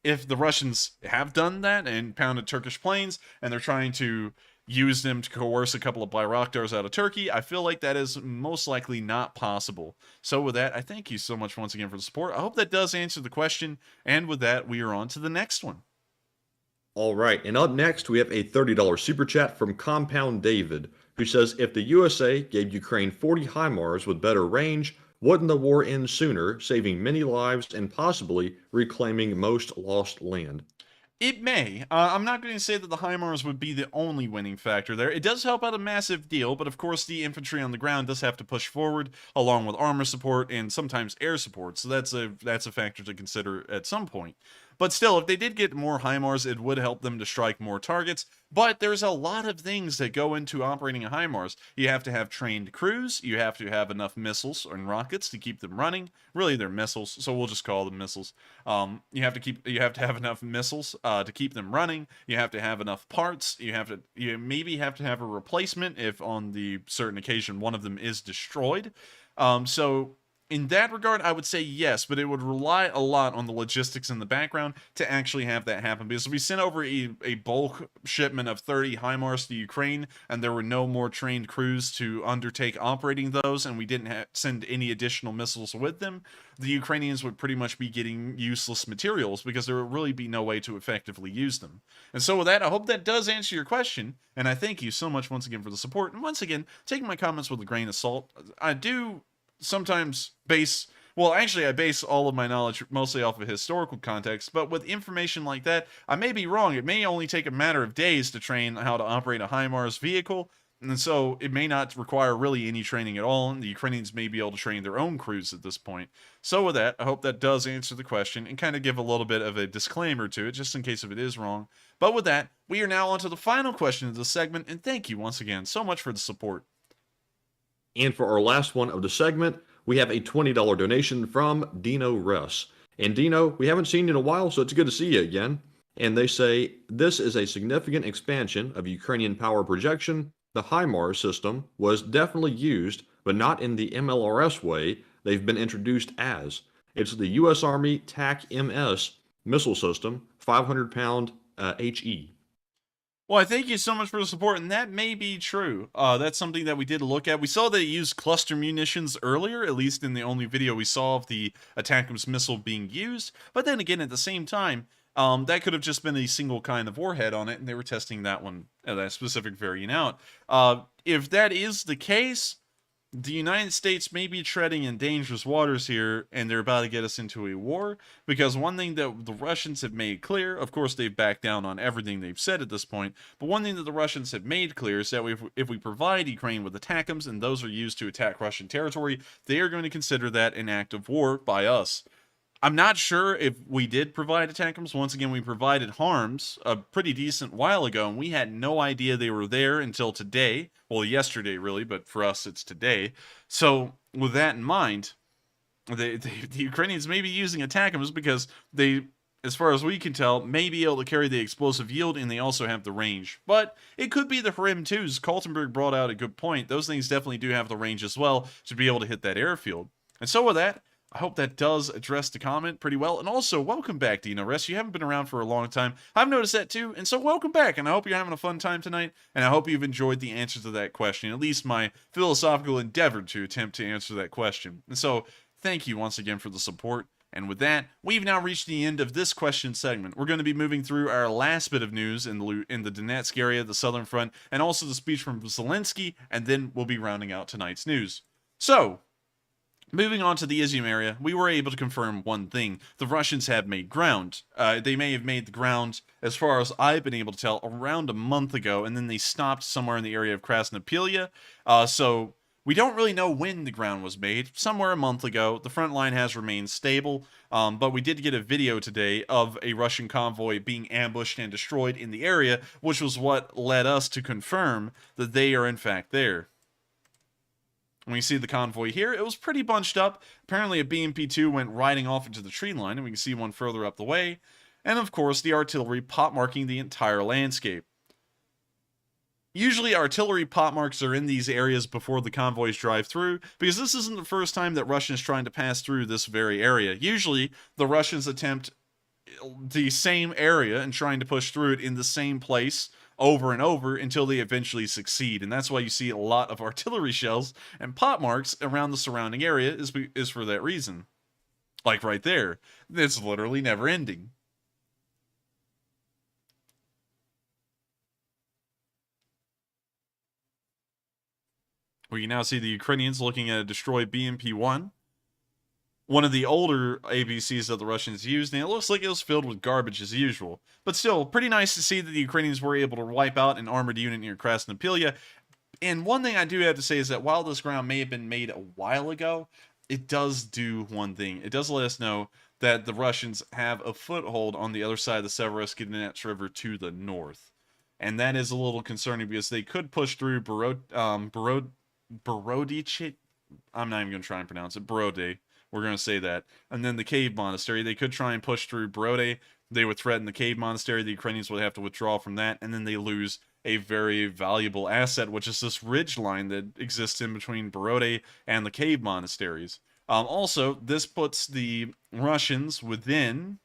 if the Russians have done that and pounded Turkish planes, and they're trying to use them to coerce a couple of Bayraktars out of Turkey, I feel like that is most likely not possible. So with that, I thank you so much once again for the support. I hope that does answer the question, and with that, we are on to the next one. All right, and up next, we have a $30 super chat from Compound David, who says, if the USA gave Ukraine 40 HIMARS with better range, wouldn't the war end sooner, saving many lives and possibly reclaiming most lost land? It may. I'm not going to say that the HIMARS would be the only winning factor there. It does help out a massive deal, but of course the infantry on the ground does have to push forward, along with armor support and sometimes air support, so that's a factor to consider at some point. But still, if they did get more HIMARS, it would help them to strike more targets. But there's a lot of things that go into operating a HIMARS. You have to have trained crews. You have to have enough missiles and rockets to keep them running. Really, they're missiles, so we'll just call them missiles. You have to have enough missiles to keep them running. You have to have enough parts. You maybe have to have a replacement if on the certain occasion one of them is destroyed. So in that regard, I would say yes, but it would rely a lot on the logistics in the background to actually have that happen. Because if we sent over a bulk shipment of 30 HIMARS to Ukraine, and there were no more trained crews to undertake operating those, and we didn't send any additional missiles with them, the Ukrainians would pretty much be getting useless materials because there would really be no way to effectively use them. And so with that, I hope that does answer your question, and I thank you so much once again for the support. And once again, taking my comments with a grain of salt, I do sometimes I base all of my knowledge mostly off of historical context, but with information like that, I may be wrong. It may only take a matter of days to train how to operate a HIMARS vehicle, and so it may not require really any training at all, and the Ukrainians may be able to train their own crews at this point. So with that, I hope that does answer the question, and kind of give a little bit of a disclaimer to it, just in case if it is wrong. But with that, we are now on to the final question of the segment, and thank you once again so much for the support. And for our last one of the segment, we have a $20 donation from Dino Russ. And Dino, we haven't seen you in a while, so it's good to see you again. And they say, this is a significant expansion of Ukrainian power projection. The HIMARS system was definitely used, but not in the MLRS way they've been introduced as. It's the U.S. Army TAC-MS missile system, 500-pound HE. Well, I thank you so much for the support, and that may be true. That's something that we did look at. We saw that it used cluster munitions earlier, at least in the only video we saw of the ATACMS missile being used. But then again, at the same time, that could have just been a single kind of warhead on it, and they were testing that one, that specific variant out. If that is the case, the United States may be treading in dangerous waters here, and they're about to get us into a war, because one thing that the Russians have made clear, of course they've backed down on everything they've said at this point, but one thing that the Russians have made clear is that if we provide Ukraine with ATACMS, and those are used to attack Russian territory, they are going to consider that an act of war by us. I'm not sure if we did provide ATACMS. Once again, we provided HARMS a pretty decent while ago, and we had no idea they were there until today. Well, yesterday, really, but for us, it's today. So, with that in mind, the Ukrainians may be using ATACMS because they, as far as we can tell, may be able to carry the explosive yield, and they also have the range. But it could be the Hrim 2s. Kaltenberg brought out a good point. Those things definitely do have the range as well to be able to hit that airfield. And so with that, I hope that does address the comment pretty well. And also, welcome back, Dino Rest. You haven't been around for a long time. I've noticed that too. And so welcome back. And I hope you're having a fun time tonight. And I hope you've enjoyed the answer to that question. At least my philosophical endeavor to attempt to answer that question. And so, thank you once again for the support. And with that, we've now reached the end of this question segment. We're going to be moving through our last bit of news in the Donetsk area, the southern front, and also the speech from Zelensky. And then we'll be rounding out tonight's news. So, moving on to the Izyum area, we were able to confirm one thing. The Russians have made ground. They may have made the ground, as far as I've been able to tell, around a month ago, and then they stopped somewhere in the area of Krasnopilia. So we don't really know when the ground was made. Somewhere a month ago. The front line has remained stable, but we did get a video today of a Russian convoy being ambushed and destroyed in the area, which was what led us to confirm that they are in fact there. When you see the convoy here, it was pretty bunched up. Apparently a BMP-2 went riding off into the tree line, and we can see one further up the way. And of course, the artillery pot-marking the entire landscape. Usually artillery pot marks are in these areas before the convoys drive through, because this isn't the first time that Russians trying to pass through this very area. Usually, the Russians attempt the same area and trying to push through it in the same place over and over until they eventually succeed. And that's why you see a lot of artillery shells and pot marks around the surrounding area is for that reason. Like right there. It's literally never ending. We can now see the Ukrainians looking at a destroyed BMP-1. one of the older ABCs that the Russians used, and it looks like it was filled with garbage as usual. But still, pretty nice to see that the Ukrainians were able to wipe out an armored unit near Krasnopilia. And one thing I do have to say is that while this ground may have been made a while ago, it does do one thing. It does let us know that the Russians have a foothold on the other side of the Siversk River to the north. And that is a little concerning because they could push through Borodice. I'm not even going to try and pronounce it. Borode. We're going to say that. And then the Cave Monastery. They could try and push through Borode. They would threaten the Cave Monastery. The Ukrainians would have to withdraw from that. And then they lose a very valuable asset, which is this ridge line that exists in between Borode and the Cave Monasteries. Also, this puts the Russians within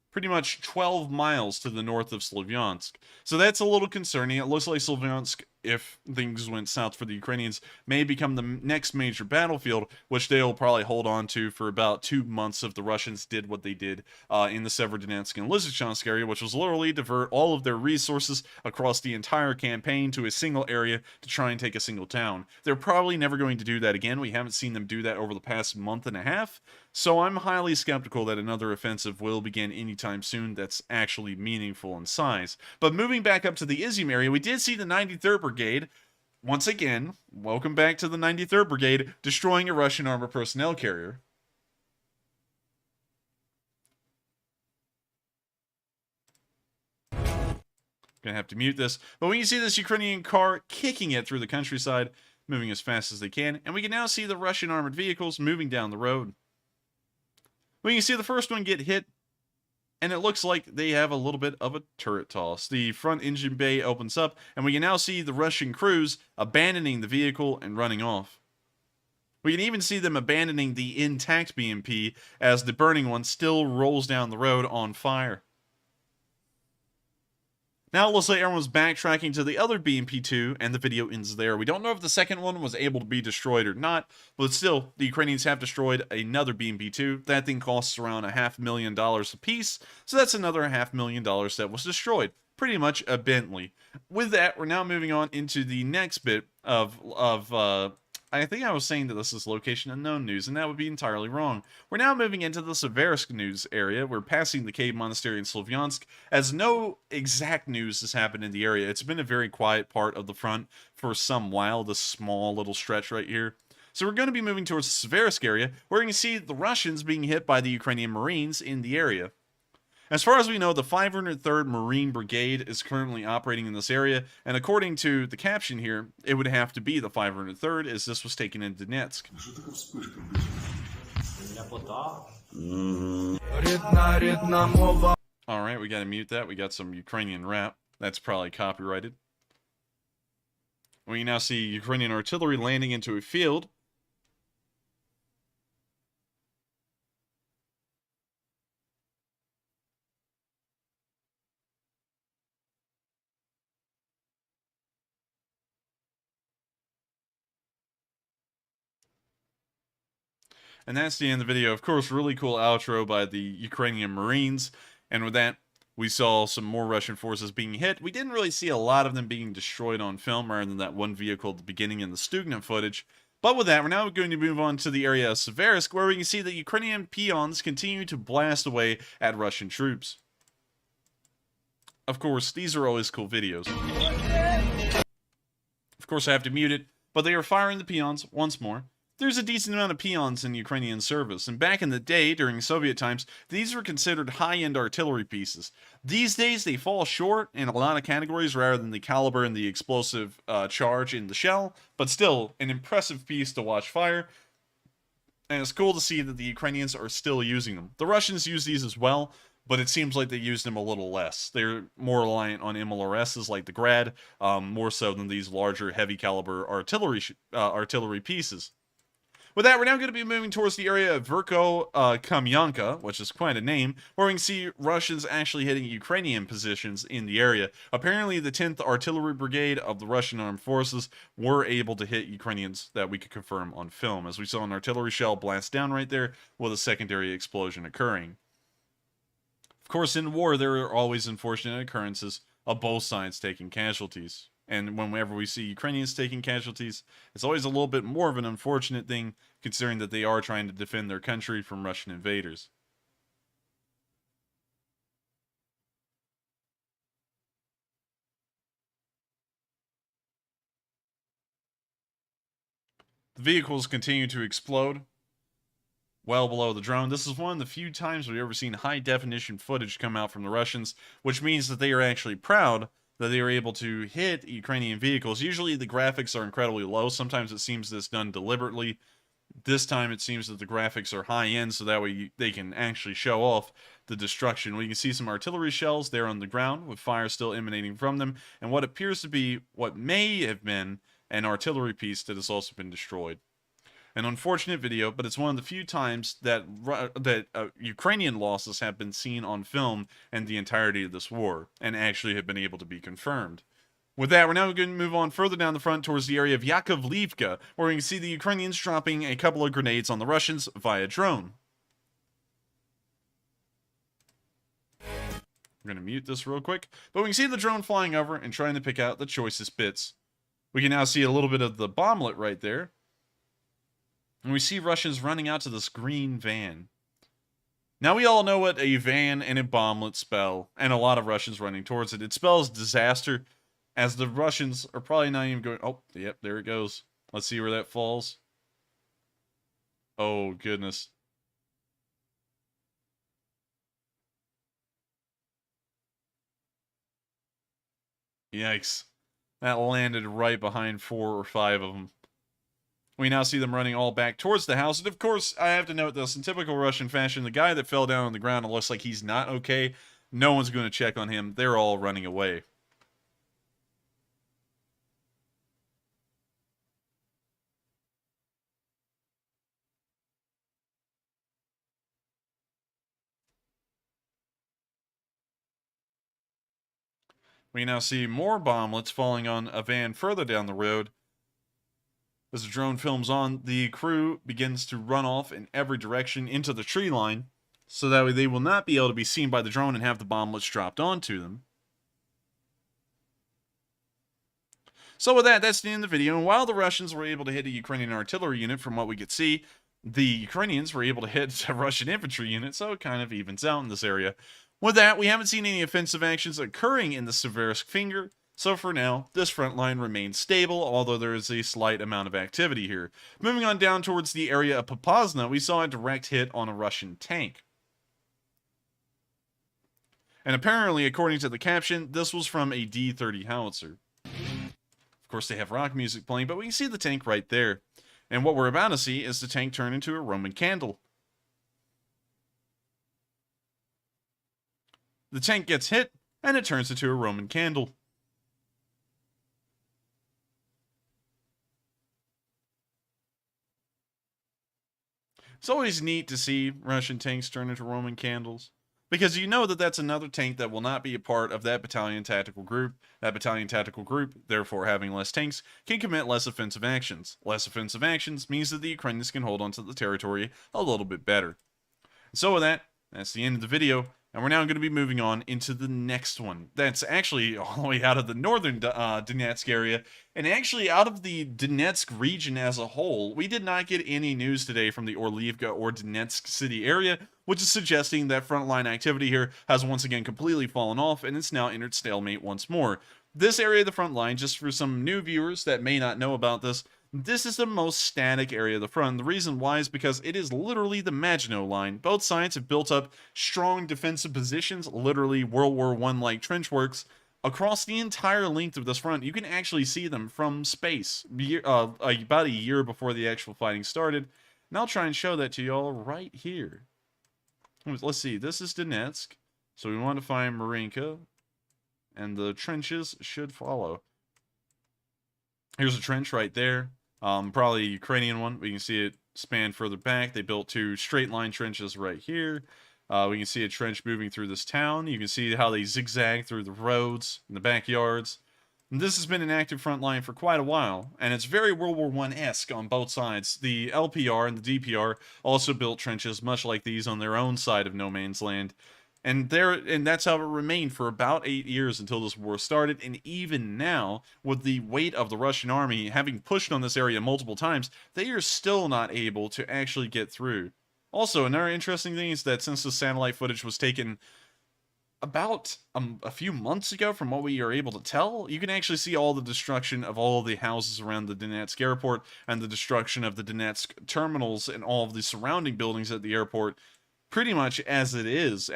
pretty much 12 miles to the north of Slavyansk. So that's a little concerning. It looks like Slavyansk, if things went south for the Ukrainians, may become the next major battlefield, which they'll probably hold on to for about 2 months if the Russians did what they did in the Severodonetsk and Lysychansk area, which was literally divert all of their resources across the entire campaign to a single area to try and take a single town. They're probably never going to do that again. We haven't seen them do that over the past month and a half, so I'm highly skeptical that another offensive will begin anytime soon that's actually meaningful in size. But moving back up to the Izyum area, we did see the 93rd Brigade, once again, welcome back to the 93rd Brigade, destroying a Russian armored personnel carrier. Gonna have to mute this. But when you see this Ukrainian car kicking it through the countryside, moving as fast as they can, and we can now see the Russian armored vehicles moving down the road. We can see the first one get hit, and it looks like they have a little bit of a turret toss. The front engine bay opens up, and we can now see the Russian crews abandoning the vehicle and running off. We can even see them abandoning the intact BMP as the burning one still rolls down the road on fire. Now it looks like everyone's backtracking to the other BMP-2, and the video ends there. We don't know if the second one was able to be destroyed or not, but still, the Ukrainians have destroyed another BMP-2. That thing costs around $500,000 a piece, so that's another $500,000 that was destroyed. Pretty much a Bentley. With that, we're now moving on into the next bit of I think I was saying that this is location unknown news, and that would be entirely wrong. We're now moving into the Siversk news area. We're passing the Cave Monastery in Slavyansk, as no exact news has happened in the area. It's been a very quiet part of the front for some while, this small little stretch right here. So we're going to be moving towards the Siversk area, where you can see the Russians being hit by the Ukrainian Marines in the area. As far as we know, the 503rd Marine Brigade is currently operating in this area, and according to the caption here, it would have to be the 503rd, as this was taken in Donetsk. Alright, we gotta mute that. We got some Ukrainian rap. That's probably copyrighted. We now see Ukrainian artillery landing into a field. And that's the end of the video. Of course, really cool outro by the Ukrainian Marines. And with that, we saw some more Russian forces being hit. We didn't really see a lot of them being destroyed on film, rather than that one vehicle at the beginning in the Stugna footage. But with that, we're now going to move on to the area of Siversk, where we can see that Ukrainian peons continue to blast away at Russian troops. Of course, these are always cool videos. Of course, I have to mute it, but they are firing the peons once more. There's a decent amount of peons in Ukrainian service, and back in the day, during Soviet times, these were considered high-end artillery pieces. These days, they fall short in a lot of categories rather than the caliber and the explosive charge in the shell, but still, an impressive piece to watch fire, and it's cool to see that the Ukrainians are still using them. The Russians use these as well, but it seems like they use them a little less. They're more reliant on MLRSs like the Grad, more so than these larger, heavy-caliber artillery pieces. With that, we're now going to be moving towards the area of Verkho-Kamyanka, which is quite a name, where we can see Russians actually hitting Ukrainian positions in the area. Apparently, the 10th Artillery Brigade of the Russian Armed Forces were able to hit Ukrainians that we could confirm on film, as we saw an artillery shell blast down right there with a secondary explosion occurring. Of course, in war, there are always unfortunate occurrences of both sides taking casualties. And whenever we see Ukrainians taking casualties, it's always a little bit more of an unfortunate thing, considering that they are trying to defend their country from Russian invaders. The vehicles continue to explode well below the drone. This is one of the few times we've ever seen high-definition footage come out from the Russians, which means that they are actually proud that they are able to hit Ukrainian vehicles. Usually the graphics are incredibly low. Sometimes it seems this done deliberately. This time it seems that the graphics are high-end, so that way they can actually show off the destruction. We can see some artillery shells there on the ground, with fire still emanating from them, and what appears to be what may have been an artillery piece that has also been destroyed. An unfortunate video, but it's one of the few times that Ukrainian losses have been seen on film in the entirety of this war, and actually have been able to be confirmed. With that, we're now going to move on further down the front towards the area of Yakovlivka, where we can see the Ukrainians dropping a couple of grenades on the Russians via drone. I'm going to mute this real quick, but we can see the drone flying over and trying to pick out the choicest bits. We can now see a little bit of the bomblet right there. And we see Russians running out to this green van. Now we all know what a van and a bomblet spell, and a lot of Russians running towards it. It spells disaster, as the Russians are probably not even going... Oh, yep, there it goes. Let's see where that falls. Oh, goodness. Yikes. That landed right behind 4 or 5 of them. We now see them running all back towards the house. And of course, I have to note this, in typical Russian fashion, the guy that fell down on the ground and looks like he's not okay, no one's going to check on him. They're all running away. We now see more bomblets falling on a van further down the road. As the drone films on, the crew begins to run off in every direction into the tree line, so that way they will not be able to be seen by the drone and have the bomblets dropped onto them. So with that, that's the end of the video, and while the Russians were able to hit a Ukrainian artillery unit, from what we could see, the Ukrainians were able to hit a Russian infantry unit, so it kind of evens out in this area. With that, we haven't seen any offensive actions occurring in the Siversk finger, so for now, this front line remains stable, although there is a slight amount of activity here. Moving on down towards the area of Popasna, we saw a direct hit on a Russian tank. And apparently, according to the caption, this was from a D-30 howitzer. Of course, they have rock music playing, but we can see the tank right there. And what we're about to see is the tank turn into a Roman candle. The tank gets hit, and it turns into a Roman candle. It's always neat to see Russian tanks turn into Roman candles, because you know that that's another tank that will not be a part of that battalion tactical group. That battalion tactical group, therefore having less tanks, can commit less offensive actions. Less offensive actions means that the Ukrainians can hold onto the territory a little bit better. So with that, that's the end of the video. And we're now going to be moving on into the next one. That's actually all the way out of the northern Donetsk area, and actually out of the Donetsk region as a whole. We did not get any news today from the Orlivka or Donetsk city area, which is suggesting that frontline activity here has once again completely fallen off, and it's now entered stalemate once more. This area of the front line, just for some new viewers that may not know about this, this is the most static area of the front. The reason why is because it is literally the Maginot Line. Both sides have built up strong defensive positions, literally World War I-like trench works, across the entire length of this front. You can actually see them from space, about a year before the actual fighting started. And I'll try and show that to y'all right here. Let's see, this is Donetsk. So we want to find Marinka, and the trenches should follow. Here's a trench right there. Probably a Ukrainian one. We can see it span further back. They built 2 straight line trenches right here. We can see a trench moving through this town. You can see how they zigzag through the roads and the backyards. And this has been an active front line for quite a while, and it's very World War I-esque on both sides. The LPR and the DPR also built trenches much like these on their own side of no man's land. And that's how it remained for about 8 years until this war started. And even now, with the weight of the Russian army having pushed on this area multiple times, they are still not able to actually get through. Also, another interesting thing is that since the satellite footage was taken about a few months ago, from what we are able to tell, you can actually see all the destruction of all the houses around the Donetsk airport and the destruction of the Donetsk terminals and all of the surrounding buildings at the airport, pretty much as it is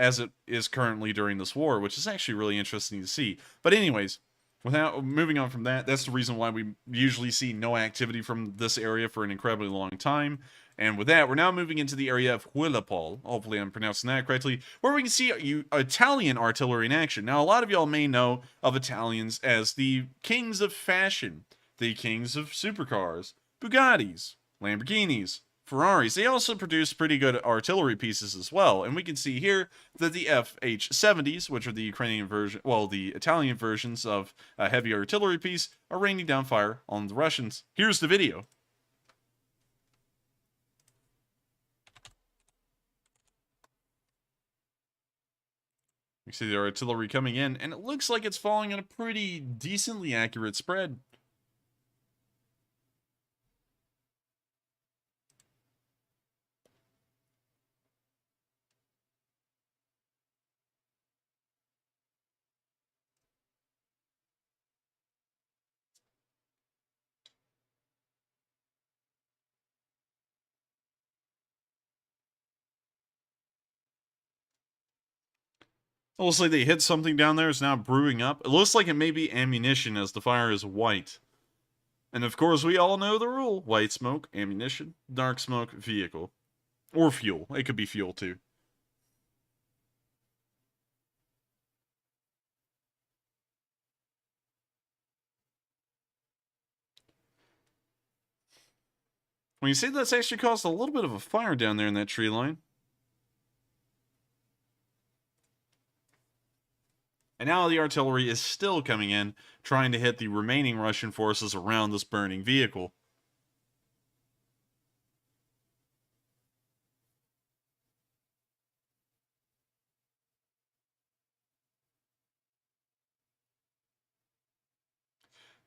currently during this war, which is actually really interesting to see. But anyways, without moving on from that, that's the reason why we usually see no activity from this area for an incredibly long time. And with that, we're now moving into the area of Huilapol, hopefully I'm pronouncing that correctly, where we can see Italian artillery in action. Now, a lot of y'all may know of Italians as the kings of fashion, the kings of supercars, Bugattis, Lamborghinis, Ferraris. They also produce pretty good artillery pieces as well, and we can see here that the FH-70s, which are the Ukrainian version, well, the Italian versions of a heavy artillery piece, are raining down fire on the Russians. Here's the video. You see the artillery coming in, and it looks like it's falling on a pretty decently accurate spread. It looks like they hit something down there. It's now brewing up. It looks like it may be ammunition as the fire is white. And of course, we all know the rule. White smoke, ammunition. Dark smoke, vehicle. Or fuel. It could be fuel too. When you say that's actually caused a little bit of a fire down there in that tree line. And now the artillery is still coming in, trying to hit the remaining Russian forces around this burning vehicle.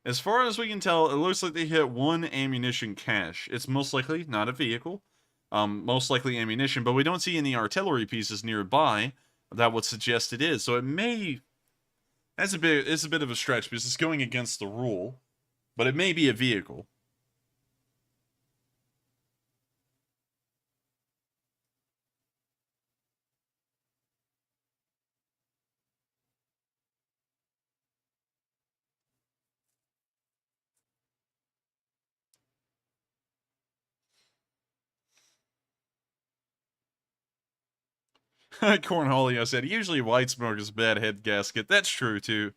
As far as we can tell, it looks like they hit one ammunition cache. It's most likely not a vehicle, most likely ammunition, but we don't see any artillery pieces nearby that would suggest it is. So it may... it's a bit of a stretch because it's going against the rule, but it may be a vehicle. Cornholio said, usually white smoke is a bad head gasket. That's true, too.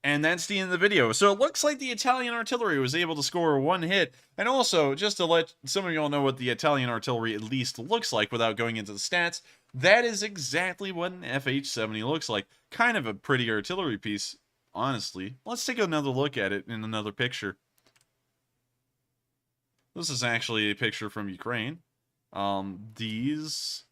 And that's the end of the video. So it looks like the Italian artillery was able to score one hit. And also, just to let some of y'all know what the Italian artillery at least looks like without going into the stats, that is exactly what an FH-70 looks like. Kind of a pretty artillery piece, honestly. Let's take another look at it in another picture. This is actually a picture from Ukraine. These,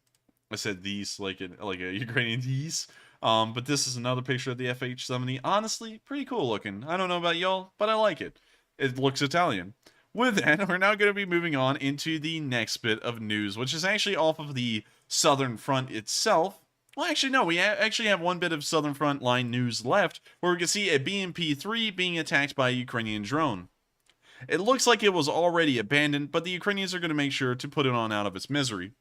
I said these like a Ukrainian these. But this is another picture of the FH-70. Honestly, pretty cool looking. I don't know about y'all, but I like it. It looks Italian. With that, we're now going to be moving on into the next bit of news, which is actually off of the Southern Front itself. Well, actually, no, we actually have one bit of Southern Front line news left, where we can see a BMP-3 being attacked by a Ukrainian drone. It looks like it was already abandoned, but the Ukrainians are going to make sure to put it on out of its misery.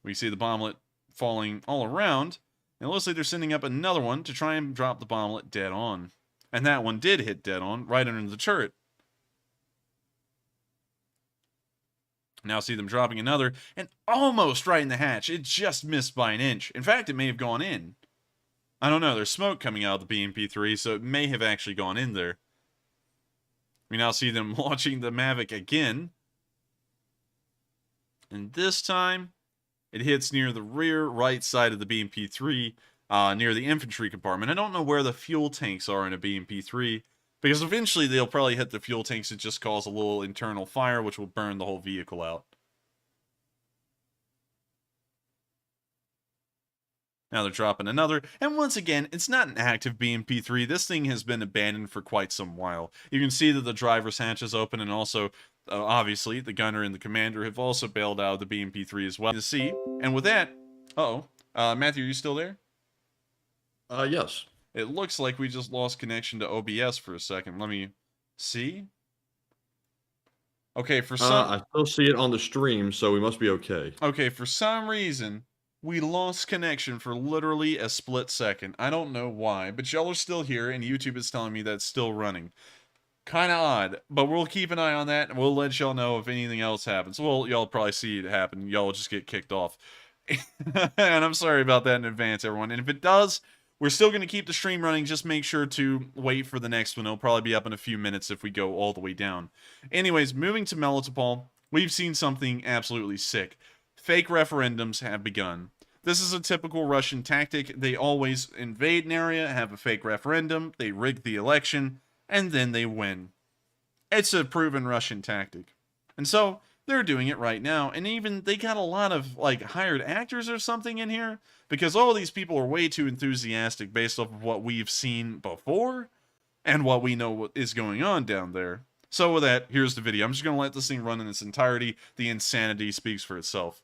We see the bomblet falling all around. It looks like they're sending up another one to try and drop the bomblet dead on. And that one did hit dead on, right under the turret. Now see them dropping another, and almost right in the hatch. It just missed by an inch. In fact, it may have gone in. I don't know, there's smoke coming out of the BMP-3, so it may have actually gone in there. We now see them launching the Mavic again. And this time, it hits near the rear right side of the BMP-3, near the infantry compartment. I don't know where the fuel tanks are in a BMP-3, because eventually they'll probably hit the fuel tanks and just cause a little internal fire, which will burn the whole vehicle out. Now they're dropping another, and once again, it's not an active BMP-3. This thing has been abandoned for quite some while. You can see that the driver's hatch is open, and also, obviously, the gunner and the commander have also bailed out of the BMP-3 as well. To see, and with that, Matthew, are you still there? Yes. It looks like we just lost connection to OBS for a second. Let me see. Okay, for some... I still see it on the stream, so we must be okay. Okay, for some reason, we lost connection for literally a split second. I don't know why, but y'all are still here, and YouTube is telling me that it's still running. Kind of odd, but we'll keep an eye on that, and we'll let y'all know if anything else happens. Well, y'all probably see it happen. Y'all will just get kicked off. And I'm sorry about that in advance, everyone. And if it does, we're still going to keep the stream running. Just make sure to wait for the next one. It'll probably be up in a few minutes if we go all the way down. Anyways, moving to Melitopol, we've seen something absolutely sick. Fake referendums have begun. This is a typical Russian tactic. They always invade an area, have a fake referendum, they rig the election, and then they win. It's a proven Russian tactic. And so, they're doing it right now, and even they got a lot of, like, hired actors or something in here, because all these people are way too enthusiastic based off of what we've seen before, and what we know what is going on down there. So with that, here's the video. I'm just going to let this thing run in its entirety. The insanity speaks for itself.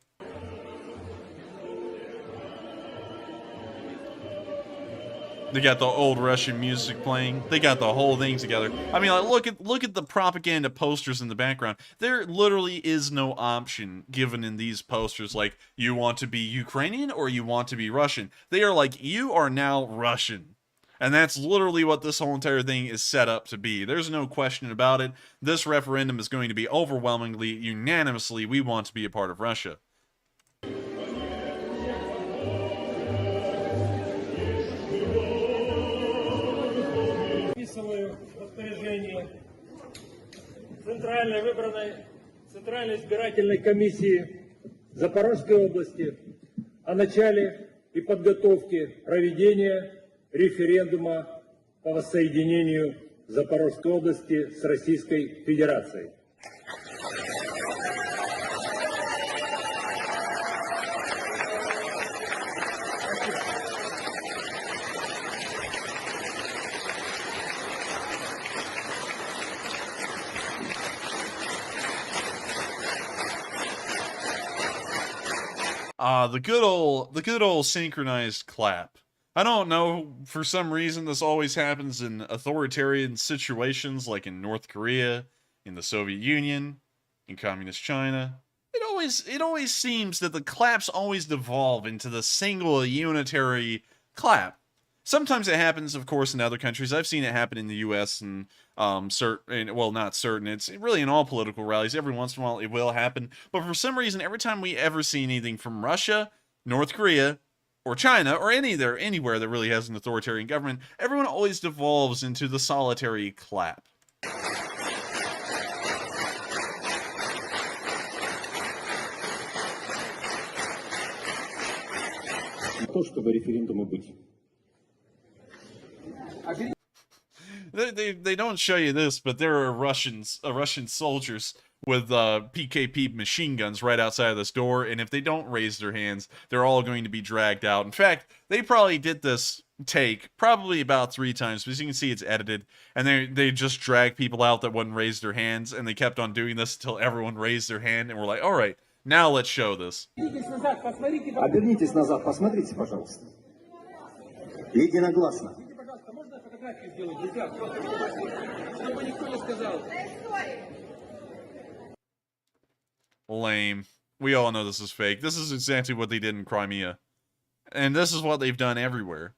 They got the old Russian music playing. They got the whole thing together. I mean, like, look at the propaganda posters in the background. There literally is no option given in these posters, like, you want to be Ukrainian or you want to be Russian. They are like, you are now Russian. And that's literally what this whole entire thing is set up to be. There's no question about it. This referendum is going to be overwhelmingly, unanimously, we want to be a part of Russia. Распоряжение Центральной избирательной комиссии Запорожской области о начале и подготовке проведения референдума по воссоединению Запорожской области с Российской Федерацией. The good old synchronized clap. I don't know, for some reason this always happens in authoritarian situations like in North Korea, in the Soviet Union, in Communist China. It always seems that the claps always devolve into the single unitary clap. Sometimes it happens, of course, in other countries. I've seen it happen in the U.S. and well, not certain. It's really in all political rallies. Every once in a while it will happen. But for some reason, every time we ever see anything from Russia, North Korea, or China, or anywhere that really has an authoritarian government, everyone always devolves into the solitary clap. То, чтобы референдумы быть. They don't show you this, but there are Russian soldiers with PKP machine guns right outside of this door, and if they don't raise their hands, they're all going to be dragged out. In fact, they probably did this take probably about 3 times, because you can see it's edited, and they just drag people out that wouldn't raise their hands, and they kept on doing this until everyone raised their hand, and we're like, all right, now let's show this. Обернитесь назад, посмотрите, пожалуйста. Единогласно. Lame. We all know this is fake. This is exactly what they did in Crimea. And this is what they've done everywhere.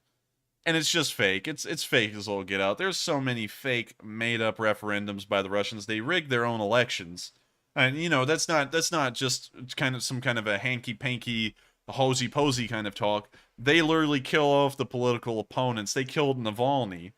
And it's just fake. It's fake as all get out. There's so many fake, made-up referendums by the Russians. They rig their own elections. And, you know, that's not just kind of some kind of a hanky-panky, hosey-posey kind of talk. They literally kill off the political opponents. They killed Navalny.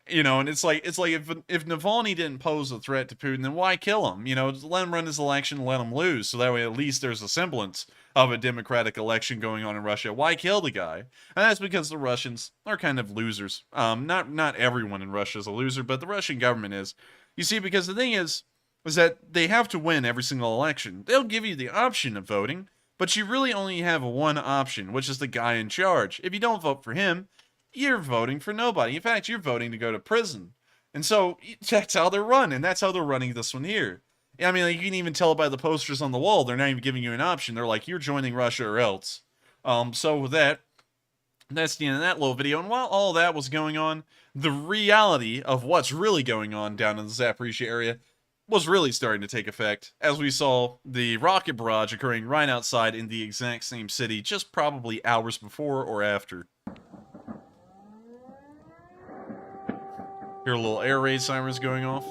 You know, and it's like if Navalny didn't pose a threat to Putin, then why kill him? You know, let him run his election, let him lose, so that way at least there's a semblance of a democratic election going on in Russia. Why kill the guy? And that's because the Russians are kind of losers. Not everyone in Russia is a loser, but the Russian government is. You see, because the thing is that they have to win every single election. They'll give you the option of voting, But you really only have one option, which is the guy in charge. If you don't vote for him, you're voting for nobody. In fact, you're voting to go to prison. And so that's how they're run, and that's how they're running this one here. I mean, like, you can even tell by the posters on the wall. They're not even giving you an option. They're like, you're joining Russia or else. So with that, that's the end of that little video. And while all that was going on, the reality of what's really going on down in the Zaporizhia area was really starting to take effect, as we saw the rocket barrage occurring right outside in the exact same city, just probably hours before or after. Hear a little air raid sirens going off.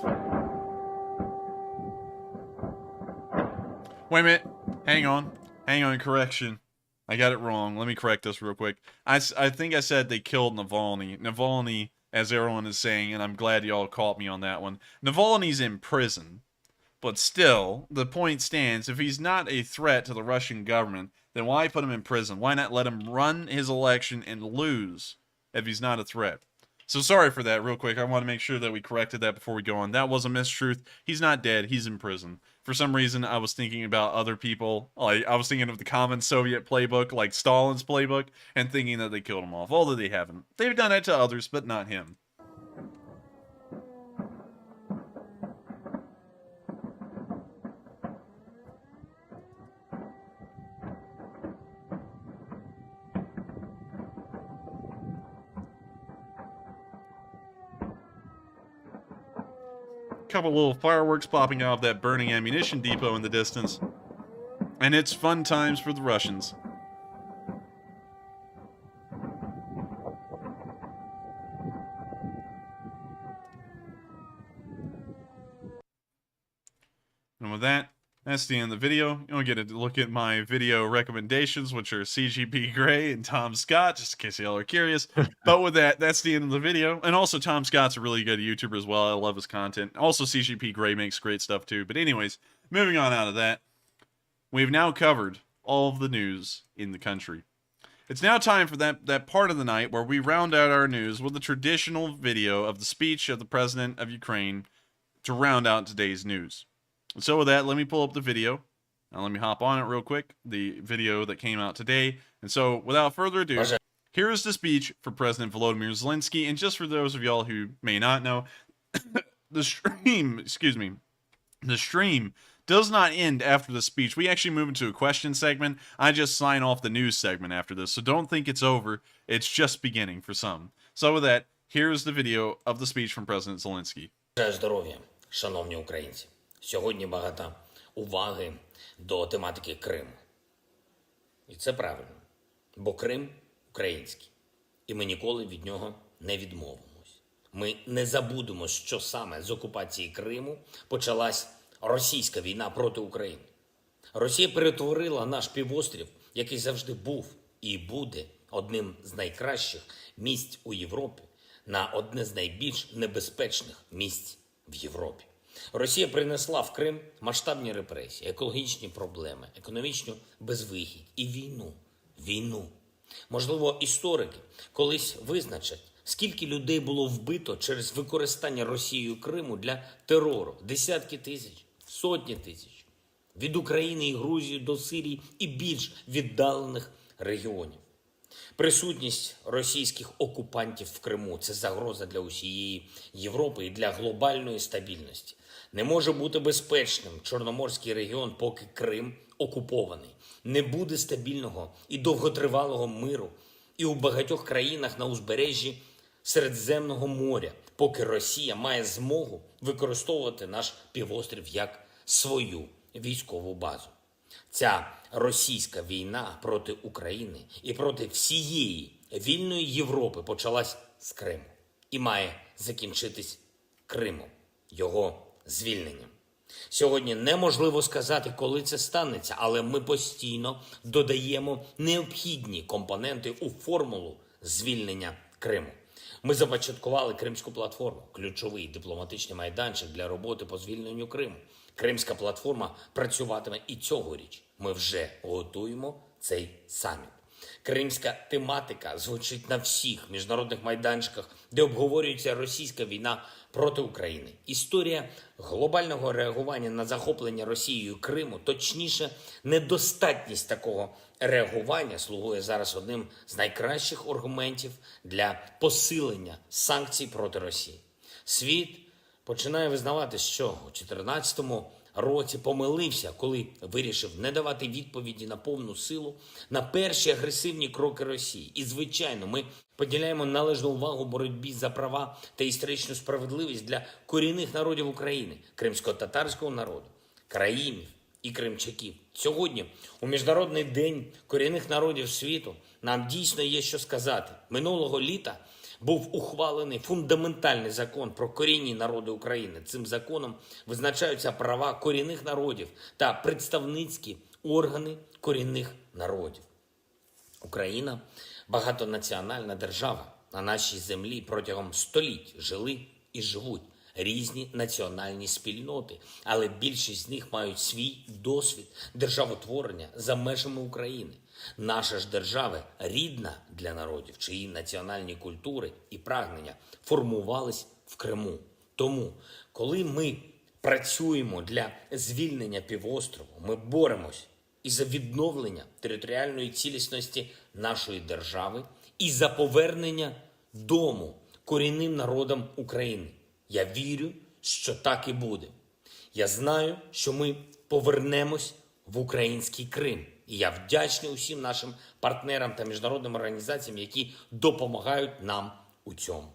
Wait a minute. Hang on, correction. I got it wrong. Let me correct this real quick. I think I said they killed Navalny. Navalny, as everyone is saying, and I'm glad y'all caught me on that one. Navalny's in prison. But still, the point stands, if he's not a threat to the Russian government, then why put him in prison? Why not let him run his election and lose if he's not a threat? So sorry for that real quick. I want to make sure that we corrected that before we go on. That was a mistruth. He's not dead. He's in prison. For some reason, I was thinking about other people. Like, I was thinking of the common Soviet playbook, like Stalin's playbook, and thinking that they killed him off, although they haven't. They've done that to others, but not him. Couple little fireworks popping out of that burning ammunition depot in the distance. And it's fun times for the Russians. And with that, that's the end of the video. You'll get a look at my video recommendations, which are CGP Grey and Tom Scott, just in case y'all are curious. But with that, that's the end of the video. And also, Tom Scott's a really good YouTuber as well. I love his content. Also, CGP Grey makes great stuff too. But anyways, moving on out of that, we've now covered all of the news in the country. It's now time for that part of the night where we round out our news with a traditional video of the speech of the president of Ukraine to round out today's news. So with that, let me pull up the video. Now let me hop on it real quick. The video that came out today. And so without further ado, here is the speech for President Volodymyr Zelensky. And just for those of y'all who may not know, the stream does not end after the speech. We actually move into a question segment. I just sign off the news segment after this. So don't think it's over. It's just beginning for some. So with that, here's the video of the speech from President Zelensky. Здоров'я, шановні українці. Сьогодні багато уваги до тематики Криму. І це правильно, бо Крим український, і ми ніколи від нього не відмовимось. Ми не забудемо, що саме з окупації Криму почалась російська війна проти України. Росія перетворила наш півострів, який завжди був і буде одним з найкращих місць у Європі, на одне з найбільш небезпечних місць в Європі. Росія принесла в Крим масштабні репресії, екологічні проблеми, економічну безвихідь і війну. Війну. Можливо, історики колись визначать, скільки людей було вбито через використання Росією Криму для терору. Десятки тисяч, сотні тисяч. Від України і Грузії до Сирії і більш віддалених регіонів. Присутність російських окупантів в Криму – це загроза для усієї Європи і для глобальної стабільності. Не може бути безпечним Чорноморський регіон, поки Крим окупований. Не буде стабільного і довготривалого миру і у багатьох країнах на узбережжі Середземного моря, поки Росія має змогу використовувати наш півострів як свою військову базу. Ця російська війна проти України і проти всієї вільної Європи почалась з Криму і має закінчитись Кримом, його звільненням. Сьогодні неможливо сказати, коли це станеться, але ми постійно додаємо необхідні компоненти у формулу звільнення Криму. Ми започаткували Кримську платформу, ключовий дипломатичний майданчик для роботи по звільненню Криму. Кримська платформа працюватиме і цьогоріч. Ми вже готуємо цей саміт. Кримська тематика звучить на всіх міжнародних майданчиках, де обговорюється російська війна проти України. Історія глобального реагування на захоплення Росією Криму, точніше, недостатність такого реагування слугує зараз одним з найкращих аргументів для посилення санкцій проти Росії. Світ починає визнавати, що у 2014 році помилився, коли вирішив не давати відповіді на повну силу на перші агресивні кроки Росії. І, звичайно, ми поділяємо належну увагу боротьбі за права та історичну справедливість для корінних народів України, кримсько-татарського народу, країмів і кримчаків. Сьогодні, у Міжнародний день корінних народів світу, нам дійсно є що сказати. Минулого літа був ухвалений фундаментальний закон про корінні народи України. Цим законом визначаються права корінних народів та представницькі органи корінних народів. Україна – багатонаціональна держава. На нашій землі протягом століть жили і живуть різні національні спільноти, але більшість з них мають свій досвід державотворення за межами України. Наша ж держава рідна для народів, чиї національні культури і прагнення формувались в Криму. Тому, коли ми працюємо для звільнення півострову, ми боремось і за відновлення територіальної цілісності нашої держави, і за повернення дому корінним народам України. Я вірю, що так і буде. Я знаю, що ми повернемось в український Крим. І я вдячний усім нашим партнерам та міжнародним організаціям, які допомагають нам у цьому.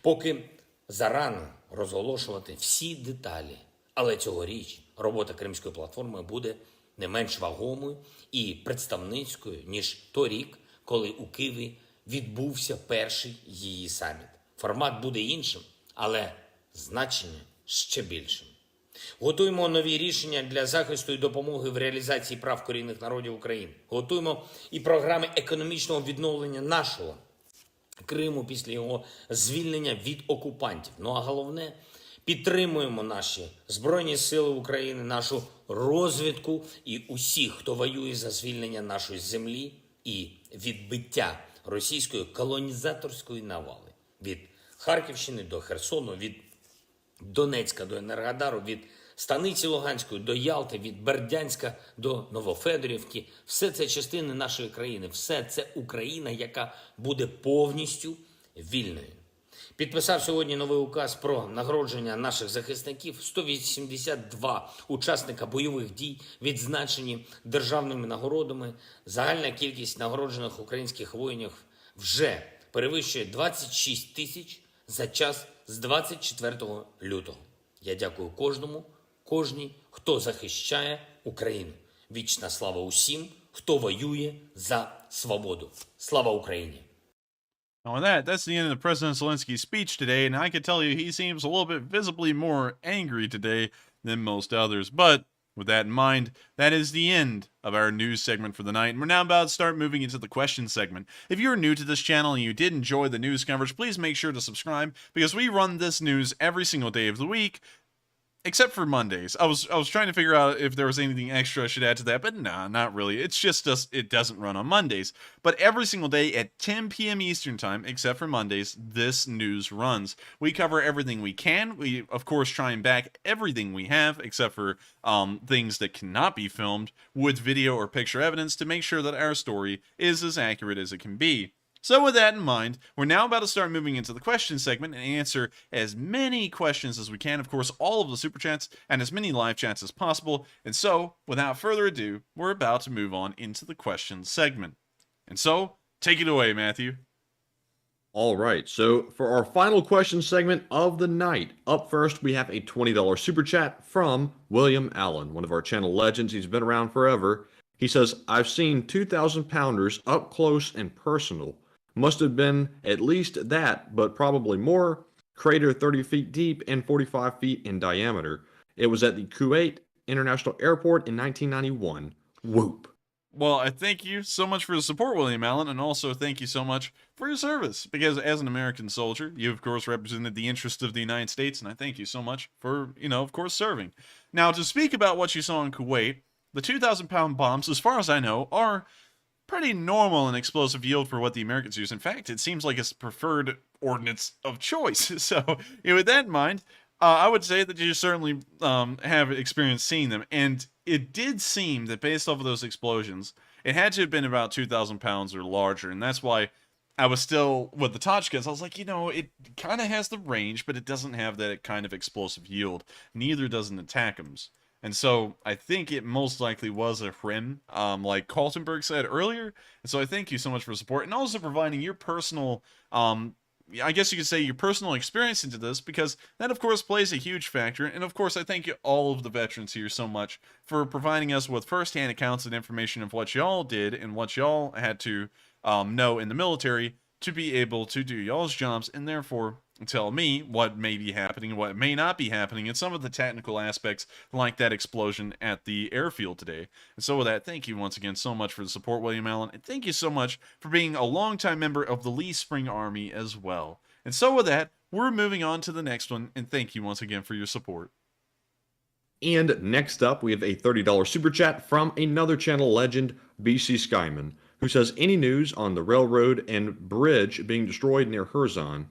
Поки зарано розголошувати всі деталі, але цьогоріч робота Кримської платформи буде не менш вагомою і представницькою, ніж торік, коли у Києві відбувся перший її саміт. Формат буде іншим, але значення ще більшим. Готуємо нові рішення для захисту і допомоги в реалізації прав корінних народів України. Готуємо і програми економічного відновлення нашого Криму після його звільнення від окупантів. Ну а головне, підтримуємо наші Збройні Сили України, нашу розвідку і усіх, хто воює за звільнення нашої землі і відбиття російської колонізаторської навали. Від Харківщини до Херсону, від Донецька до Енергодару, від Станиці Луганської до Ялти, від Бердянська до Новофедорівки. Все це частини нашої країни, все це Україна, яка буде повністю вільною. Підписав сьогодні новий указ про нагородження наших захисників. 182 учасника бойових дій відзначені державними нагородами. Загальна кількість нагороджених українських воїнів вже перевищує 26 тисяч за час з 24 лютого. Я дякую кожній, хто захищає Україну. Вічна слава усім, хто воює за свободу. Слава Україні! Now, with that, that's the end of President Zelensky's speech today, and I can tell you he seems a little bit visibly more angry today than most others. But with that in mind, that is the end of our news segment for the night, and we're now about to start moving into the question segment. If you're new to this channel and you did enjoy the news coverage, please make sure to subscribe, because we run this news every single day of the week, except for Mondays. I was trying to figure out if there was anything extra I should add to that, but nah, not really. It's just it doesn't run on Mondays. But every single day at 10 p.m. Eastern Time, except for Mondays, this news runs. We cover everything we can. We, of course, try and back everything we have, except for things that cannot be filmed, with video or picture evidence to make sure that our story is as accurate as it can be. So with that in mind, we're now about to start moving into the question segment and answer as many questions as we can, of course, all of the super chats and as many live chats as possible. And so, without further ado, we're about to move on into the question segment. And so, take it away, Matthew. All right, so for our final question segment of the night, up first we have a $20 super chat from William Allen, one of our channel legends. He's been around forever. He says, I've seen 2,000 pounders up close and personal. Must have been at least that, but probably more. Crater 30 feet deep and 45 feet in diameter. It was at the Kuwait International Airport in 1991. Whoop. Well, I thank you so much for the support, William Allen, and also thank you so much for your service, because as an American soldier, you, of course, represented the interests of the United States, and I thank you so much for, of course, serving. Now, to speak about what you saw in Kuwait, the 2,000-pound bombs, as far as I know, are pretty normal in explosive yield for what the Americans use. In fact, it seems like it's preferred ordnance of choice. So, with that in mind, I would say that you certainly have experience seeing them. And it did seem that based off of those explosions, it had to have been about 2,000 pounds or larger. And that's why I was still, with the Tochkas, I was like, it kind of has the range, but it doesn't have that kind of explosive yield. Neither does an ATACMS. And so I think it most likely was a Hrim, like Kaltenberg said earlier. And so I thank you so much for support and also providing your personal, I guess you could say your personal experience into this, because that of course plays a huge factor. And of course I thank you all of the veterans here so much for providing us with firsthand accounts and information of what y'all did and what y'all had to know in the military to be able to do y'all's jobs, and therefore tell me what may be happening and what may not be happening in some of the technical aspects, like that explosion at the airfield today. And so with that, thank you once again so much for the support, William Allen, and thank you so much for being a longtime member of the Lee Spring Army as well. And so with that, we're moving on to the next one, and thank you once again for your support. And next up, we have a $30 super chat from another channel legend, BC Skyman, who says, any news on the railroad and bridge being destroyed near Kherson?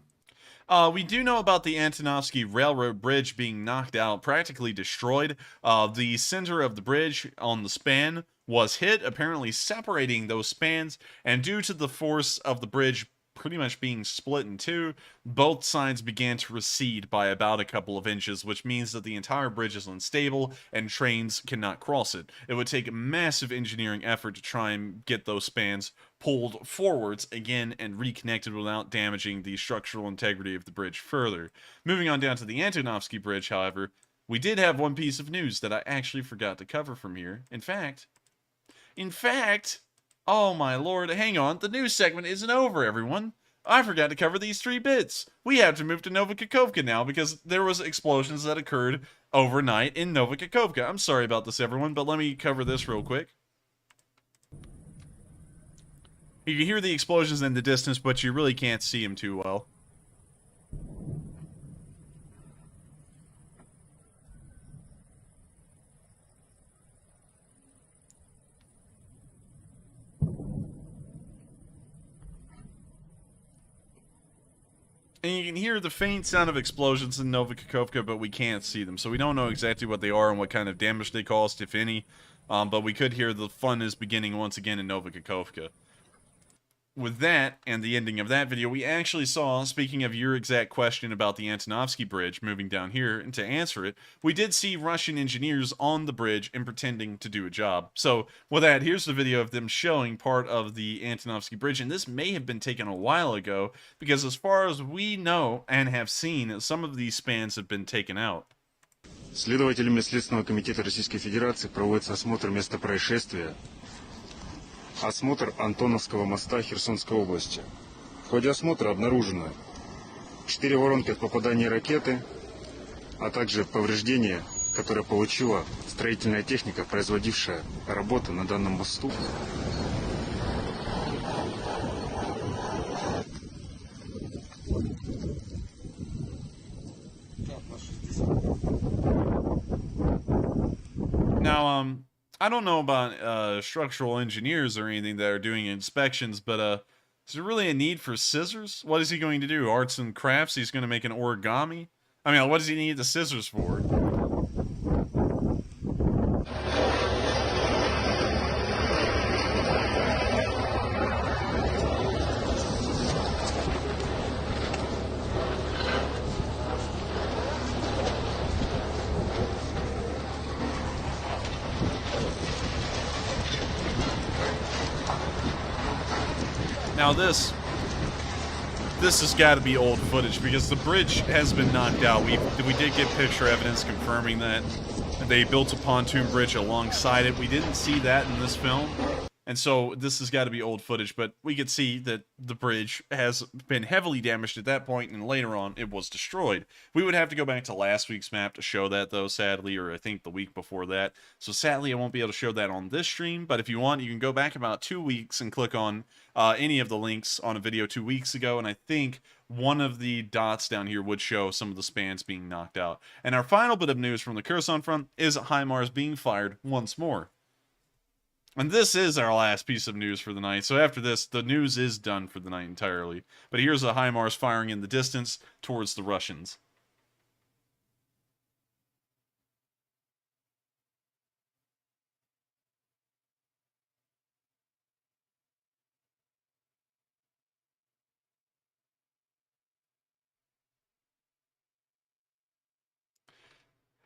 We do know about the Antonovsky Railroad Bridge being knocked out, practically destroyed. The center of the bridge on the span was hit, apparently separating those spans, and due to the force of the bridge pretty much being split in two, both sides began to recede by about a couple of inches, which means that the entire bridge is unstable and trains cannot cross it. It would take massive engineering effort to try and get those spans pulled forwards again and reconnected without damaging the structural integrity of the bridge further. Moving on down to the Antonovsky Bridge, however, we did have one piece of news that I actually forgot to cover from here. In fact, oh my lord, hang on, the news segment isn't over, everyone. I forgot to cover these 3 bits. We have to move to Novokakhovka now because there was explosions that occurred overnight in Novokakhovka. I'm sorry about this, everyone, but let me cover this real quick. You can hear the explosions in the distance, but you really can't see them too well. And you can hear the faint sound of explosions in Novokakhovka, but we can't see them. So we don't know exactly what they are and what kind of damage they caused, if any. But we could hear the fun is beginning once again in Novokakhovka. With that, and the ending of that video, we actually saw, speaking of your exact question about the Antonovsky Bridge, moving down here, and to answer it, we did see Russian engineers on the bridge and pretending to do a job. So, with that, here's the video of them showing part of the Antonovsky Bridge, and this may have been taken a while ago, because as far as we know and have seen, some of these spans have been taken out. Следователями Следственного комитета Российской Федерации проводится осмотр места происшествия. Осмотр Антоновского моста Херсонской области. В ходе осмотра обнаружено 4 воронки от попадания ракеты, а также повреждения, которые получила строительная техника, производившая работы на данном мосту. Now, I don't know about structural engineers or anything that are doing inspections, but is there really a need for scissors? What is he going to do? Arts and crafts? He's going to make an origami? I mean, what does he need the scissors for? Now this has got to be old footage because the bridge has been knocked out. We did get picture evidence confirming that they built a pontoon bridge alongside it. We didn't see that in this film. And so this has got to be old footage, but we could see that the bridge has been heavily damaged at that point, and later on it was destroyed. We would have to go back to last week's map to show that, though, sadly, or I think the week before that. So sadly, I won't be able to show that on this stream, but if you want, you can go back about 2 weeks and click on any of the links on a video 2 weeks ago, and I think one of the dots down here would show some of the spans being knocked out. And our final bit of news from the Kherson front is HIMARS being fired once more. And this is our last piece of news for the night. So after this, the news is done for the night entirely. But here's a HIMARS firing in the distance towards the Russians.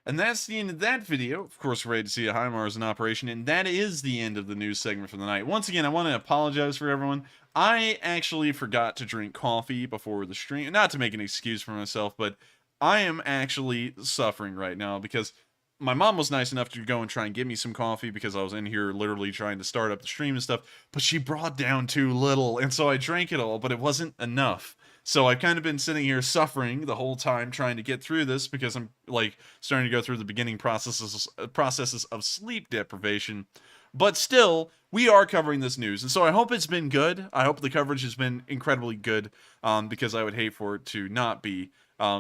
And that's the end of that video. Of course, we're ready to see a HIMARS in operation, and that is the end of the news segment for the night. Once again, I want to apologize for everyone. I actually forgot to drink coffee before the stream. Not to make an excuse for myself, but I am actually suffering right now because my mom was nice enough to go and try and get me some coffee because I was in here literally trying to start up the stream and stuff, but she brought down too little, and so I drank it all, but it wasn't enough. So I've kind of been sitting here suffering the whole time trying to get through this because I'm like starting to go through the beginning processes of sleep deprivation. But still, we are covering this news, and so I hope it's been good. I hope the coverage has been incredibly good, because I would hate for it to not be.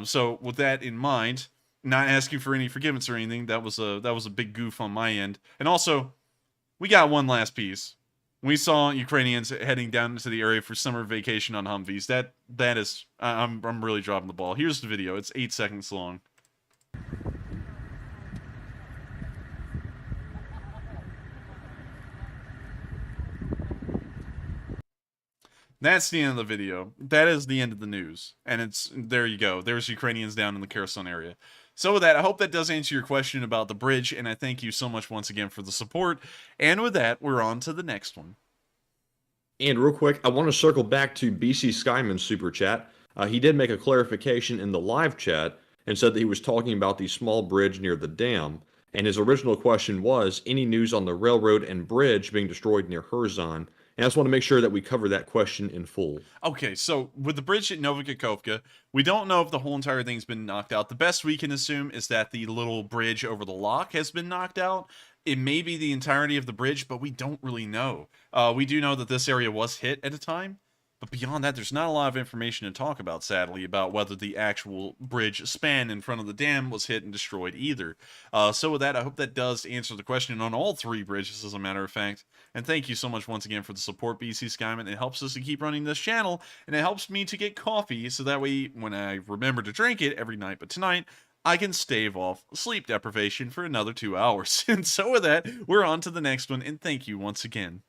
So with that in mind, not asking for any forgiveness or anything, that was a big goof on my end. And also, we got one last piece. We saw Ukrainians heading down into the area for summer vacation on Humvees. That is, I'm really dropping the ball. Here's the video. It's 8 seconds long. That's the end of the video. That is the end of the news. And there you go. There's Ukrainians down in the Kherson area. So with that, I hope that does answer your question about the bridge, and I thank you so much once again for the support. And with that, we're on to the next one. And real quick, I want to circle back to BC Skyman's super chat. He did make a clarification in the live chat and said that he was talking about the small bridge near the dam. And his original question was, any news on the railroad and bridge being destroyed near Kherson? And I just want to make sure that we cover that question in full. Okay, so with the bridge at Novikakhovka, we don't know if the whole entire thing's been knocked out. The best we can assume is that the little bridge over the lock has been knocked out. It may be the entirety of the bridge, but we don't really know. We do know that this area was hit at a time, but beyond that, there's not a lot of information to talk about, sadly, about whether the actual bridge span in front of the dam was hit and destroyed either. So with that, I hope that does answer the question on all three bridges, as a matter of fact. And thank you so much once again for the support, BC Skyman. It helps us to keep running this channel, and it helps me to get coffee, so that way, when I remember to drink it every night but tonight, I can stave off sleep deprivation for another 2 hours. And so with that, we're on to the next one, and thank you once again.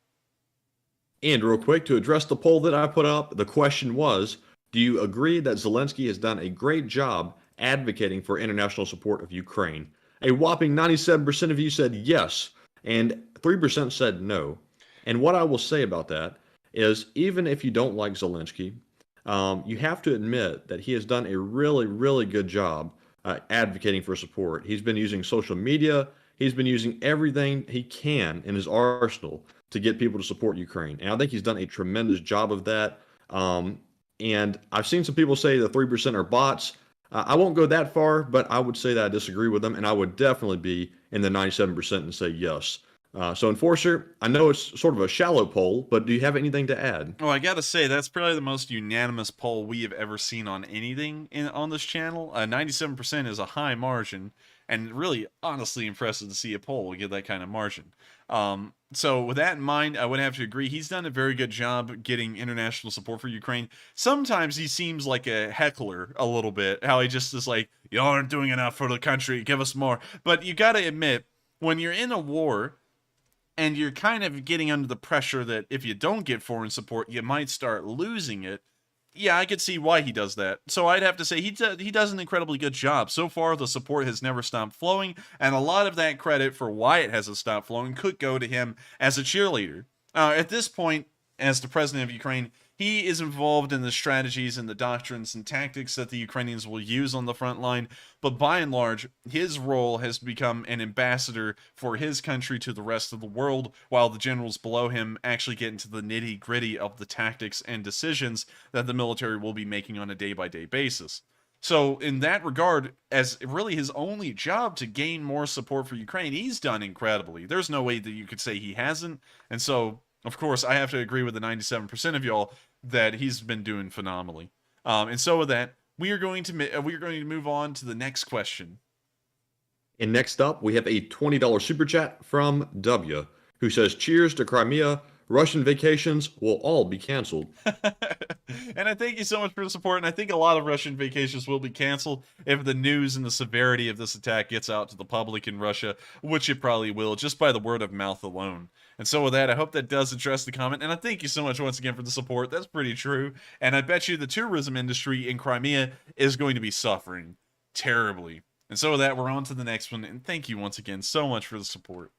And real quick, to address the poll that I put up, the question was, do you agree that Zelensky has done a great job advocating for international support of Ukraine? A whopping 97% of you said yes, and 3% said no. And what I will say about that is, even if you don't like Zelensky, you have to admit that he has done a really, really good job advocating for support. He's been using social media. He's been using everything he can in his arsenal to get people to support Ukraine. And I think he's done a tremendous job of that. And I've seen some people say the 3% are bots. I won't go that far, but I would say that I disagree with them, and I would definitely be in the 97% and say yes. So Enforcer, I know it's sort of a shallow poll, but do you have anything to add? Oh, I gotta say, that's probably the most unanimous poll we have ever seen on anything on this channel. 97% is a high margin, and really, honestly impressive to see a poll get that kind of margin. So with that in mind, I would have to agree. He's done a very good job getting international support for Ukraine. Sometimes he seems like a heckler a little bit, how he just is like, y'all aren't doing enough for the country, give us more. But you gotta admit, when you're in a war, and you're kind of getting under the pressure that if you don't get foreign support, you might start losing it. Yeah, I could see why he does that. So I'd have to say he does an incredibly good job. So far, the support has never stopped flowing, and a lot of that credit for why it hasn't stopped flowing could go to him as a cheerleader. At this point, as the president of Ukraine, he is involved in the strategies and the doctrines and tactics that the Ukrainians will use on the front line, but by and large, his role has become an ambassador for his country to the rest of the world, while the generals below him actually get into the nitty-gritty of the tactics and decisions that the military will be making on a day-by-day basis. So in that regard, as really his only job to gain more support for Ukraine, he's done incredibly. There's no way that you could say he hasn't, and so of course, I have to agree with the 97% of y'all that he's been doing phenomenally. And so with that, we are going to move on to the next question. And next up, we have a $20 super chat from W. who says, cheers to Crimea. Russian vacations will all be canceled. And I thank you so much for the support, and I think a lot of Russian vacations will be canceled if the news and the severity of this attack gets out to the public in Russia, which it probably will, just by the word of mouth alone. And so with that, I hope that does address the comment, and I thank you so much once again for the support. That's pretty true, and I bet you the tourism industry in Crimea is going to be suffering terribly. And so with that, we're on to the next one, and thank you once again so much for the support.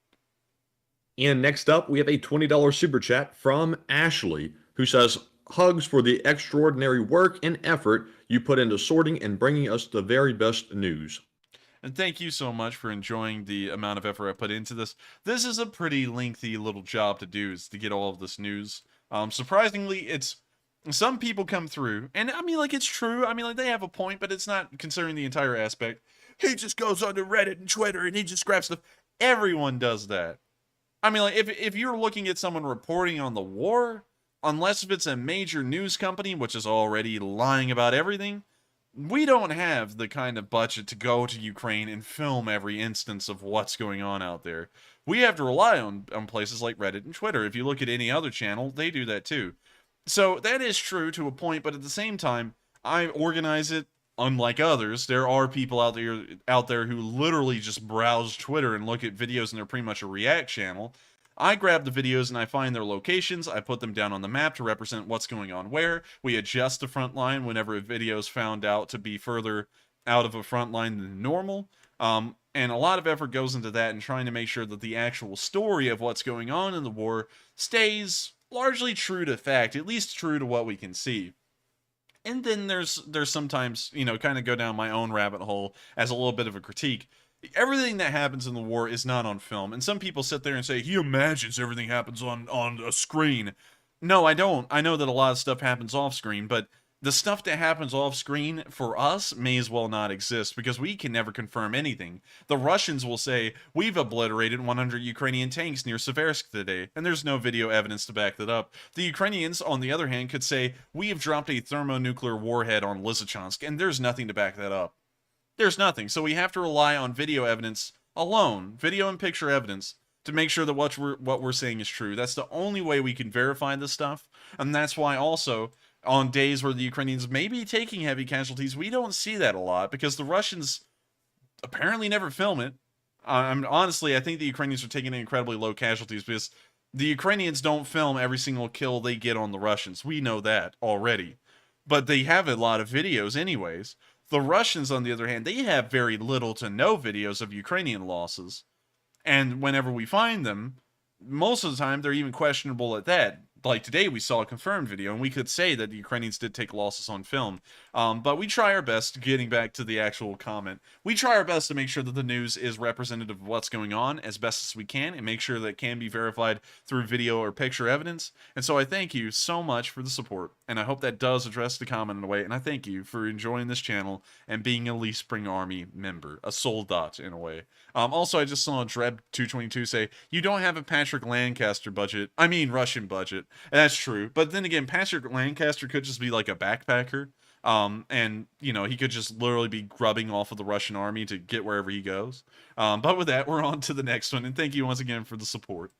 And next up, we have a $20 super chat from Ashley, who says, hugs for the extraordinary work and effort you put into sorting and bringing us the very best news. And thank you so much for enjoying the amount of effort I put into this. This is a pretty lengthy little job to do, is to get all of this news. Surprisingly, it's some people come through, and I mean, like, it's true. I mean, like, they have a point, but it's not considering the entire aspect. He just goes onto Reddit and Twitter and he just grabs stuff. Everyone does that. I mean, like, if you're looking at someone reporting on the war, unless if it's a major news company, which is already lying about everything, we don't have the kind of budget to go to Ukraine and film every instance of what's going on out there. We have to rely on places like Reddit and Twitter. If you look at any other channel, they do that too. So that is true to a point, but at the same time, I organize it. Unlike others, there are people out there who literally just browse Twitter and look at videos, and they're pretty much a react channel. I grab the videos and I find their locations. I put them down on the map to represent what's going on where. We adjust the front line whenever a video is found out to be further out of a front line than normal. And a lot of effort goes into that and trying to make sure that the actual story of what's going on in the war stays largely true to fact, at least true to what we can see. And then there's sometimes, you know, kind of go down my own rabbit hole as a little bit of a critique. Everything that happens in the war is not on film. And some people sit there and say, he imagines everything happens on a screen. No, I don't. I know that a lot of stuff happens off screen, but the stuff that happens off screen for us may as well not exist because we can never confirm anything. The Russians will say, we've obliterated 100 Ukrainian tanks near Siversk today, and there's no video evidence to back that up. The Ukrainians, on the other hand, could say, we have dropped a thermonuclear warhead on Lysychansk, and there's nothing to back that up. There's nothing, so we have to rely on video evidence alone, video and picture evidence, to make sure that what we're saying is true. That's the only way we can verify this stuff, and that's why also, on days where the Ukrainians may be taking heavy casualties, we don't see that a lot because the Russians apparently never film it. Honestly, I think the Ukrainians are taking incredibly low casualties because the Ukrainians don't film every single kill they get on the Russians. We know that already. But they have a lot of videos anyways. The Russians, on the other hand, they have very little to no videos of Ukrainian losses. And whenever we find them, most of the time, they're even questionable at that. Like today, we saw a confirmed video, and we could say that the Ukrainians did take losses on film. But we try our best, getting back to the actual comment, we try our best to make sure that the news is representative of what's going on as best as we can, and make sure that it can be verified through video or picture evidence. And so I thank you so much for the support, and I hope that does address the comment in a way, and I thank you for enjoying this channel and being a Lee Spring Army member, a soldat in a way. Also, I just saw Dreb222 say, you don't have a Patrick Lancaster budget, I mean Russian budget. And that's true. But then again, Patrick Lancaster could just be like a backpacker. And, you know, he could just literally be grubbing off of the Russian army to get wherever he goes. But with that, we're on to the next one. And thank you once again for the support.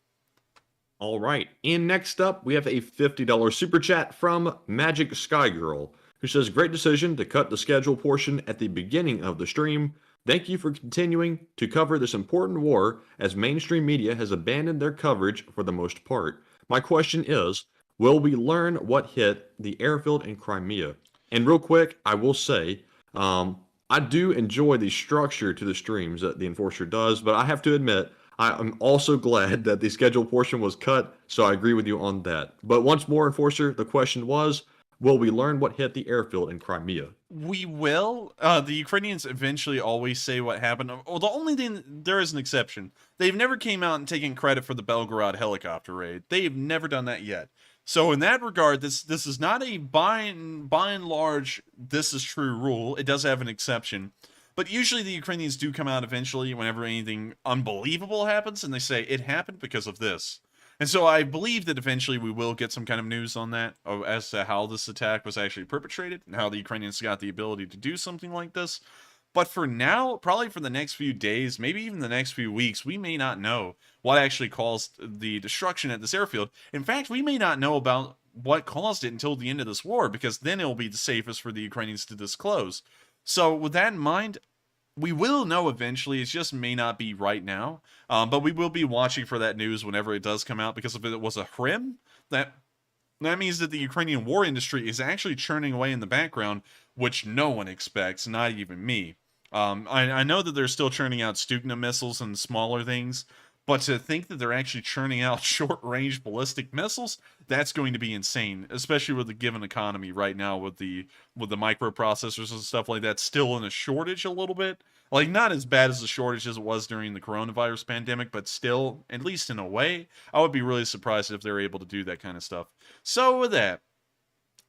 All right. And next up, we have a $50 super chat from Magic Sky Girl, who says, great decision to cut the schedule portion at the beginning of the stream. Thank you for continuing to cover this important war as mainstream media has abandoned their coverage for the most part. My question is, will we learn what hit the airfield in Crimea? And real quick, I will say, I do enjoy the structure to the streams that the Enforcer does, but I have to admit, I am also glad that the scheduled portion was cut, so I agree with you on that. But once more, Enforcer, the question was, will we learn what hit the airfield in Crimea? We will. The Ukrainians eventually always say what happened. Well, the only thing, there is an exception. They've never came out and taken credit for the Belgorod helicopter raid. They've never done that yet. So in that regard, this is not a by and large, this is true rule. It does have an exception. But usually the Ukrainians do come out eventually whenever anything unbelievable happens, and they say, it happened because of this. And so I believe that eventually we will get some kind of news on that as to how this attack was actually perpetrated and how the Ukrainians got the ability to do something like this. But for now, probably for the next few days, maybe even the next few weeks, we may not know what actually caused the destruction at this airfield. In fact, we may not know about what caused it until the end of this war, because then it'll be the safest for the Ukrainians to disclose. So with that in mind, we will know eventually. It just may not be right now. But we will be watching for that news whenever it does come out, because if it was a Krim, that means that the Ukrainian war industry is actually churning away in the background, which no one expects, not even me. I know that they're still churning out Stugna missiles and smaller things, but to think that they're actually churning out short-range ballistic missiles, that's going to be insane, especially with the given economy right now with the microprocessors and stuff like that still in a shortage a little bit. Like, not as bad as the shortage as it was during the coronavirus pandemic, but still, at least in a way, I would be really surprised if they're able to do that kind of stuff. So with that,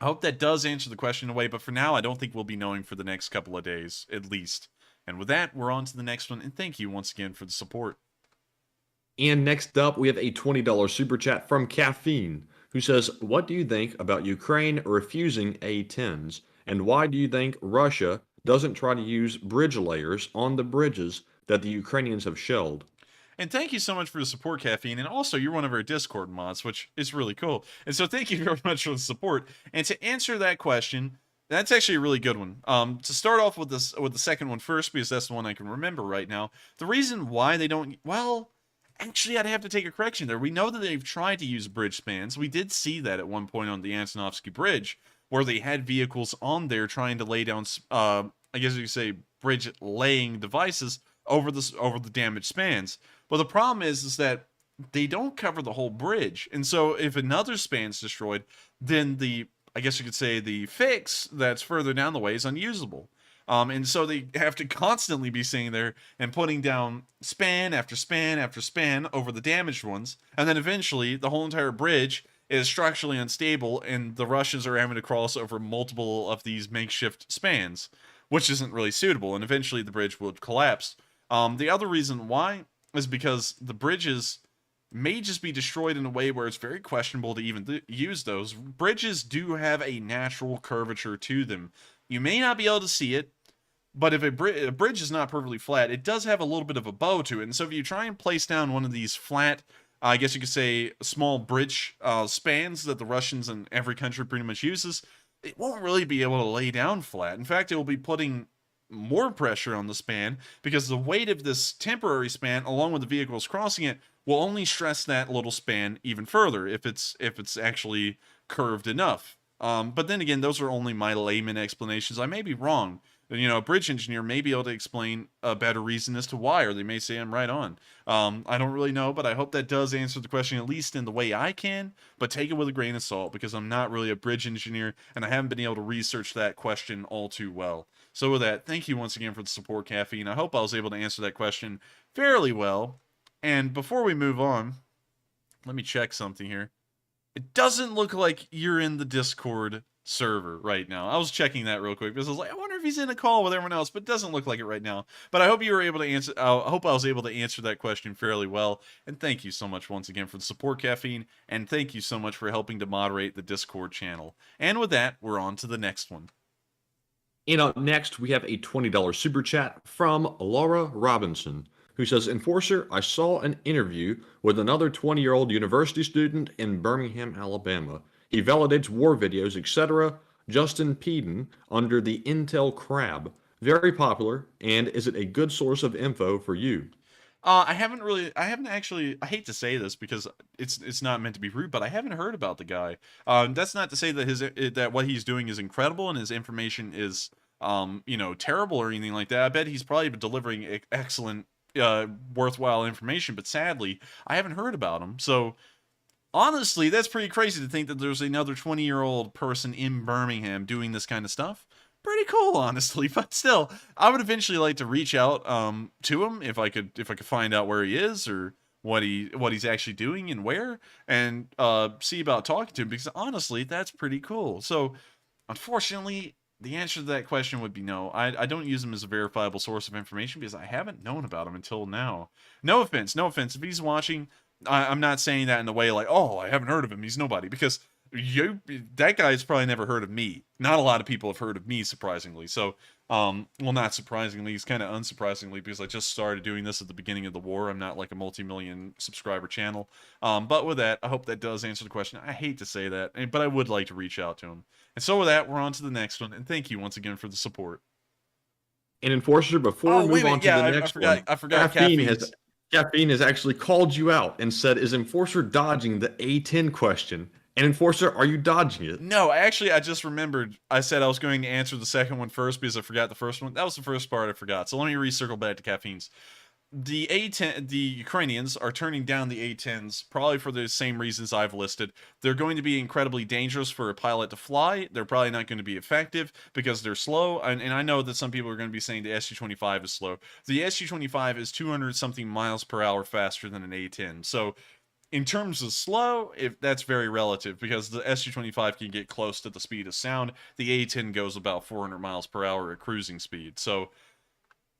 I hope that does answer the question in a way, but for now, I don't think we'll be knowing for the next couple of days, at least. And with that, we're on to the next one, and thank you once again for the support. And next up, we have a $20 super chat from Caffeine, who says, what do you think about Ukraine refusing A-10s? And why do you think Russia doesn't try to use bridge layers on the bridges that the Ukrainians have shelled? And thank you so much for the support, Caffeine. And also, you're one of our Discord mods, which is really cool. And so thank you very much for the support. And to answer that question, that's actually a really good one. To start off with the second one first, because that's the one I can remember right now. The reason why they don't, well, actually, I'd have to take a correction there. We know that they've tried to use bridge spans. We did see that at one point on the Antonovsky Bridge, where they had vehicles on there trying to lay down, I guess you could say, bridge laying devices over the damaged spans. But the problem is that they don't cover the whole bridge. And so if another span's destroyed, then I guess you could say the fix that's further down the way is unusable. And so they have to constantly be sitting there and putting down span after span after span over the damaged ones. And then eventually the whole entire bridge is structurally unstable, and the Russians are having to cross over multiple of these makeshift spans, which isn't really suitable. And eventually the bridge would collapse. The other reason why is because the bridges may just be destroyed in a way where it's very questionable to even use those. Bridges do have a natural curvature to them. You may not be able to see it, but if a bridge is not perfectly flat, it does have a little bit of a bow to it. And so if you try and place down one of these flat, I guess you could say, small bridge spans that the Russians and every country pretty much uses, it won't really be able to lay down flat. In fact, it will be putting more pressure on the span, because the weight of this temporary span, along with the vehicles crossing it, will only stress that little span even further if it's actually curved enough. But then again, those are only my layman explanations. I may be wrong. You know, a bridge engineer may be able to explain a better reason as to why, or they may say I'm right on. I don't really know, but I hope that does answer the question, at least in the way I can, but take it with a grain of salt, because I'm not really a bridge engineer, and I haven't been able to research that question all too well. So with that, thank you once again for the support, Caffeine. I hope I was able to answer that question fairly well. And before we move on, let me check something here. It doesn't look like you're in the Discord server right now. I was checking that real quick because I was like, I wonder if he's in a call with everyone else, but it doesn't look like it right now. But I hope you were able to answer. I hope I was able to answer that question fairly well. And thank you so much once again for the support, Caffeine. And thank you so much for helping to moderate the Discord channel. And with that, we're on to the next one. And up next, we have a $20 super chat from Laura Robinson, who says, Enforcer, I saw an interview with another 20-year-old university student in Birmingham, Alabama. He validates war videos, etc. Justin Peden under the Intel Crab. Very popular, and is it a good source of info for you? I haven't actually, I hate to say this because it's not meant to be rude, but I haven't heard about the guy. That's not to say that that what he's doing is incredible and his information is, terrible or anything like that. I bet he's probably been delivering excellent, worthwhile information, but sadly, I haven't heard about him. So, honestly, that's pretty crazy to think that there's another 20-year-old person in Birmingham doing this kind of stuff. Pretty cool, honestly, but still, I would eventually like to reach out to him if I could find out where he is or what he's actually doing and where, and see about talking to him, because honestly, that's pretty cool. So, unfortunately, the answer to that question would be no. I don't use him as a verifiable source of information because I haven't known about him until now. No offense. If he's watching, I'm not saying that in the way like, oh, I haven't heard of him, he's nobody, because that guy's probably never heard of me. Not a lot of people have heard of me, surprisingly. So Well, not surprisingly, he's kind of unsurprisingly, because I just started doing this at the beginning of the war. I'm not like a multi-million subscriber channel. But with that, I hope that does answer the question. I hate to say that, but I would like to reach out to him. And so with that, we're on to the next one. And thank you once again for the support. And Enforcer, before we move on to the next one, I forgot Caffeine has actually called you out and said, is Enforcer dodging the A10 question? And Enforcer, are you dodging it? No, actually, I just remembered. I said I was going to answer the second one first because I forgot the first one. That was the first part I forgot. So let me recircle back to Caffeine's. The Ukrainians are turning down the A10s, probably for the same reasons I've listed. They're going to be incredibly dangerous for a pilot to fly. They're probably not going to be effective because they're slow. And I know that some people are going to be saying the Su-25 is slow. The Su-25 is 200-something miles per hour faster than an A10. So in terms of slow, if that's very relative, because the Su-25 can get close to the speed of sound. The A10 goes about 400 miles per hour at cruising speed. So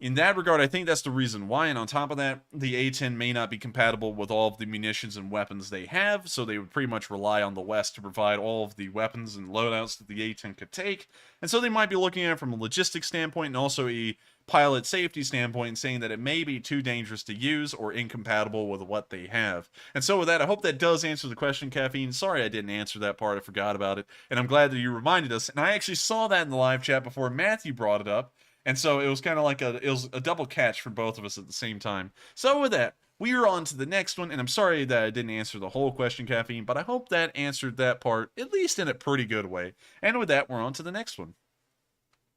in that regard, I think that's the reason why. And on top of that, the A10 may not be compatible with all of the munitions and weapons they have, so they would pretty much rely on the West to provide all of the weapons and loadouts that the A10 could take. And so they might be looking at it from a logistics standpoint and also a pilot safety standpoint, saying that it may be too dangerous to use or incompatible with what they have. And so with that, I hope that does answer the question, Caffeine. Sorry I didn't answer that part. I forgot about it. And I'm glad that you reminded us. And I actually saw that in the live chat before Matthew brought it up. And so it was kind of like a double catch for both of us at the same time. So with that, we are on to the next one. And I'm sorry that I didn't answer the whole question, Caffeine, but I hope that answered that part, at least in a pretty good way. And with that, we're on to the next one.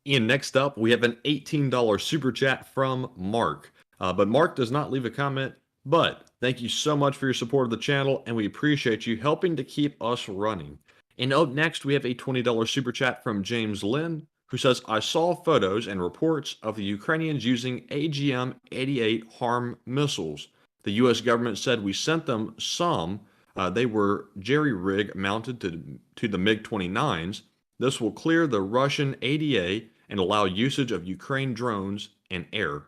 Ian, next up, we have an $18 super chat from Mark. But Mark does not leave a comment. But thank you so much for your support of the channel, and we appreciate you helping to keep us running. And up next, we have a $20 super chat from James Lynn, who says, I saw photos and reports of the Ukrainians using AGM-88 HARM missiles. The U.S. government said we sent them some. They were jerry-rig mounted to the MiG-29s. This will clear the Russian ADA and allow usage of Ukraine drones and air.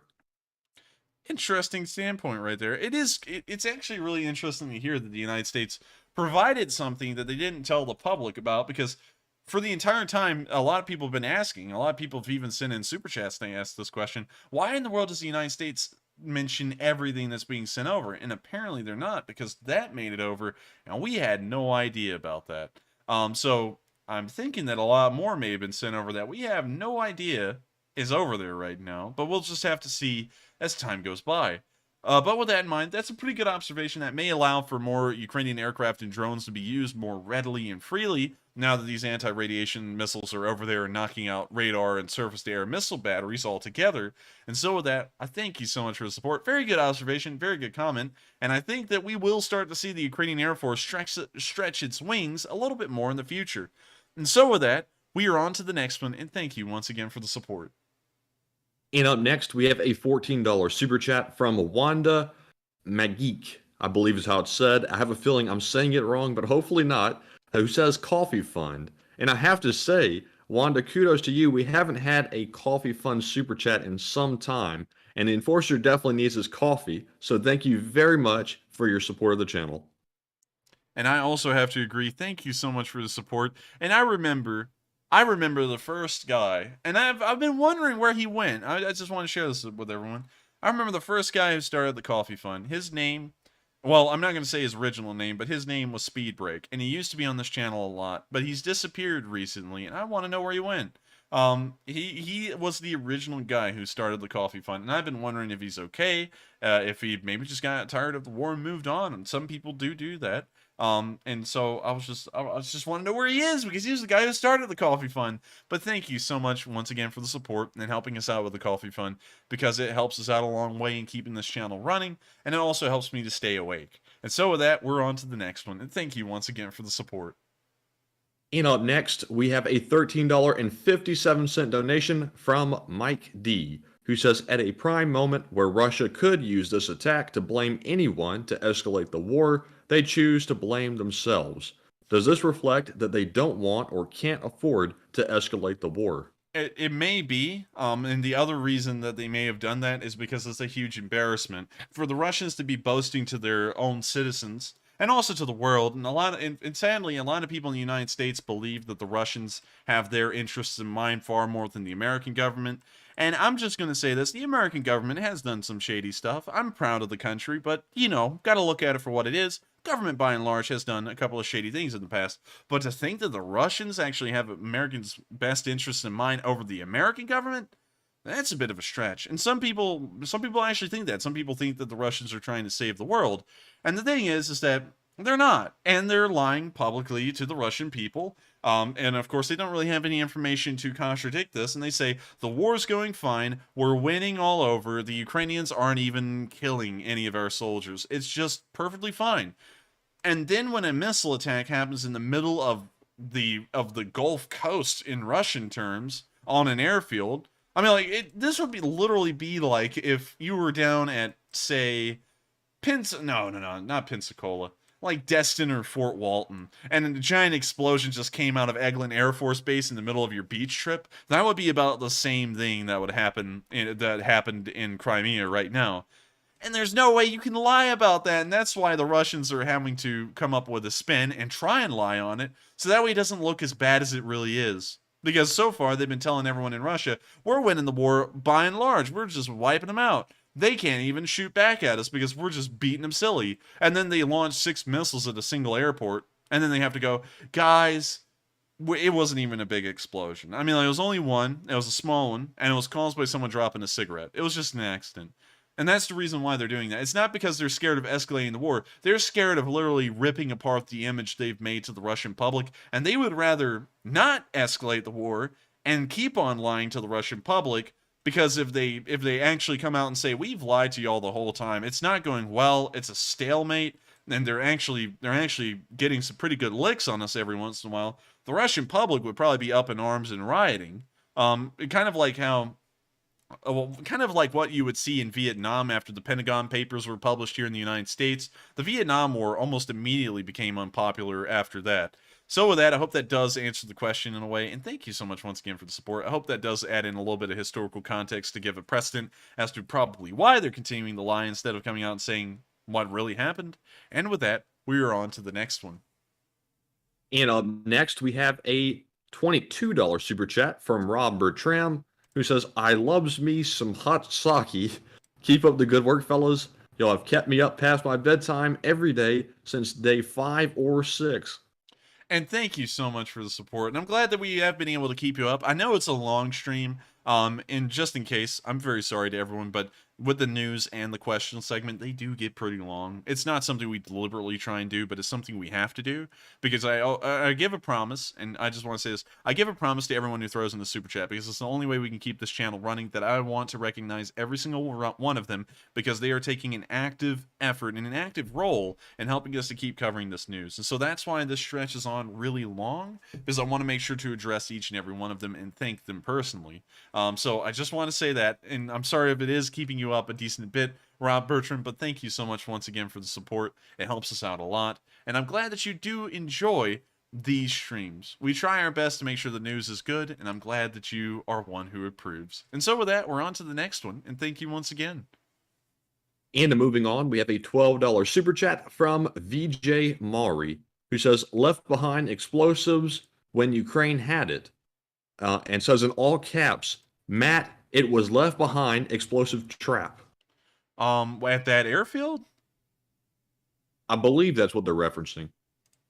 Interesting standpoint right there. It's actually really interesting to hear that the United States provided something that they didn't tell the public about, because for the entire time, a lot of people have been asking, a lot of people have even sent in super chats to ask this question, why in the world does the United States mention everything that's being sent over? And apparently they're not, because that made it over, and we had no idea about that. So I'm thinking that a lot more may have been sent over that we have no idea is over there right now, but we'll just have to see as time goes by. But with that in mind, that's a pretty good observation that may allow for more Ukrainian aircraft and drones to be used more readily and freely now that these anti-radiation missiles are over there and knocking out radar and surface-to-air missile batteries altogether. And so with that, I thank you so much for the support. Very good observation, very good comment. And I think that we will start to see the Ukrainian Air Force stretch its wings a little bit more in the future. And so with that, we are on to the next one, and thank you once again for the support. And up next, we have a $14 super chat from Wanda Magik, I believe is how it's said. I have a feeling I'm saying it wrong, but hopefully not, who says coffee fund. And I have to say, Wanda, kudos to you. We haven't had a coffee fund super chat in some time, and the Enforcer definitely needs his coffee. So thank you very much for your support of the channel. And I also have to agree. Thank you so much for the support. And I remember the first guy, and I've been wondering where he went. I just want to share this with everyone. I remember the first guy who started the coffee fund. His name, well, I'm not going to say his original name, but his name was Speedbreak, and he used to be on this channel a lot, but he's disappeared recently, and I want to know where he went. He was the original guy who started the coffee fund, and I've been wondering if he's okay, if he maybe just got tired of the war and moved on, and some people do that. And so I was just want to know where he is, because he was the guy who started the coffee fund. But thank you so much once again for the support and helping us out with the coffee fund, because it helps us out a long way in keeping this channel running, and it also helps me to stay awake. And so with that, we're on to the next one, and thank you once again for the support. And up next, we have a $13.57 donation from Mike D, who says, at a prime moment where Russia could use this attack to blame anyone to escalate the war, they choose to blame themselves. Does this reflect that they don't want or can't afford to escalate the war? It may be, and the other reason that they may have done that is because it's a huge embarrassment for the Russians to be boasting to their own citizens and also to the world. And and sadly, a lot of people in the United States believe that the Russians have their interests in mind far more than the American government. And I'm just going to say this, the American government has done some shady stuff. I'm proud of the country, but, got to look at it for what it is. Government, by and large, has done a couple of shady things in the past. But to think that the Russians actually have Americans' best interests in mind over the American government, that's a bit of a stretch. And some people actually think that. Some people think that the Russians are trying to save the world. And the thing is that they're not. And they're lying publicly to the Russian people. And of course, they don't really have any information to contradict this. And they say, the war's going fine. We're winning all over. The Ukrainians aren't even killing any of our soldiers. It's just perfectly fine. And then when a missile attack happens in the middle of the Gulf Coast in Russian terms on an airfield, I mean, like, this would literally be like if you were down at, say, not Pensacola, like Destin or Fort Walton, and a giant explosion just came out of Eglin Air Force Base in the middle of your beach trip. That would be about the same thing that happened in Crimea right now. And there's no way you can lie about that, and that's why the Russians are having to come up with a spin and try and lie on it, so that way it doesn't look as bad as it really is. Because so far, they've been telling everyone in Russia, we're winning the war by and large. We're just wiping them out. They can't even shoot back at us because we're just beating them silly. And then they launch 6 missiles at a single airport. And then they have to go, guys, it wasn't even a big explosion. I mean, like, it was only one. It was a small one. And it was caused by someone dropping a cigarette. It was just an accident. And that's the reason why they're doing that. It's not because they're scared of escalating the war. They're scared of literally ripping apart the image they've made to the Russian public. And they would rather not escalate the war and keep on lying to the Russian public, because if they actually come out and say, we've lied to y'all the whole time, it's not going well, it's a stalemate, and they're actually getting some pretty good licks on us every once in a while, the Russian public would probably be up in arms and rioting. Kind of like what you would see in Vietnam after the Pentagon Papers were published here in the United States. The Vietnam War almost immediately became unpopular after that. So with that, I hope that does answer the question in a way, and thank you so much once again for the support. I hope that does add in a little bit of historical context to give a precedent as to probably why they're continuing to lie instead of coming out and saying what really happened. And with that, we are on to the next one. And up next, we have a $22 super chat from Rob Bertram, who says, I loves me some hot sake. Keep up the good work, fellas. Y'all have kept me up past my bedtime every day since day 5 or 6. And thank you so much for the support. And I'm glad that we have been able to keep you up. I know it's a long stream. And just in case, I'm very sorry to everyone, but with the news and the question segment, they do get pretty long. It's not something we deliberately try and do, but it's something we have to do, because I give a promise, and I just want to say this, I give a promise to everyone who throws in the super chat, because it's the only way we can keep this channel running, that I want to recognize every single one of them, because they are taking an active effort and an active role in helping us to keep covering this news. And so that's why this stretch is on really long, because I want to make sure to address each and every one of them and thank them personally. So I just want to say that, and I'm sorry if it is keeping you up a decent bit, Rob Bertram, but thank you so much once again for the support. It helps us out a lot, and I'm glad that you do enjoy these streams. We try our best to make sure the news is good, and I'm glad that you are one who approves. And so with that, we're on to the next one, and thank you once again. And moving on, we have a $12 super chat from VJ Maury, who says, left behind explosives when Ukraine had it, and says in all caps, Matt, it was left behind explosive trap. At that airfield? I believe that's what they're referencing.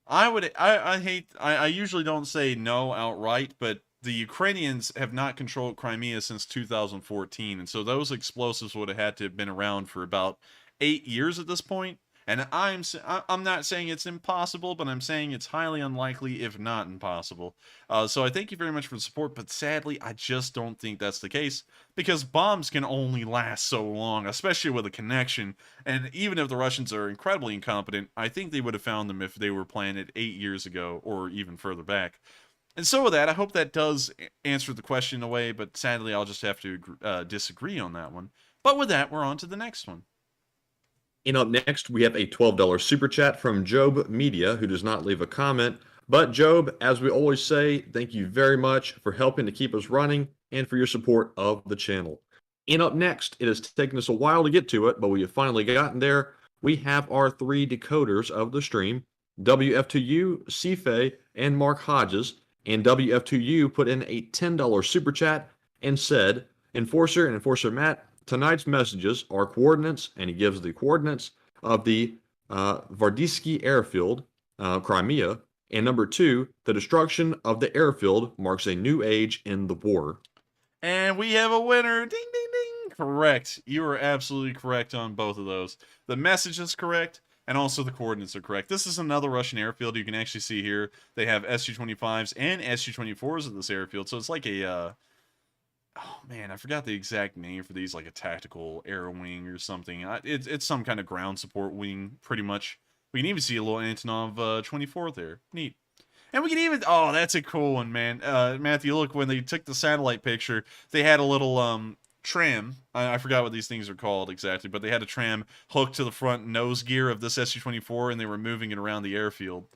I usually don't say no outright, but the Ukrainians have not controlled Crimea since 2014, and so those explosives would have had to have been around for about 8 years at this point. And I'm not saying it's impossible, but I'm saying it's highly unlikely, if not impossible. So I thank you very much for the support, but sadly, I just don't think that's the case, because bombs can only last so long, especially with a connection. And even if the Russians are incredibly incompetent, I think they would have found them if they were planted 8 years ago or even further back. And so with that, I hope that does answer the question in a way, but sadly, I'll just have to disagree on that one. But with that, we're on to the next one. And up next, we have a $12 super chat from Job Media, who does not leave a comment. But Job, as we always say, thank you very much for helping to keep us running and for your support of the channel. And up next, it has taken us a while to get to it, but we have finally gotten there. we have our 3 decoders of the stream, WF2U, Cife, and Mark Hodges. And WF2U put in a $10 super chat and said, Enforcer and Enforcer Matt, tonight's messages are coordinates, and he gives the coordinates of the Vardisky airfield, Crimea, and number 2, the destruction of the airfield marks a new age in the war. And we have a winner. Ding, ding, ding. Correct. You are absolutely correct on both of those. The message is correct, and also the coordinates are correct. This is another Russian airfield. You can actually see here they have Su-25s and Su-24s at this airfield. So it's like a, oh man, I forgot the exact name for these, like a tactical air wing or something. It's some kind of ground support wing, pretty much. We can even see a little Antonov 24 there. Neat. And we can even, oh, that's a cool one, man. Matthew, look, when they took the satellite picture, they had a little tram. I forgot what these things are called exactly, but they had a tram hooked to the front nose gear of this Su-24, and they were moving it around the airfield.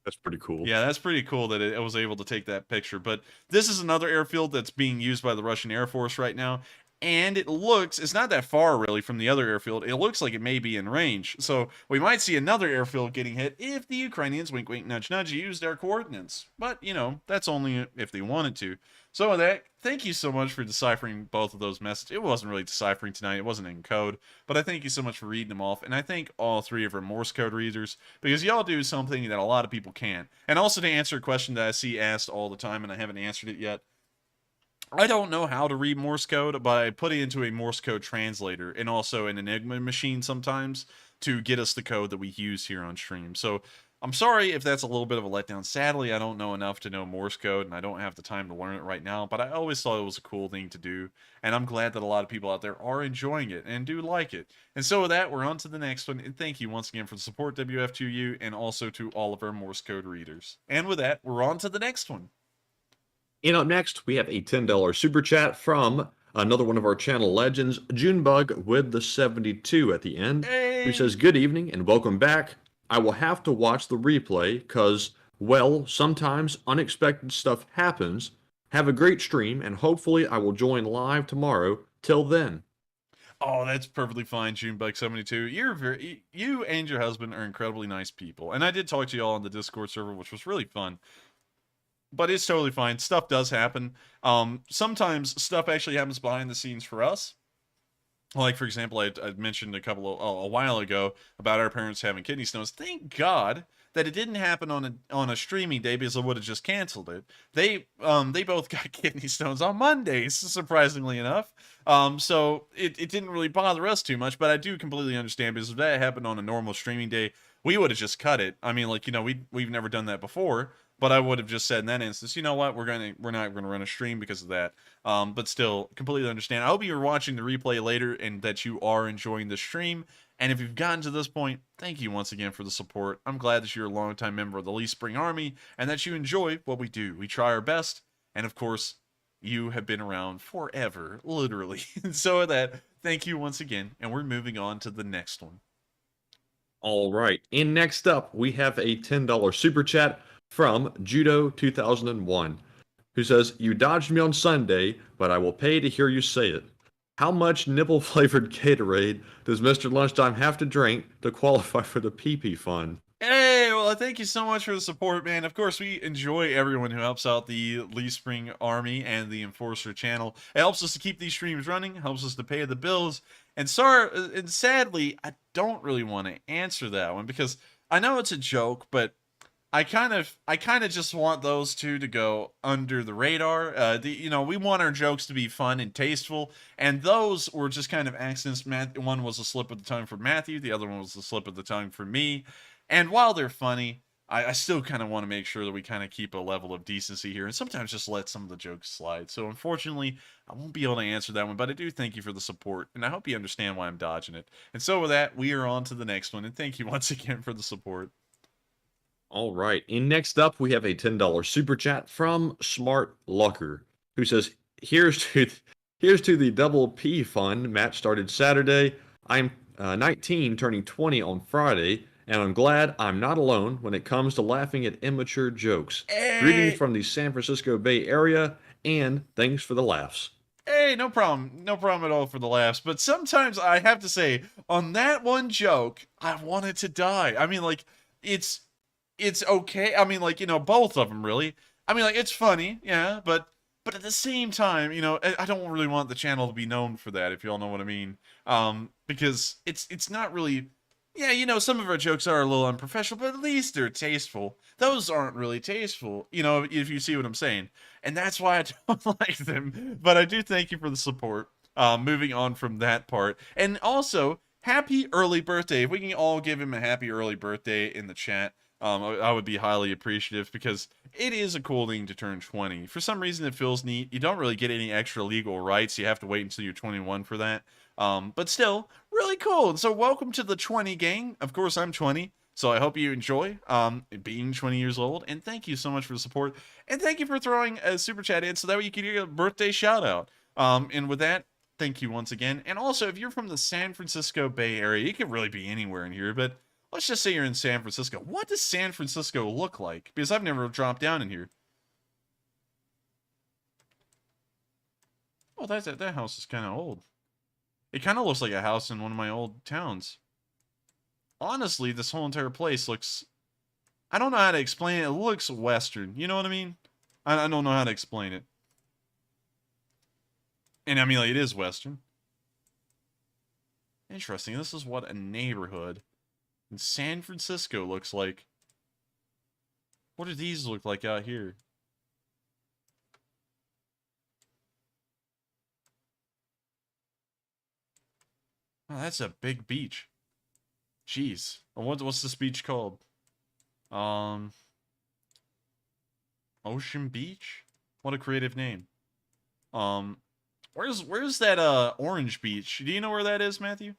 That's pretty cool. Yeah, that's pretty cool that it was able to take that picture. But this is another airfield that's being used by the Russian Air Force right now. And it's not that far really from the other airfield. It looks like it may be in range. So we might see another airfield getting hit if the Ukrainians, wink, wink, nudge, nudge, use their coordinates. But, you know, that's only if they wanted to. So with that, thank you so much for deciphering both of those messages. It wasn't really deciphering tonight. It wasn't in code. But I thank you so much for reading them off. And I thank all 3 of our Morse code readers, because y'all do something that a lot of people can't. And also to answer a question that I see asked all the time, and I haven't answered it yet. I don't know how to read Morse code, but I put it into a Morse code translator and also an Enigma machine sometimes to get us the code that we use here on stream. So I'm sorry if that's a little bit of a letdown. Sadly, I don't know enough to know Morse code, and I don't have the time to learn it right now, but I always thought it was a cool thing to do, and I'm glad that a lot of people out there are enjoying it and do like it. And so with that, we're on to the next one, and thank you once again for the support, WF2U, and also to all of our Morse code readers. And with that, we're on to the next one. And up next, we have a $10 super chat from another one of our channel legends, Junebug with the 72 at the end, who says, good evening and welcome back. I will have to watch the replay because, well, sometimes unexpected stuff happens. Have a great stream, and hopefully I will join live tomorrow. Till then. Oh, that's perfectly fine, Junebug72. You and your husband are incredibly nice people. And I did talk to y'all on the Discord server, which was really fun. But it's totally fine. Stuff does happen. Sometimes stuff actually happens behind the scenes for us. Like, for example, I mentioned a while ago about our parents having kidney stones. Thank God that it didn't happen on a streaming day, because I would have just canceled it. They both got kidney stones on Mondays, surprisingly enough. So it didn't really bother us too much, but I do completely understand, because if that happened on a normal streaming day, we would have just cut it. I mean, like, you know, we've never done that before. But I would have just said in that instance, you know what, we're not gonna run a stream because of that. But still, completely understand. I hope you're watching the replay later and that you are enjoying the stream. And if you've gotten to this point, thank you once again for the support. I'm glad that you're a longtime member of the Lee Spring Army and that you enjoy what we do. We try our best, and of course, you have been around forever, literally. And so with that, thank you once again, and we're moving on to the next one. All right, and next up, we have a $10 super chat from Judo 2001, who says, you dodged me on Sunday, but I will pay to hear you say it. How much nipple-flavored Gatorade does Mr. Lunchtime have to drink to qualify for the PP fund? Hey, well, thank you so much for the support, man. Of course, we enjoy everyone who helps out the Lee Spring Army and the Enforcer channel. It helps us to keep these streams running, helps us to pay the bills. And sadly, I don't really want to answer that one, because I know it's a joke, but I kind of just want those two to go under the radar. We want our jokes to be fun and tasteful, and those were just kind of accidents. One was a slip of the tongue for Matthew, the other one was a slip of the tongue for me. And while they're funny, I still kind of want to make sure that we kind of keep a level of decency here, and sometimes just let some of the jokes slide. So unfortunately, I won't be able to answer that one, but I do thank you for the support, and I hope you understand why I'm dodging it. And so with that, we are on to the next one, and thank you once again for the support. All right, and next up, we have a $10 super chat from Smart Lucker, who says, here's to the Double P fund. Match started Saturday. I'm 19, turning 20 on Friday, and I'm glad I'm not alone when it comes to laughing at immature jokes. Greetings from the San Francisco Bay Area, and thanks for the laughs. Hey, hey, no problem at all for the laughs. But sometimes I have to say, on that one joke, I wanted to die. I mean, like, it's okay. I mean, like, you know, both of them really. I mean, like, it's funny, yeah, but at the same time, you know, I don't really want the channel to be known for that, if you all know what I mean. Because it's not really, yeah, you know, some of our jokes are a little unprofessional, but at least they're tasteful. Those aren't really tasteful, you know, if you see what I'm saying. And that's why I don't like them. But I do thank you for the support. Moving on from that part. And also, happy early birthday. If we can all give him a happy early birthday in the chat, I would be highly appreciative, because it is a cool thing to turn 20. For some reason, it feels neat. You don't really get any extra legal rights. You have to wait until you're 21 for that. But still, really cool. And so welcome to the 20 gang. Of course, I'm 20. So I hope you enjoy being 20 years old. And thank you so much for the support. And thank you for throwing a super chat in so that way you can get a birthday shout out. And with that, thank you once again. And also, if you're from the San Francisco Bay Area, you could really be anywhere in here, but let's just say you're in San Francisco. What does San Francisco look like? Because I've never dropped down in here. Oh, that house is kind of old. It kind of looks like a house in one of my old towns. Honestly, this whole entire place looks... I don't know how to explain it. It looks Western. You know what I mean? I don't know how to explain it. And I mean, like, it is Western. Interesting. This is what a neighborhood in San Francisco looks like. What do these look like out here? Oh, that's a big beach. Jeez. What's this beach called? Ocean Beach? What a creative name. Where's that orange beach? Do you know where that is, Matthew?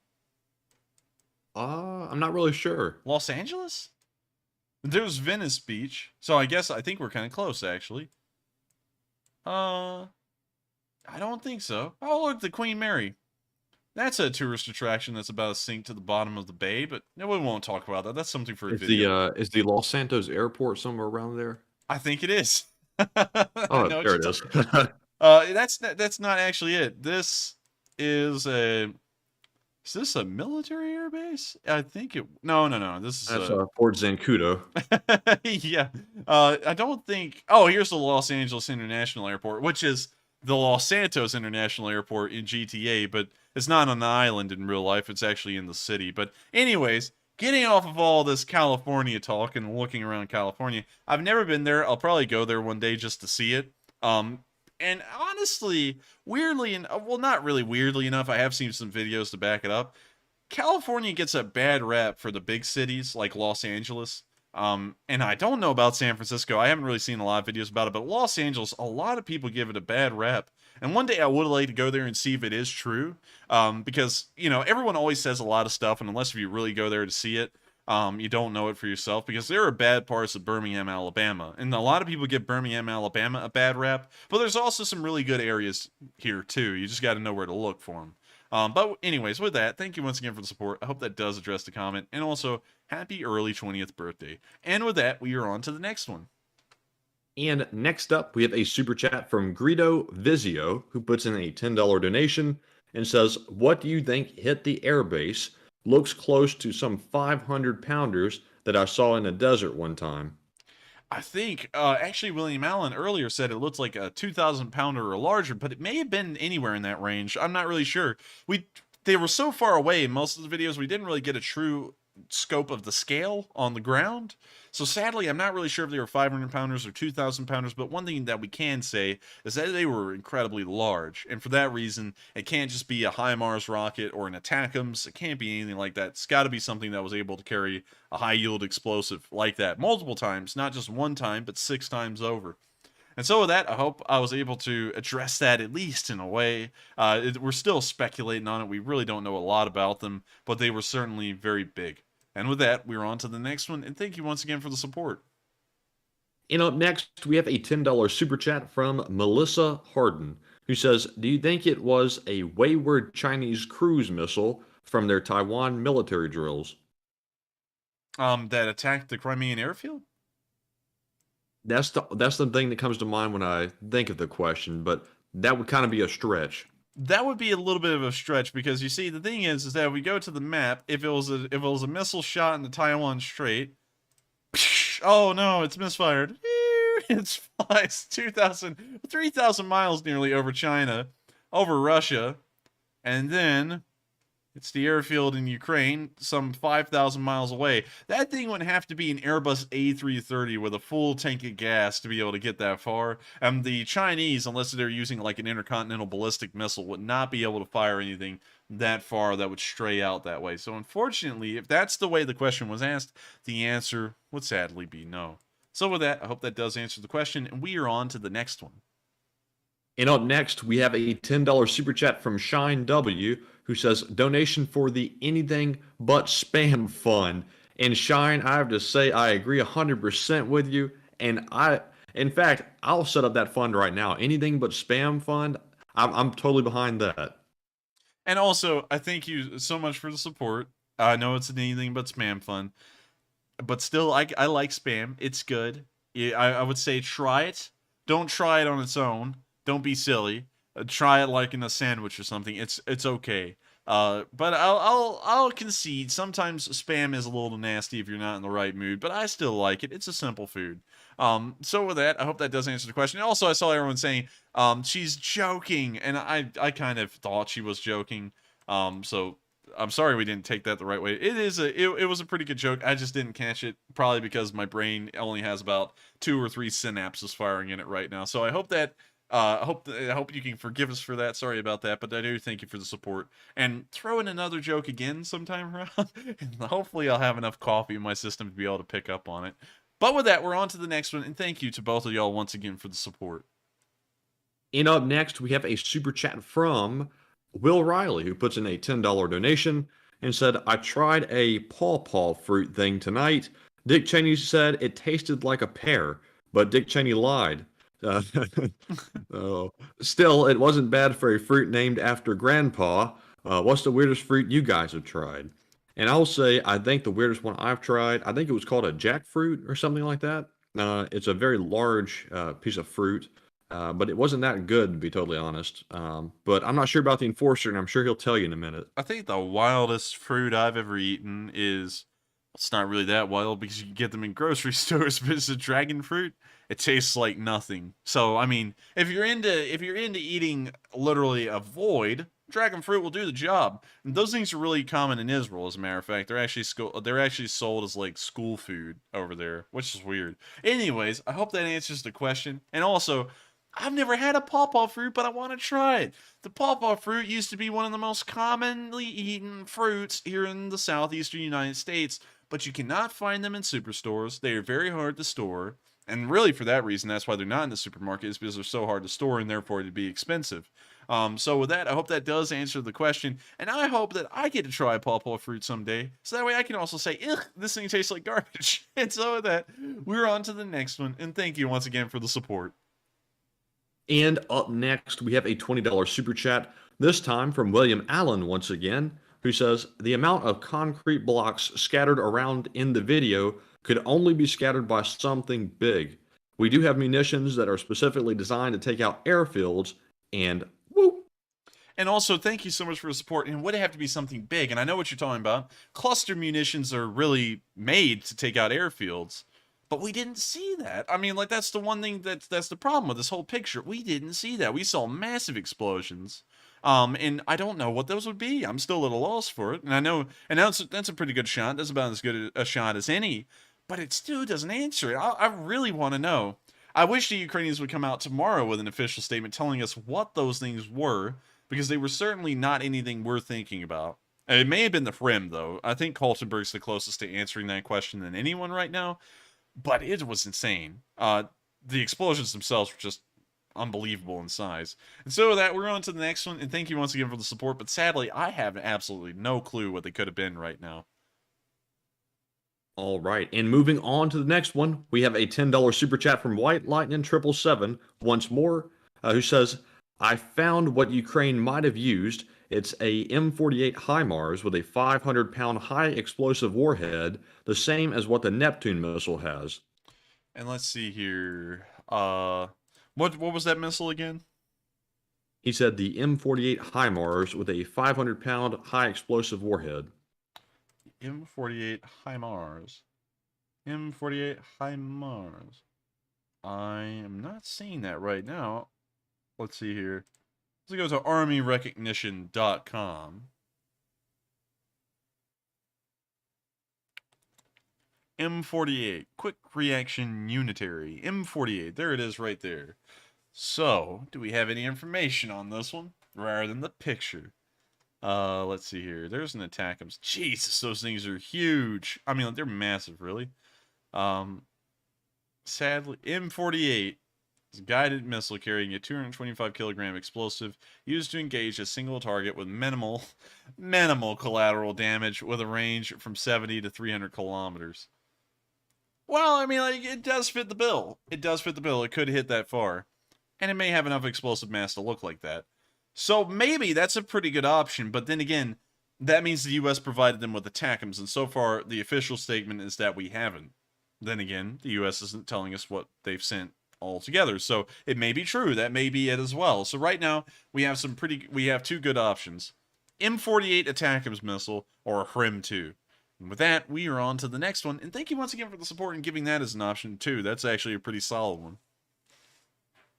I'm not really sure. Los Angeles? There's Venice Beach. So I think we're kind of close, actually. I don't think so. Oh, look, the Queen Mary. That's a tourist attraction that's about to sink to the bottom of the bay, but no, we won't talk about that. That's something for a video. Is the Los Santos Airport somewhere around there? I think it is. Oh, there it is. That's not actually it. This is a... Is this a military airbase? I think it... No. That's Fort Zancudo. Yeah. I don't think... Oh, here's the Los Angeles International Airport, which is the Los Santos International Airport in GTA, but it's not on the island in real life. It's actually in the city. But anyways, getting off of all this California talk and looking around California, I've never been there. I'll probably go there one day just to see it. And honestly, weirdly, well, not really weirdly enough, I have seen some videos to back it up. California gets a bad rap for the big cities like Los Angeles. And I don't know about San Francisco. I haven't really seen a lot of videos about it, but Los Angeles, a lot of people give it a bad rap. And one day I would like to go there and see if it is true. Because, you know, everyone always says a lot of stuff, and unless if you really go there to see it, you don't know it for yourself, because there are bad parts of Birmingham, Alabama. And a lot of people give Birmingham, Alabama a bad rap, but there's also some really good areas here too. You just got to know where to look for them. But anyways, with that, thank you once again for the support. I hope that does address the comment. And also, happy early 20th birthday. And with that, we are on to the next one. And next up, we have a super chat from Greedo Vizio, who puts in a $10 donation and says, "What do you think hit the airbase? Looks close to some 500-pounders that I saw in the desert one time." I think, actually, William Allen earlier said it looks like a 2,000-pounder or larger, but it may have been anywhere in that range. I'm not really sure. They were so far away in most of the videos, we didn't really get a true scope of the scale on the ground. So sadly, I'm not really sure if they were 500-pounders or 2,000-pounders, but one thing that we can say is that they were incredibly large. And for that reason, it can't just be a HIMARS rocket or an ATACMS. It can't be anything like that. It's got to be something that was able to carry a high-yield explosive like that multiple times, not just one time, but 6 times over. And so with that, I hope I was able to address that at least in a way. We're still speculating on it. We really don't know a lot about them, but they were certainly very big. And with that, we're on to the next one, and thank you once again for the support. And up next, we have a $10 super chat from Melissa Harden, who says, "Do you think it was a wayward Chinese cruise missile from their Taiwan military drills?" That attacked the Crimean airfield? That's the thing that comes to mind when I think of the question, but that would kind of be a stretch. that would be a little bit of a stretch, because you see, the thing is that if we go to the map, if it was a missile shot in the Taiwan Strait, oh no, it's misfired. It flies 3,000 miles nearly over China, over Russia, and then it's the airfield in Ukraine, some 5,000 miles away. That thing would have to be an Airbus A330 with a full tank of gas to be able to get that far. And the Chinese, unless they're using like an intercontinental ballistic missile, would not be able to fire anything that far that would stray out that way. So unfortunately, if that's the way the question was asked, the answer would sadly be no. So with that, I hope that does answer the question, and we are on to the next one. And up next, we have a $10 super chat from Shine W, who says, donation for the anything but spam fund. And Shine, I have to say, I agree 100% with you. And in fact, I'll set up that fund right now. Anything but spam fund, I'm totally behind that. And also, I thank you so much for the support. I know it's an anything but spam fund, but still, I like spam. It's good. I would say try it. Don't try it on its own. Don't be silly. Try it like in a sandwich or something. It's okay. But I'll concede sometimes spam is a little nasty if you're not in the right mood, but I still like it. It's a simple food. So with that, I hope that does answer the question. Also, I saw everyone saying she's joking, and I kind of thought she was joking. So I'm sorry we didn't take that the right way. It was a pretty good joke. I just didn't catch it, probably because my brain only has about 2 or 3 synapses firing in it right now. So I hope that I hope you can forgive us for that. Sorry about that, but I do thank you for the support. And throw in another joke again sometime around, and hopefully I'll have enough coffee in my system to be able to pick up on it. But with that, we're on to the next one, and thank you to both of y'all once again for the support. And up next, we have a super chat from Will Riley, who puts in a $10 donation and said, I tried a pawpaw fruit thing tonight. Dick Cheney said it tasted like a pear, but Dick Cheney lied. Still, it wasn't bad for a fruit named after Grandpa. What's the weirdest fruit you guys have tried? And I'll say, I think the weirdest one I've tried, I think it was called a jackfruit or something like that. It's a very large piece of fruit, but it wasn't that good, to be totally honest. But I'm not sure about the enforcer, and I'm sure he'll tell you in a minute. I think the wildest fruit I've ever eaten is, it's not really that wild because you can get them in grocery stores, but it's a dragon fruit. It tastes like nothing. So, I mean, if you're into eating literally a void, dragon fruit will do the job. And those things are really common in Israel, as a matter of fact. They're actually sold as like school food over there, which is weird. Anyways, I hope that answers the question. And also, I've never had a pawpaw fruit, but I want to try it. The pawpaw fruit used to be one of the most commonly eaten fruits here in the southeastern United States, but you cannot find them in superstores. They are very hard to store. And really, for that reason, that's why they're not in the supermarket, is because they're so hard to store and therefore it'd be expensive. So with that, I hope that does answer the question. And I hope that I get to try pawpaw fruit someday. So that way I can also say, ugh, this thing tastes like garbage. And so with that, we're on to the next one. And thank you once again for the support. And up next, we have a $20 super chat, this time from William Allen once again, who says, the amount of concrete blocks scattered around in the video could only be scattered by something big. We do have munitions that are specifically designed to take out airfields, and whoop. And also, thank you so much for the support. And would it have to be something big? And I know what you're talking about. Cluster munitions are really made to take out airfields. But we didn't see that. I mean, like, that's the one thing that's the problem with this whole picture. We didn't see that. We saw massive explosions. And I don't know what those would be. I'm still a little lost for it. And I know, and that's a pretty good shot. That's about as good a shot as any. But it still doesn't answer it. I really want to know. I wish the Ukrainians would come out tomorrow with an official statement telling us what those things were, because they were certainly not anything we're thinking about. And it may have been the Frim, though. I think Kaltenberg's the closest to answering that question than anyone right now. But it was insane. The explosions themselves were just unbelievable in size. And so with that, we're on to the next one. And thank you once again for the support. But sadly, I have absolutely no clue what they could have been right now. All right, and moving on to the next one, we have a $10 super chat from White Lightning 777 once more, who says, I found what Ukraine might have used. It's a M48 HIMARS with a 500-pound high explosive warhead, the same as what the Neptune missile has. And let's see here. What was that missile again? He said the M48 HIMARS with a 500-pound high explosive warhead. M48 HIMARS. M48 HIMARS. I am not seeing that right now. Let's see here. Let's go to armyrecognition.com. M48, quick reaction unitary. M48, there it is right there. So, do we have any information on this one rather than the picture? Let's see here. There's an attack. Jesus, those things are huge. I mean, they're massive, really. Sadly, M48 is a guided missile carrying a 225 kilogram explosive used to engage a single target with minimal collateral damage with a range from 70 to 300 kilometers. Well, I mean, like, it does fit the bill. It does fit the bill. It could hit that far. And it may have enough explosive mass to look like that. So maybe that's a pretty good option. But then again, that means the U.S. provided them with ATACMS. And so far, the official statement is that we haven't. Then again, the U.S. isn't telling us what they've sent altogether. So it may be true. That may be it as well. So right now, we have two good options. M48 ATACMS missile or HRIM-2. And with that, we are on to the next one. And thank you once again for the support and giving that as an option too. That's actually a pretty solid one.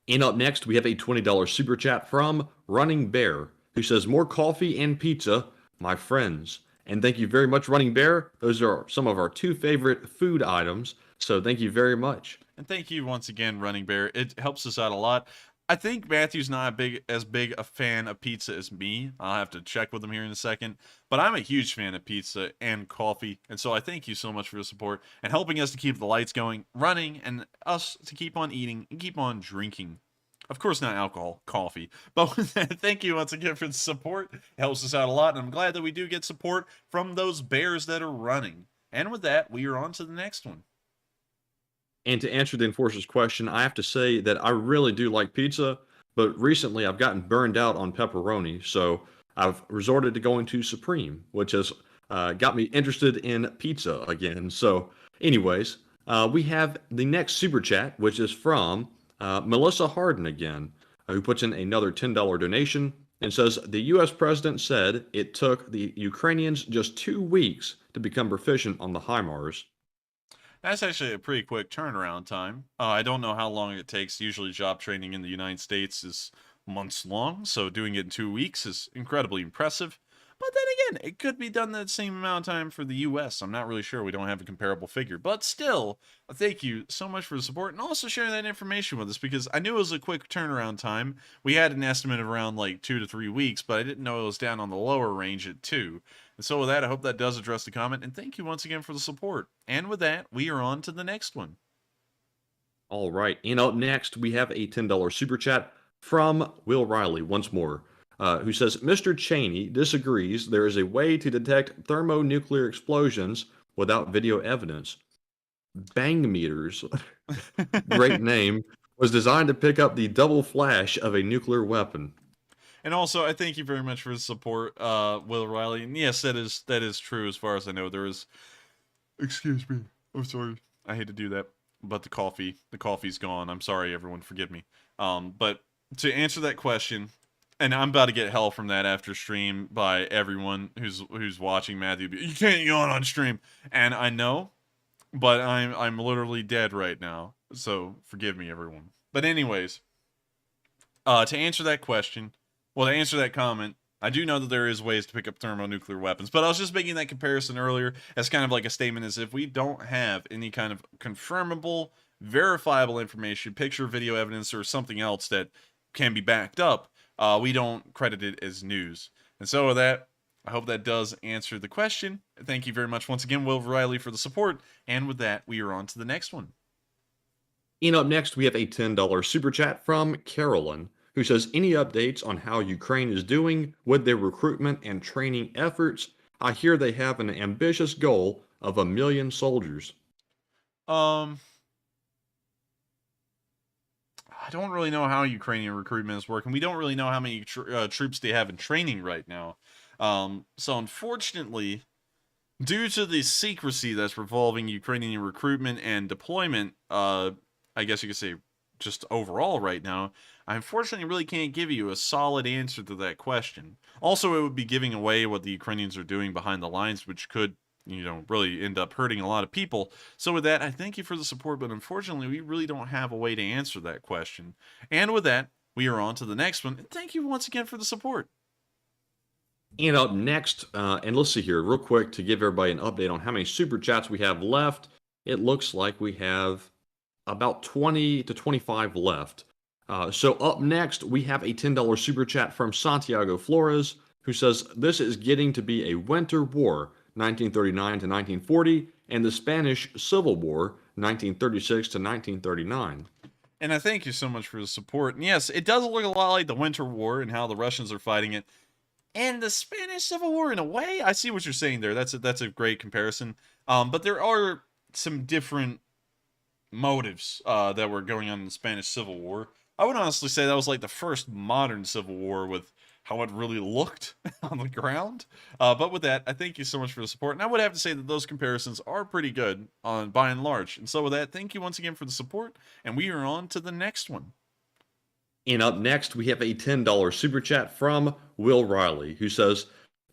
And up next, we have a $20 super chat from Running Bear, who says, more coffee and pizza, my friends. And thank you very much, Running Bear. Those are some of our 2 favorite food items. So thank you very much. And thank you once again, Running Bear. It helps us out a lot. I think Matthew's not as big a fan of pizza as me. I'll have to check with him here in a second. But I'm a huge fan of pizza and coffee. And so I thank you so much for your support and helping us to keep the lights going, running, and us to keep on eating and keep on drinking. Of course, not alcohol, coffee. But with that, thank you once again for the support. It helps us out a lot. And I'm glad that we do get support from those bears that are running. And with that, we are on to the next one. And to answer the enforcer's question, I have to say that I really do like pizza, but recently I've gotten burned out on pepperoni, so I've resorted to going to Supreme, which has got me interested in pizza again. So anyways, we have the next super chat, which is from Melissa Harden again, who puts in another $10 donation and says, the U.S. president said it took the Ukrainians just 2 weeks to become proficient on the HIMARS. That's actually a pretty quick turnaround time. I don't know how long it takes. Usually job training in the United States is months long, so doing it in 2 weeks is incredibly impressive. But then again, it could be done that same amount of time for the U.S. I'm not really sure. We don't have a comparable figure. But still, thank you so much for the support and also sharing that information with us, because I knew it was a quick turnaround time. We had an estimate of around like 2 to 3 weeks, but I didn't know it was down on the lower range at 2. And so with that, I hope that does address the comment. And thank you once again for the support. And with that, we are on to the next one. All right. And up next, we have a $10 super chat from Will Riley once more. Who says, Mr. Cheney disagrees there is a way to detect thermonuclear explosions without video evidence. Bang meters, great name, was designed to pick up the double flash of a nuclear weapon. And also, I thank you very much for the support, Will Riley. And yes, that is true as far as I know. There is, excuse me, I'm sorry, I hate to do that, but the coffee's gone. I'm sorry, everyone, forgive me. But to answer that question, and I'm about to get hell from that after stream by everyone who's watching. Matthew, you can't yawn on stream, and I know, but I'm literally dead right now, so forgive me, everyone. But anyways, to answer that question, well, to answer that comment, I do know that there is ways to pick up thermonuclear weapons, but I was just making that comparison earlier as kind of like a statement, as if we don't have any kind of confirmable, verifiable information, picture, video evidence, or something else that can be backed up, we don't credit it as news. And so with that, I hope that does answer the question. Thank you very much once again, Will Riley, for the support. And with that, we are on to the next one. And up next, we have a $10 super chat from Carolyn, who says, any updates on how Ukraine is doing with their recruitment and training efforts? I hear they have an ambitious goal of 1 million soldiers. I don't really know how Ukrainian recruitment is working. We don't really know how many troops they have in training right now. So unfortunately, due to the secrecy that's revolving Ukrainian recruitment and deployment, I guess you could say just overall right now, I unfortunately really can't give you a solid answer to that question. Also, it would be giving away what the Ukrainians are doing behind the lines, which could, really end up hurting a lot of people. So with that, I thank you for the support, but unfortunately, we really don't have a way to answer that question. And with that, we are on to the next one. And thank you once again for the support. And up next, and let's see here real quick to give everybody an update on how many super chats we have left. It looks like we have about 20 to 25 left. So up next, we have a $10 super chat from Santiago Flores, who says, this is getting to be a winter war, 1939 to 1940, and the Spanish Civil War, 1936 to 1939. And I thank you so much for the support. And yes, it does look a lot like the Winter War and how the Russians are fighting it. And the Spanish Civil War, in a way, I see what you're saying there. That's a great comparison. But there are some different motives that were going on in the Spanish Civil War. I would honestly say that was like the first modern Civil War with how it really looked on the ground. But with that, I thank you so much for the support. And I would have to say that those comparisons are pretty good by and large. And so with that, thank you once again for the support. And we are on to the next one. And up next, we have a $10 super chat from Will Riley, who says,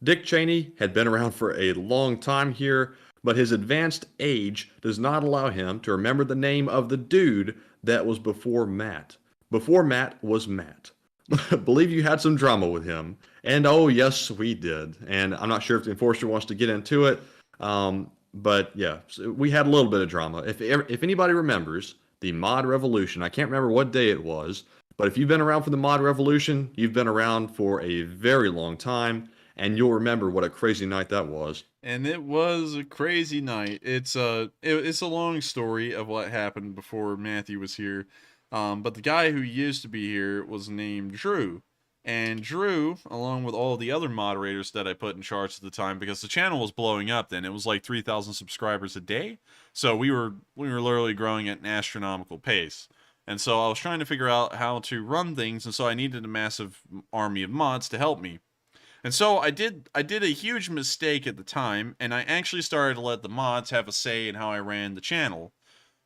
Dick Cheney had been around for a long time here, but his advanced age does not allow him to remember the name of the dude that was before Matt. Before Matt was Matt. Believe you had some drama with him. And oh, yes, we did. And I'm not sure if the enforcer wants to get into it. But yeah, so we had a little bit of drama. If anybody remembers the mod revolution, I can't remember what day it was, but if you've been around for the mod revolution, you've been around for a very long time, and you'll remember what a crazy night that was. And it was a crazy night. It's a long story of what happened before Matthew was here. But the guy who used to be here was named Drew. And Drew, along with all the other moderators that I put in charge at the time, because the channel was blowing up then, it was like 3,000 subscribers a day. So we were literally growing at an astronomical pace. And so I was trying to figure out how to run things, and so I needed a massive army of mods to help me. And so I did a huge mistake at the time, and I actually started to let the mods have a say in how I ran the channel.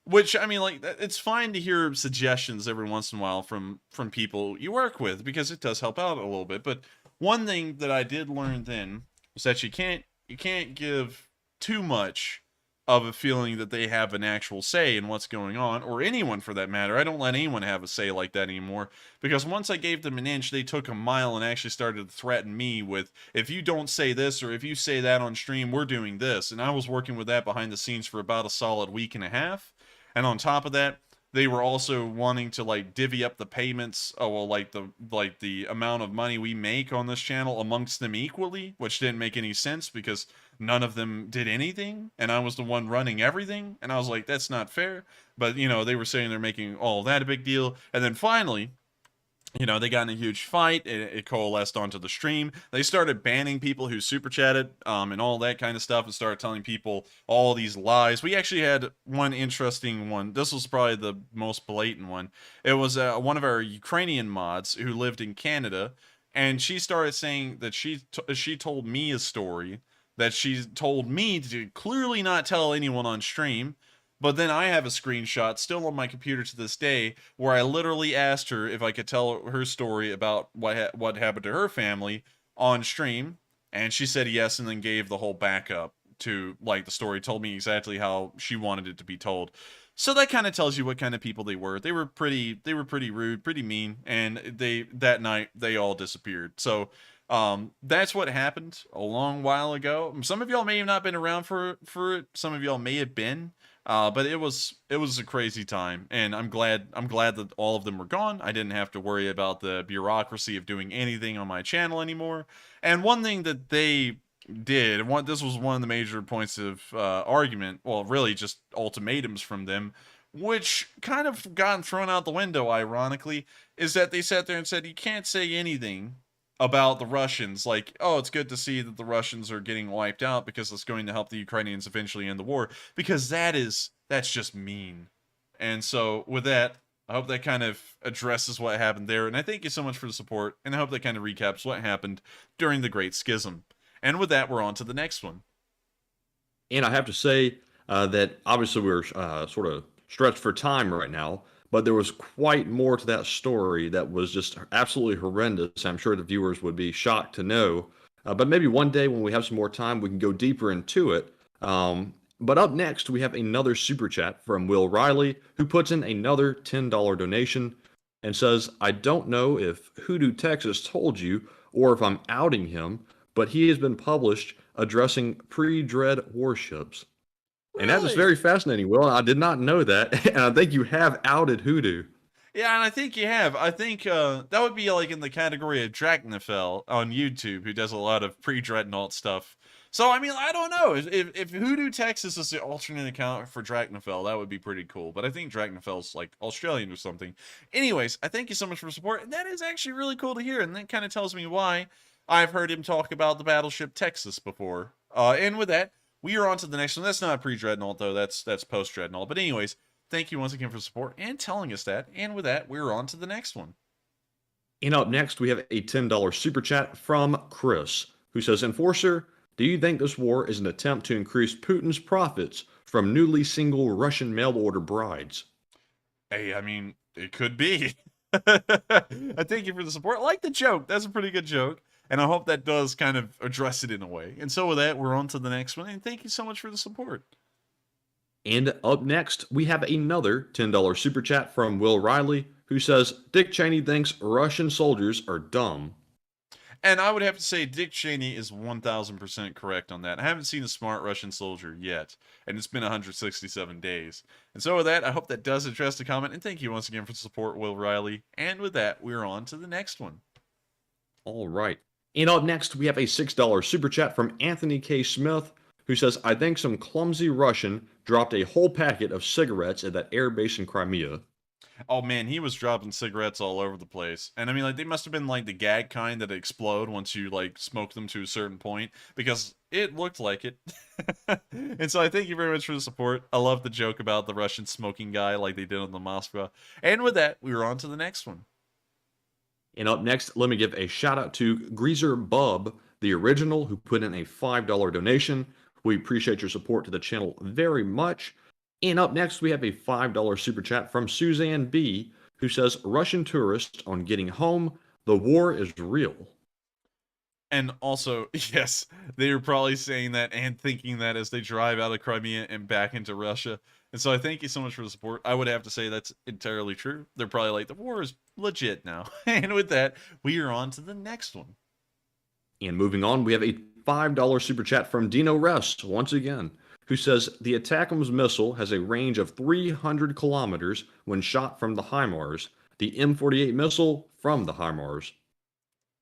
Which, I mean, like, it's fine to hear suggestions every once in a while from people you work with, because it does help out a little bit. But one thing that I did learn then was that you can't give too much of a feeling that they have an actual say in what's going on, or anyone for that matter. I don't let anyone have a say like that anymore, because once I gave them an inch, they took a mile and actually started to threaten me with, if you don't say this or if you say that on stream, we're doing this. And I was working with that behind the scenes for about a solid week and a half. And on top of that, they were also wanting to like divvy up the payments, the amount of money we make on this channel amongst them equally, which didn't make any sense because none of them did anything, and I was the one running everything, and I was like, that's not fair. But they were saying they're making all that a big deal, and then finally, they got in a huge fight. It coalesced onto the stream. They started banning people who super chatted and all that kind of stuff, and started telling people all these lies. We actually had one interesting one. This was probably the most blatant one. It was one of our Ukrainian mods who lived in Canada, and she started saying that she told me a story that she told me to clearly not tell anyone on stream. But then I have a screenshot still on my computer to this day where I literally asked her if I could tell her story about what happened to her family on stream, and she said yes, and then gave the whole backup to like the story, told me exactly how she wanted it to be told. So that kind of tells you what kind of people they were. They were pretty rude, pretty mean, and that night they all disappeared. So that's what happened a long while ago. Some of y'all may have not been around for it. Some of y'all may have been. But it was a crazy time, and I'm glad that all of them were gone. I didn't have to worry about the bureaucracy of doing anything on my channel anymore. And one thing that they did, this was one of the major points of argument, well, really just ultimatums from them, which kind of gotten thrown out the window, ironically, is that they sat there and said, you can't say anything about the Russians, like, oh, it's good to see that the Russians are getting wiped out because it's going to help the Ukrainians eventually end the war, because that's just mean. And so with that, I hope that kind of addresses what happened there, and I thank you so much for the support, and I hope that kind of recaps what happened during the Great Schism. And with that, we're on to the next one. And I have to say that obviously we're sort of stretched for time right now, but there was quite more to that story that was just absolutely horrendous. I'm sure the viewers would be shocked to know. But maybe one day when we have some more time, we can go deeper into it. But up next, we have another super chat from Will Riley, who puts in another $10 donation and says, I don't know if Hoodoo Texas told you or if I'm outing him, but he has been published addressing pre-dread warships. And that is very fascinating, Will. I did not know that, and I think you have outed Hoodoo. Yeah, and I think you have. I think that would be like in the category of Drachnafel on YouTube, who does a lot of pre-Dreadnought stuff. So, I mean, I don't know. If Hoodoo Texas is the alternate account for Drachnafel, that would be pretty cool. But I think Drachnafel's like Australian or something. Anyways, I thank you so much for support. And that is actually really cool to hear. And that kind of tells me why I've heard him talk about the battleship Texas before. And with that, we are on to the next one. That's not pre-Dreadnought, though. That's post-Dreadnought. But anyways, thank you once again for support and telling us that. And with that, we're on to the next one. And up next, we have a $10 super chat from Chris, who says, Enforcer, do you think this war is an attempt to increase Putin's profits from newly single Russian mail-order brides? Hey, I mean, it could be. I thank you for the support. I like the joke. That's a pretty good joke. And I hope that does kind of address it in a way. And so with that, we're on to the next one. And thank you so much for the support. And up next, we have another $10 super chat from Will Riley, who says, Dick Cheney thinks Russian soldiers are dumb. And I would have to say Dick Cheney is 1,000% correct on that. I haven't seen a smart Russian soldier yet, and it's been 167 days. And so with that, I hope that does address the comment, and thank you once again for the support, Will Riley. And with that, we're on to the next one. All right. And up next, we have a $6 super chat from Anthony K. Smith, who says, I think some clumsy Russian dropped a whole packet of cigarettes at that airbase in Crimea. Oh man, he was dropping cigarettes all over the place. And I mean, like, they must have been like the gag kind that explode once you like smoke them to a certain point, because it looked like it. And so I thank you very much for the support. I love the joke about the Russian smoking guy like they did on the Moskva. And with that, we were on to the next one. And up next, let me give a shout out to Greaser Bub, the original, who put in a $5 donation. We appreciate your support to the channel very much. And up next, we have a $5 super chat from Suzanne B, who says, Russian tourists on getting home, the war is real. And also, yes, they are probably saying that and thinking that as they drive out of Crimea and back into Russia. And so I thank you so much for the support. I would have to say that's entirely true. They're probably like, the war is legit now. And with that, we are on to the next one. And moving on, we have a $5 super chat from Dino Rest, once again, who says, the ATACMS missile has a range of 300 kilometers when shot from the HIMARS, the M48 missile from the HIMARS.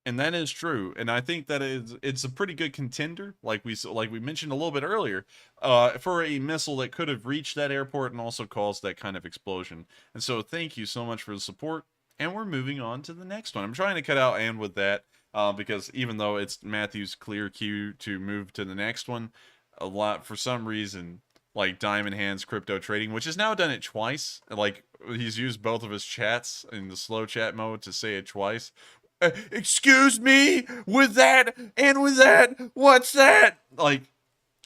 And that is true, and I think that it's a pretty good contender, like we mentioned a little bit earlier, for a missile that could have reached that airport and also caused that kind of explosion. And so thank you so much for the support, and we're moving on to the next one. I'm trying to cut out and with that, because even though it's Matthew's clear cue to move to the next one, a lot, for some reason, like Diamond Hands Crypto Trading, which has now done it twice, like he's used both of his chats in the slow chat mode to say it twice. Excuse me, with that, and with that, what's that? Like,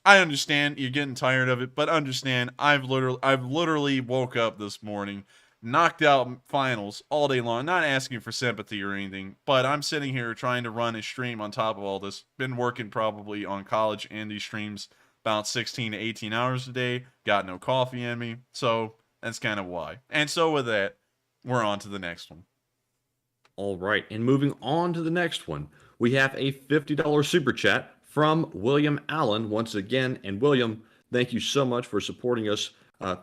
I understand you're getting tired of it, but understand I've literally woke up this morning, knocked out finals all day long, not asking for sympathy or anything, but I'm sitting here trying to run a stream on top of all this. Been working probably on college and these streams about 16 to 18 hours a day, got no coffee in me, so that's kind of why. And so with that, we're on to the next one. All right, and moving on to the next one, we have a $50 super chat from William Allen once again. And William, thank you so much for supporting us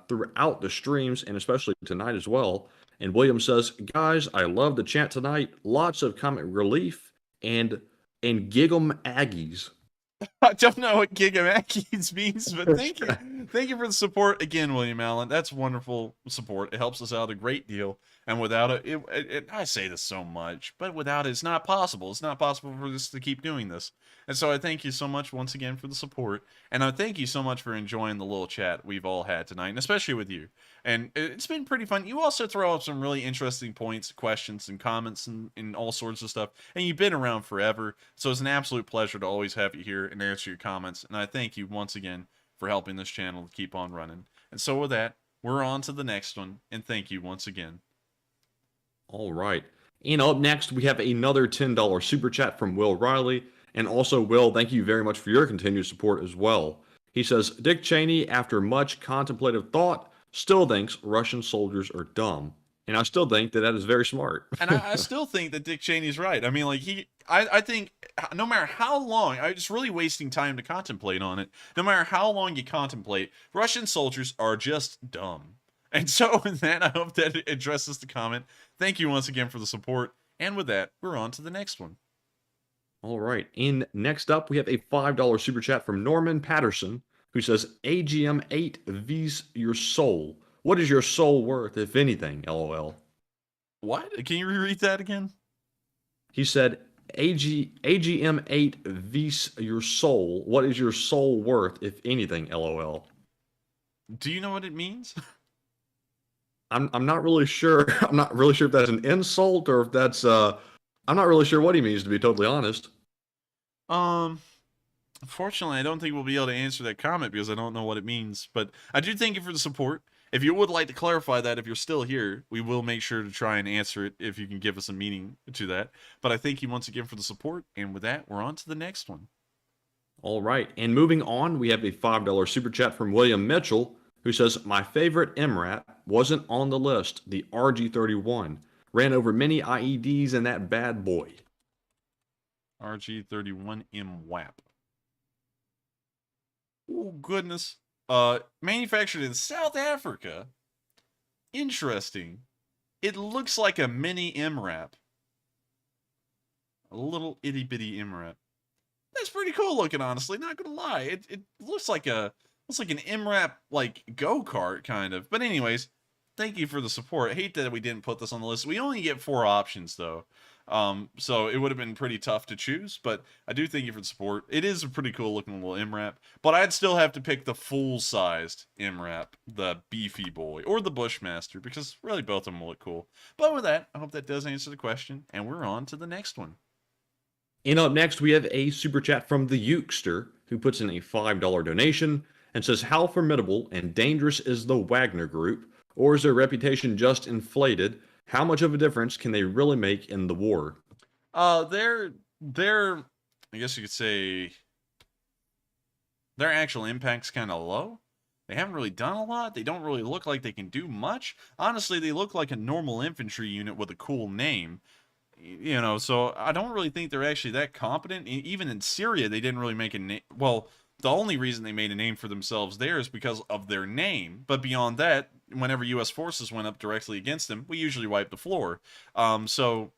throughout the streams and especially tonight as well. And William says, guys, I love the chat tonight. Lots of comic relief and Gig'em Aggies. I don't know what Gigamackies means, but thank you. Thank you for the support again, William Allen. That's wonderful support. It helps us out a great deal. And without it, I say this so much, but without it, it's not possible. It's not possible for us to keep doing this. And so I thank you so much once again for the support. And I thank you so much for enjoying the little chat we've all had tonight, and especially with you. And it's been pretty fun. You also throw up some really interesting points, questions, and comments, and all sorts of stuff. And you've been around forever. So it's an absolute pleasure to always have you here and answer your comments. And I thank you once again for helping this channel to keep on running. And so with that, we're on to the next one. And thank you once again. All right. And up next, we have another $10 super chat from Will Riley. And also, Will, thank you very much for your continued support as well. He says, Dick Cheney, after much contemplative thought, still thinks Russian soldiers are dumb. And I still think that that is very smart. And I still think that Dick Cheney's right. I mean, like, I think no matter how long, I'm just really wasting time to contemplate on it. No matter how long you contemplate, Russian soldiers are just dumb. And so with that, I hope that addresses the comment. Thank you once again for the support. And with that, we're on to the next one. All right. And next up, we have a $5 super chat from Norman Patterson, who says, AGM 8 vis your soul. What is your soul worth, if anything? LOL. What? Can you reread that again? He said, AGM 8 vis your soul. What is your soul worth, if anything? LOL. Do you know what it means? I'm not really sure. I'm not really sure if that's an insult or if that's I'm not really sure what he means, to be totally honest. Unfortunately, I don't think we'll be able to answer that comment because I don't know what it means. But I do thank you for the support. If you would like to clarify that, if you're still here, we will make sure to try and answer it if you can give us a meaning to that. But I thank you once again for the support. And with that, we're on to the next one. All right. And moving on, we have a $5 super chat from William Mitchell, who says, my favorite MRAP wasn't on the list, the RG-31. Ran over many IEDs in that bad boy. RG-31 MWAP. Oh, goodness. Manufactured in South Africa. Interesting. It looks like a mini MRAP. A little itty-bitty MRAP. That's pretty cool looking, honestly. Not gonna lie. It looks like an MRAP, like, go-kart, kind of. But anyways, thank you for the support. I hate that we didn't put this on the list. We only get 4 options, though. So it would have been pretty tough to choose, but I do thank you for the support. It is a pretty cool looking little MRAP, but I'd still have to pick the full-sized MRAP, the beefy boy, or the Bushmaster, because really both of them will look cool. But with that, I hope that does answer the question, and we're on to the next one. And up next, we have a super chat from the Ukester, who puts in a $5 donation and says, how formidable and dangerous is the Wagner Group, or is their reputation just inflated? How much of a difference can they really make in the war? They're I guess you could say their actual impact's kind of low. They haven't really done a lot. They don't really look like they can do much. Honestly, they look like a normal infantry unit with a cool name. You know, so I don't really think they're actually that competent. Even in Syria, they didn't really make a name. Well, the only reason they made a name for themselves there is because of their name. But beyond that, whenever U.S. forces went up directly against them, we usually wiped the floor. So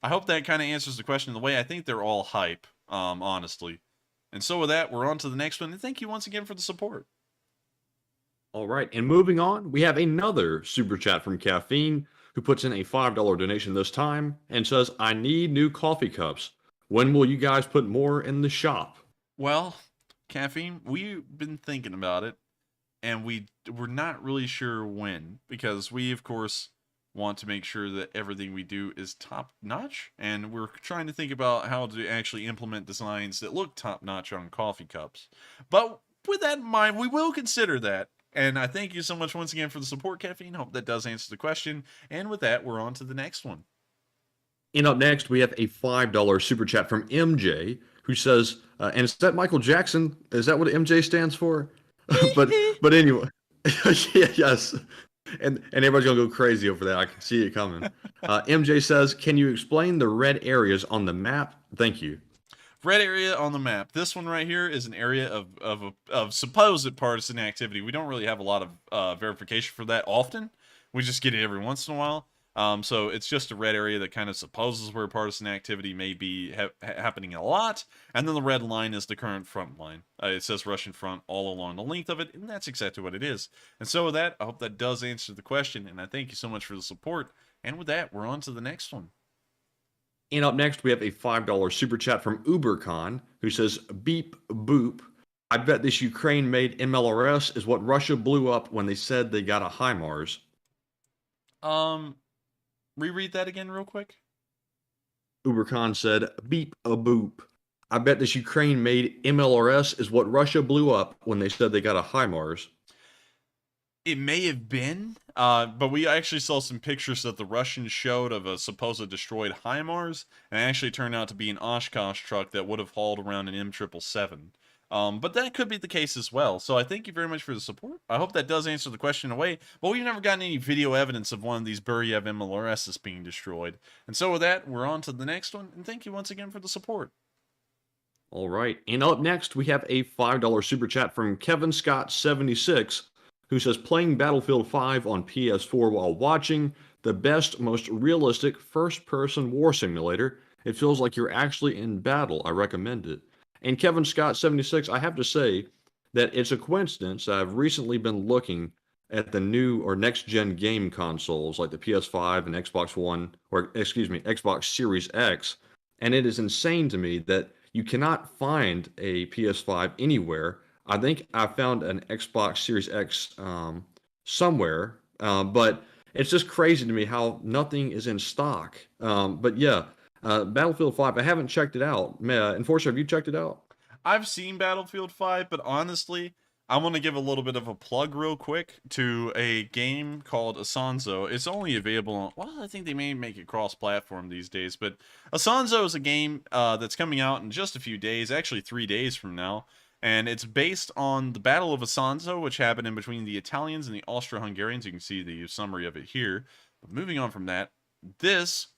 I hope that kind of answers the question in the way I think they're all hype, honestly. And so with that, we're on to the next one. And thank you once again for the support. All right. And moving on, we have another super chat from Caffeine, who puts in a $5 donation this time and says, I need new coffee cups. When will you guys put more in the shop? Well, Caffeine, we've been thinking about it, and we're not really sure when, because we, of course, want to make sure that everything we do is top-notch, and we're trying to think about how to actually implement designs that look top-notch on coffee cups. But with that in mind, we will consider that. And I thank you so much once again for the support, Caffeine. Hope that does answer the question. And with that, we're on to the next one. And up next, we have a $5 super chat from MJ, who says, and is that Michael Jackson? Is that what MJ stands for? but anyway, yeah, yes. And everybody's going to go crazy over that. I can see it coming. MJ says, can you explain the red areas on the map? Thank you. Red area on the map. This one right here is an area of supposed partisan activity. We don't really have a lot of verification for that often. We just get it every once in a while. So it's just a red area that kind of supposes where partisan activity may be happening a lot. And then the red line is the current front line. It says Russian front all along the length of it, and that's exactly what it is. And so with that, I hope that does answer the question, and I thank you so much for the support. And with that, we're on to the next one. And up next, we have a $5 super chat from UberCon, who says, beep boop. I bet this Ukraine-made MLRS is what Russia blew up when they said they got a HIMARS. Reread that again real quick. UberCon said, beep a boop. I bet this Ukraine-made MLRS is what Russia blew up when they said they got a HIMARS. It may have been, but we actually saw some pictures that the Russians showed of a supposed destroyed HIMARS, and it actually turned out to be an Oshkosh truck that would have hauled around an M777. But that could be the case as well. So I thank you very much for the support. I hope that does answer the question away. But we've never gotten any video evidence of one of these Buryev MLRSs being destroyed. And so with that, we're on to the next one. And thank you once again for the support. All right. And up next, we have a $5 super chat from Kevin Scott 76, who says, playing Battlefield 5 on PS4 while watching the best, most realistic first-person war simulator. It feels like you're actually in battle. I recommend it. And Kevin Scott 76, I have to say that it's a coincidence. I've recently been looking at the new or next-gen game consoles like the PS5 and Xbox One, or excuse me, Xbox Series X, and it is insane to me that you cannot find a PS5 anywhere. I think I found an Xbox Series X somewhere, but it's just crazy to me how nothing is in stock. But yeah, Battlefield 5, I haven't checked it out. Enforcer, have you checked it out? I've seen Battlefield 5, but honestly, I want to give a little bit of a plug real quick to a game called Asanzo. It's only available on, well, I think they may make it cross-platform these days, but Asanzo is a game that's coming out in just a few days, actually 3 days from now, and it's based on the Battle of Asanzo, which happened in between the Italians and the Austro-Hungarians. You can see the summary of it here. But moving on from that, this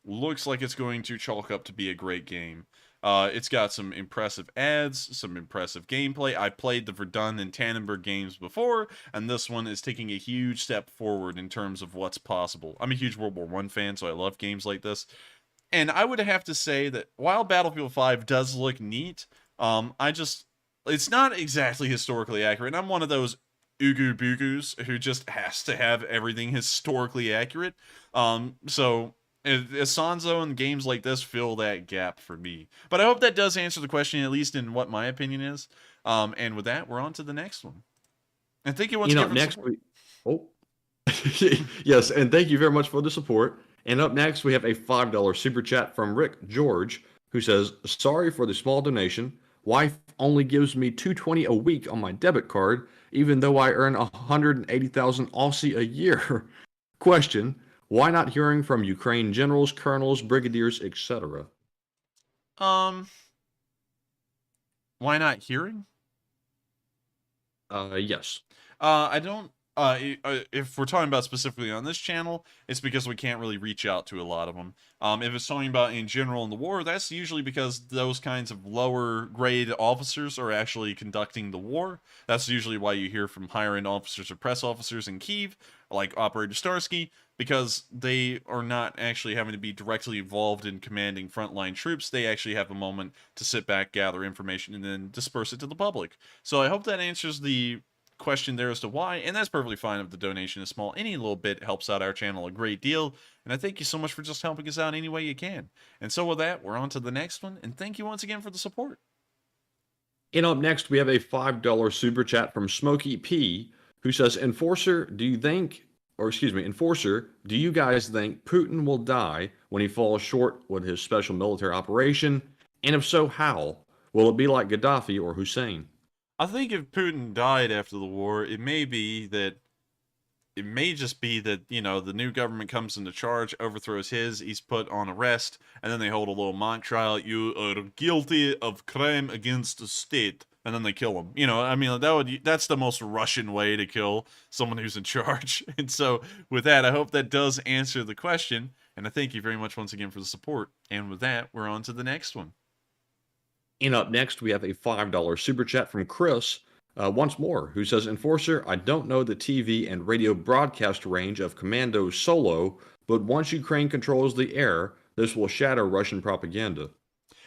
looks like it's going to chalk up to be a great game. It's got some impressive ads, some impressive gameplay. I played the Verdun and Tannenberg games before, and this one is taking a huge step forward in terms of what's possible. I'm a huge World War I fan, so I love games like this. And I would have to say that while Battlefield 5 does look neat, it's not exactly historically accurate. I'm one of those Ugu Bugus who just has to have everything historically accurate. So Asanzo and games like this fill that gap for me. But I hope that does answer the question, at least in what my opinion is. And with that, we're on to the next one. And thank you once again for next week. Oh, yes, and thank you very much for the support. And up next, we have a $5 super chat from Rick George, who says, sorry for the small donation. Wife only gives me $220 a week on my debit card, even though I earn 180,000 Aussie a year. Question, why not hearing from Ukraine generals, colonels, brigadiers, etc.? Why not hearing? Yes. I don't. If we're talking about specifically on this channel, it's because we can't really reach out to a lot of them. If it's talking about in general in the war, that's usually because those kinds of lower grade officers are actually conducting the war. That's usually why you hear from higher end officers or press officers in Kyiv, like Operator Starsky, because they are not actually having to be directly involved in commanding frontline troops. They actually have a moment to sit back, gather information, and then disperse it to the public. So I hope that answers the question there as to why, and that's perfectly fine if the donation is small. Any little bit helps out our channel a great deal, and I thank you so much for just helping us out any way you can. And so with that, we're on to the next one, and thank you once again for the support. And up next, we have a $5 super chat from Smokey P, who says, Enforcer, do you guys think Putin will die when he falls short with his special military operation? And if so, how? Will it be like Gaddafi or Hussein? I think if Putin died after the war, it may just be that, you know, the new government comes into charge, overthrows he's put on arrest, and then they hold a little mock trial. You are guilty of crime against the state, and then they kill him. You know, I mean, that's the most Russian way to kill someone who's in charge. And so with that, I hope that does answer the question, and I thank you very much once again for the support. And with that, we're on to the next one. And up next, we have a $5 super chat from Chris, once more, who says, Enforcer, I don't know the TV and radio broadcast range of Commando Solo, but once Ukraine controls the air, this will shatter Russian propaganda.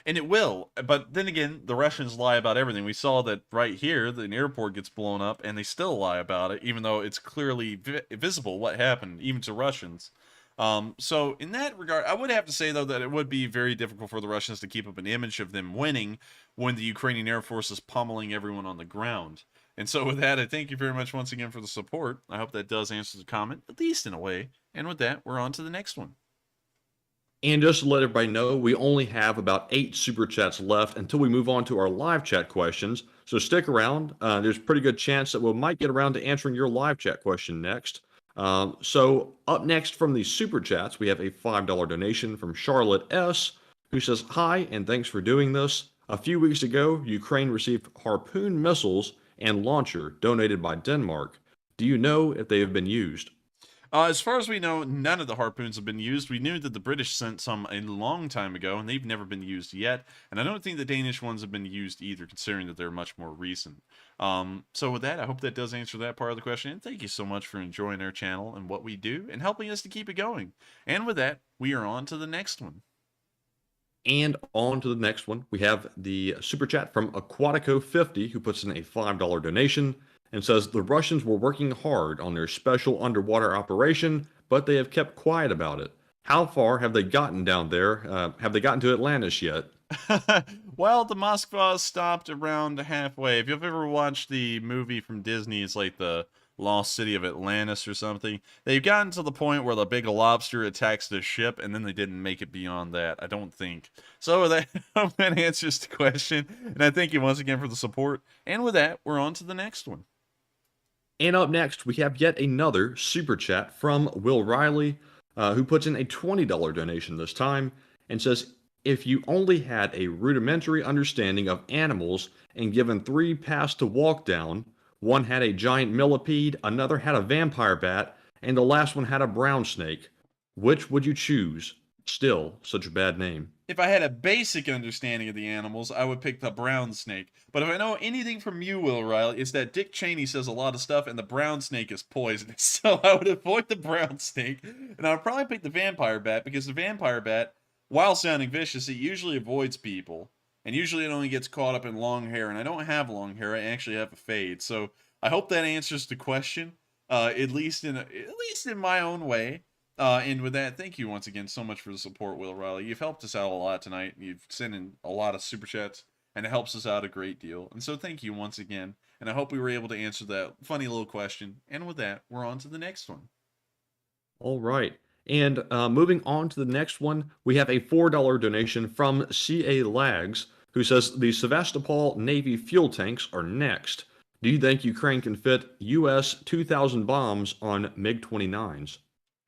And it will, but then again, the Russians lie about everything. We saw that right here, an airport gets blown up, and they still lie about it, even though it's clearly visible what happened, even to Russians. So in that regard, I would have to say, though, that it would be very difficult for the Russians to keep up an image of them winning when the Ukrainian Air Force is pummeling everyone on the ground. And so with that, I thank you very much once again for the support. I hope that does answer the comment, at least in a way. And with that, we're on to the next one. And just to let everybody know, we only have about 8 super chats left until we move on to our live chat questions. So stick around. There's a pretty good chance that we might get around to answering your live chat question next. So up next from the super chats, we have a $5 donation from Charlotte S., who says, "Hi, and thanks for doing this. A few weeks ago, Ukraine received Harpoon missiles and launcher donated by Denmark. Do you know if they have been used?" As far as we know, none of the harpoons have been used. We knew that the British sent some a long time ago, and they've never been used yet. And I don't think the Danish ones have been used either, considering that they're much more recent. So with that, I hope that does answer that part of the question. And thank you so much for enjoying our channel and what we do and helping us to keep it going. And with that, we are on to the next one. And on to the next one. We have the super chat from Aquatico50, who puts in a $5 donation and says, "The Russians were working hard on their special underwater operation, but they have kept quiet about it. How far have they gotten down there? Have they gotten to Atlantis yet?" Well, the Moskva stopped around halfway. If you've ever watched the movie from Disney, it's like the Lost City of Atlantis or something. They've gotten to the point where the big lobster attacks the ship, and then they didn't make it beyond that, I don't think. So that answers the question, and I thank you once again for the support. And with that, we're on to the next one. And up next, we have yet another super chat from Will Riley, who puts in a $20 donation this time and says, "If you only had a rudimentary understanding of animals and given 3 paths to walk down, one had a giant millipede, another had a vampire bat, and the last one had a brown snake, which would you choose? Still, such a bad name." If I had a basic understanding of the animals, I would pick the brown snake. But if I know anything from you, Will Riley, it's that Dick Cheney says a lot of stuff and the brown snake is poisonous. So I would avoid the brown snake, and I would probably pick the vampire bat, because the vampire bat, while sounding vicious, it usually avoids people. And usually it only gets caught up in long hair, and I don't have long hair, I actually have a fade. So I hope that answers the question, at least in my own way. And with that, thank you once again so much for the support, Will Riley. You've helped us out a lot tonight. You've sent in a lot of super chats, and it helps us out a great deal. And so thank you once again. And I hope we were able to answer that funny little question. And with that, we're on to the next one. All right. And moving on to the next one, we have a $4 donation from CA Lags, who says, "The Sevastopol Navy fuel tanks are next. Do you think Ukraine can fit US 2,000 bombs on MiG-29s?"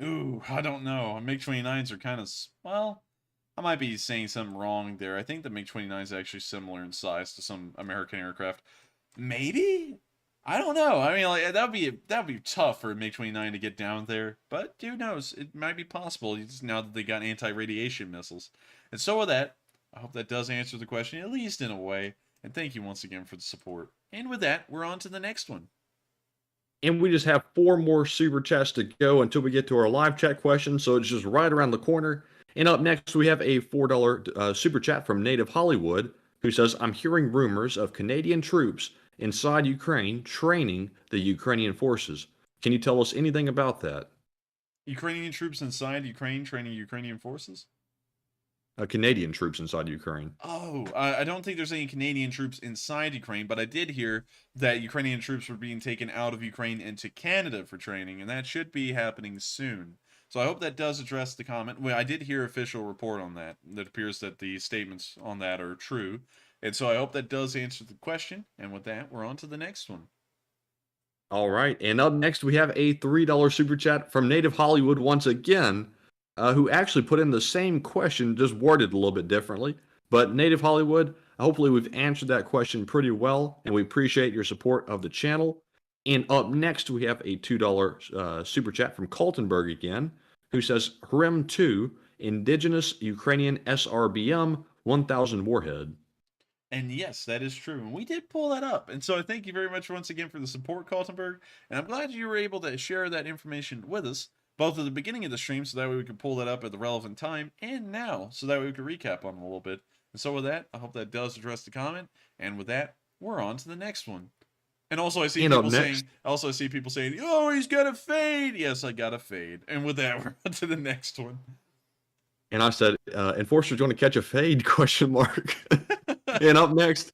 Ooh, I don't know. MiG-29s are kind of, well, I might be saying something wrong there. I think the MiG-29 is actually similar in size to some American aircraft. Maybe? I don't know. I mean, like, that'd be tough for a MiG-29 to get down there, but who knows? It might be possible now that they got anti-radiation missiles. And so with that, I hope that does answer the question, at least in a way. And thank you once again for the support. And with that, we're on to the next one. And we just have 4 more super chats to go until we get to our live chat question, so it's just right around the corner. And up next, we have a $4 super chat from Native Hollywood, who says, "I'm hearing rumors of Canadian troops inside Ukraine training the Ukrainian forces. Can you tell us anything about that?" Ukrainian troops inside Ukraine training Ukrainian forces? Canadian troops inside Ukraine. Oh, I don't think there's any Canadian troops inside Ukraine, but I did hear that Ukrainian troops were being taken out of Ukraine into Canada for training, and that should be happening soon. So I hope that does address the comment. Well, I did hear official report on that. That appears that the statements on that are true. And so I hope that does answer the question. And with that, we're on to the next one. All right. And up next, we have a $3 super chat from Native Hollywood once again, who actually put in the same question, just worded a little bit differently. But Native Hollywood, hopefully we've answered that question pretty well, and we appreciate your support of the channel. And up next, we have a $2 super chat from Kaltenberg again, who says, "Hrem 2, Indigenous Ukrainian SRBM 1000 Warhead." And yes, that is true. And we did pull that up. And so I thank you very much once again for the support, Kaltenberg. And I'm glad you were able to share that information with us, both at the beginning of the stream, so that way we could pull that up at the relevant time, and now, so that way we could recap on it a little bit. And so with that, I hope that does address the comment. And with that, we're on to the next one. And also I see people saying, "Oh, he's got a fade." Yes, I got a fade. And with that, we're on to the next one. And I said, "Enforcer's going to catch a fade?" Question mark. And up next,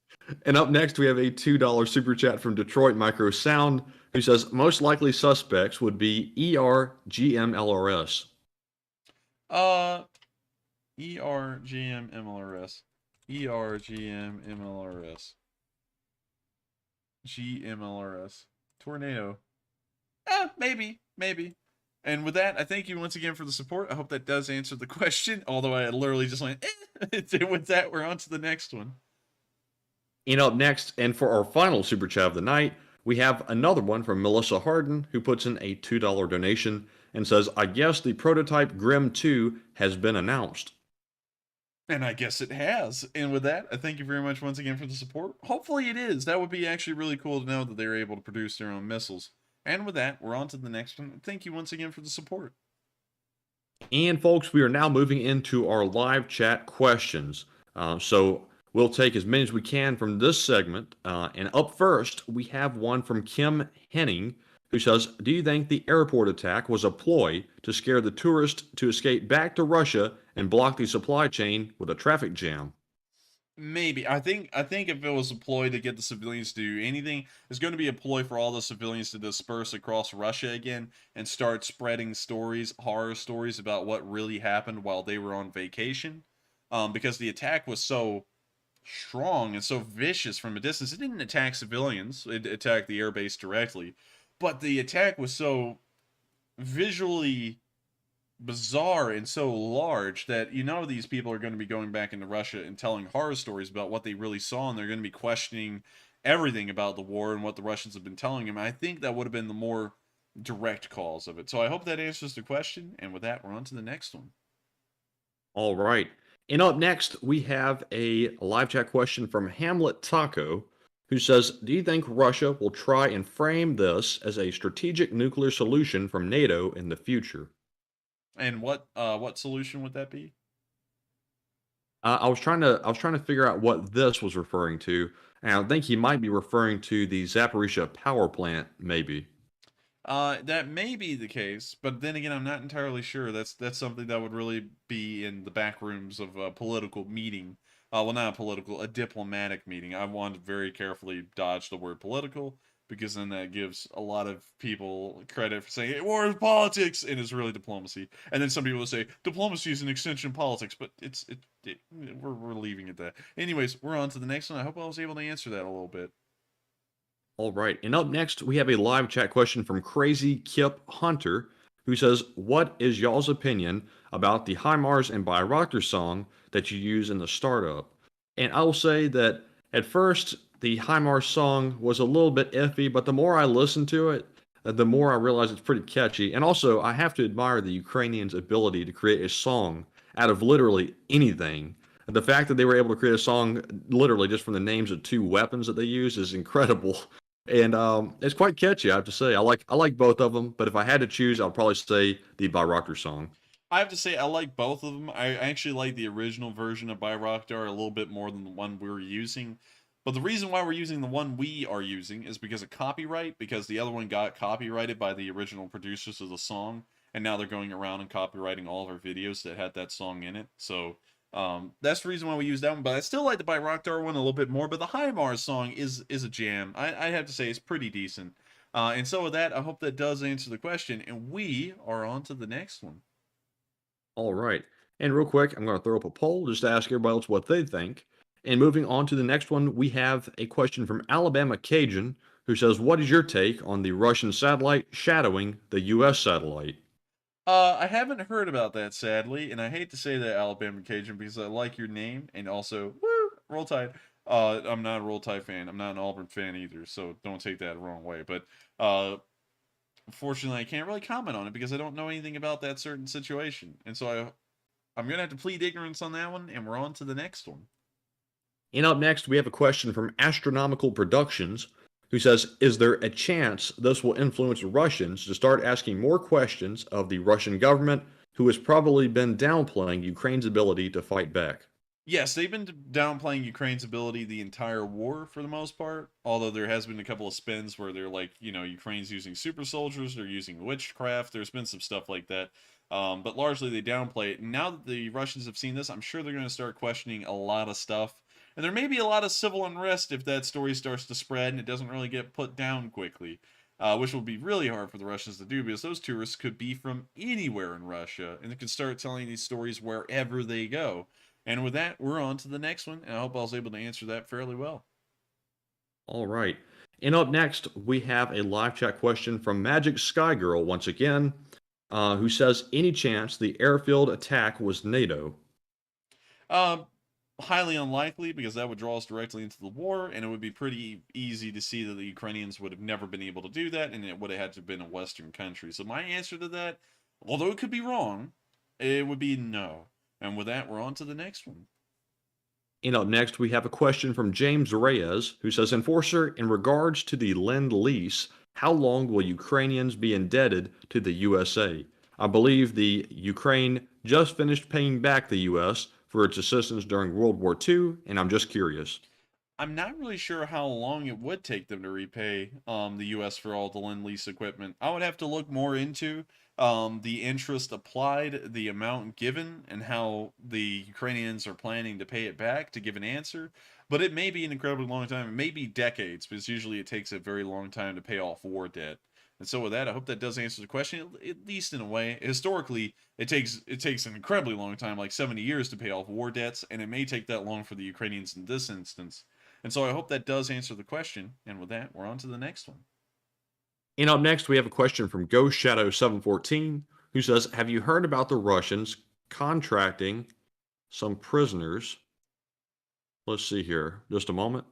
we have a $2 super chat from Detroit Micro Sound, who says, "Most likely suspects would be ERGMLRS." ERGMMLRS. ERGMMLRS. GMLRS. Tornado. Maybe. And with that, I thank you once again for the support. I hope that does answer the question, although I literally just went, With that, we're on to the next one. And up next, and for our final super chat of the night, we have another one from Melissa Harden, who puts in a $2 donation and says, I guess the prototype Grim 2 has been announced. And I guess it has. And with that, I thank you very much once again for the support. Hopefully it is. That would be actually really cool to know that they're able to produce their own missiles. And with that, we're on to the next one. Thank you once again for the support. And folks, we are now moving into our live chat questions. So we'll take as many as we can from this segment. And up first, we have one from Kim Henning, who says, do you think the airport attack was a ploy to scare the tourists to escape back to Russia and block the supply chain with a traffic jam? Maybe. I think if it was a ploy to get the civilians to do anything, it's going to be a ploy for all the civilians to disperse across Russia again and start spreading stories, horror stories about what really happened while they were on vacation. Because the attack was so strong and so vicious from a distance. It didn't attack civilians. It attacked the airbase directly. But the attack was so visually bizarre and so large that these people are going to be going back into Russia and telling horror stories about what they really saw, and they're going to be questioning everything about the war and what the Russians have been telling them. I think that would have been the more direct cause of it. So I hope that answers the question, and with that, we're on to the next one. All right. And up next, we have a live chat question from Hamlet Taco, who says, do you think Russia will try and frame this as a strategic nuclear solution from NATO in the future? And what solution would that be? I was trying to figure out what this was referring to, and I think he might be referring to the Zaporizhia power plant, maybe. That may be the case, but then again, I'm not entirely sure. That's something that would really be in the back rooms of a political meeting. Well, not a political, a diplomatic meeting. I want to very carefully dodge the word political, because then that gives a lot of people credit for saying, hey, war is politics, and it's really diplomacy. And then some people will say, diplomacy is an extension of politics, but we're leaving it that. Anyways, we're on to the next one. I hope I was able to answer that a little bit. All right, and up next, we have a live chat question from Crazy Kip Hunter, who says, what is y'all's opinion about the HIMARS and Bayraktar song that you use in the startup? And I will say that at first, the HIMARS song was a little bit iffy, but the more I listened to it, the more I realized it's pretty catchy. And also, I have to admire the Ukrainians' ability to create a song out of literally anything. The fact that they were able to create a song literally just from the names of two weapons that they use is incredible. And it's quite catchy, I have to say. I like both of them, but if I had to choose, I'd probably say the Bayraktar song. I have to say, I like both of them. I actually like the original version of Bayraktar a little bit more than the one we're using. But the reason why we're using the one we are using is because of copyright, because the other one got copyrighted by the original producers of the song, and now they're going around and copyrighting all of our videos that had that song in it. So that's the reason why we use that one. But I still like the Bayraktar one a little bit more, but the HIMARS song is a jam. I have to say it's pretty decent. And so with that, I hope that does answer the question, and we are on to the next one. All right. And real quick, I'm going to throw up a poll just to ask everybody else what they think. And moving on to the next one, we have a question from Alabama Cajun, who says, what is your take on the Russian satellite shadowing the U.S. satellite? I haven't heard about that, sadly, and I hate to say that, Alabama Cajun, because I like your name, and also, woo, Roll Tide. I'm not a Roll Tide fan. I'm not an Auburn fan either, so don't take that the wrong way. But unfortunately, I can't really comment on it because I don't know anything about that certain situation. And so I'm going to have to plead ignorance on that one, and we're on to the next one. And up next, we have a question from Astronomical Productions, who says, is there a chance this will influence Russians to start asking more questions of the Russian government, who has probably been downplaying Ukraine's ability to fight back? Yes, they've been downplaying Ukraine's ability the entire war for the most part, although there has been a couple of spins where they're like, Ukraine's using super soldiers, they're using witchcraft, there's been some stuff like that. But largely they downplay it. And now that the Russians have seen this, I'm sure they're going to start questioning a lot of stuff. And there may be a lot of civil unrest if that story starts to spread and it doesn't really get put down quickly, which will be really hard for the Russians to do because those tourists could be from anywhere in Russia and they could start telling these stories wherever they go. And with that, we're on to the next one, and I hope I was able to answer that fairly well. All right. And up next, we have a live chat question from Magic Sky Girl once again, who says, any chance the airfield attack was NATO? Highly unlikely, because that would draw us directly into the war, and it would be pretty easy to see that the Ukrainians would have never been able to do that, and it would have had to have been a Western country. So my answer to that, although it could be wrong, it would be no. And with that, we're on to the next one. And up next, we have a question from James Reyes, who says, Enforcer, in regards to the Lend-Lease, how long will Ukrainians be indebted to the USA? I believe the Ukraine just finished paying back the US for its assistance during World War II, and I'm just curious. I'm not really sure how long it would take them to repay the U.S. for all the Lend-Lease equipment. I would have to look more into the interest applied, the amount given, and how the Ukrainians are planning to pay it back to give an answer. But it may be an incredibly long time. It may be decades, because usually it takes a very long time to pay off war debt. And so with that, I hope that does answer the question, at least in a way. Historically, it takes an incredibly long time, like 70 years, to pay off war debts, and it may take that long for the Ukrainians in this instance. And so I hope that does answer the question. And with that, we're on to the next one. And up next, we have a question from Ghost Shadow 714, who says, have you heard about the Russians contracting some prisoners? Let's see here, just a moment.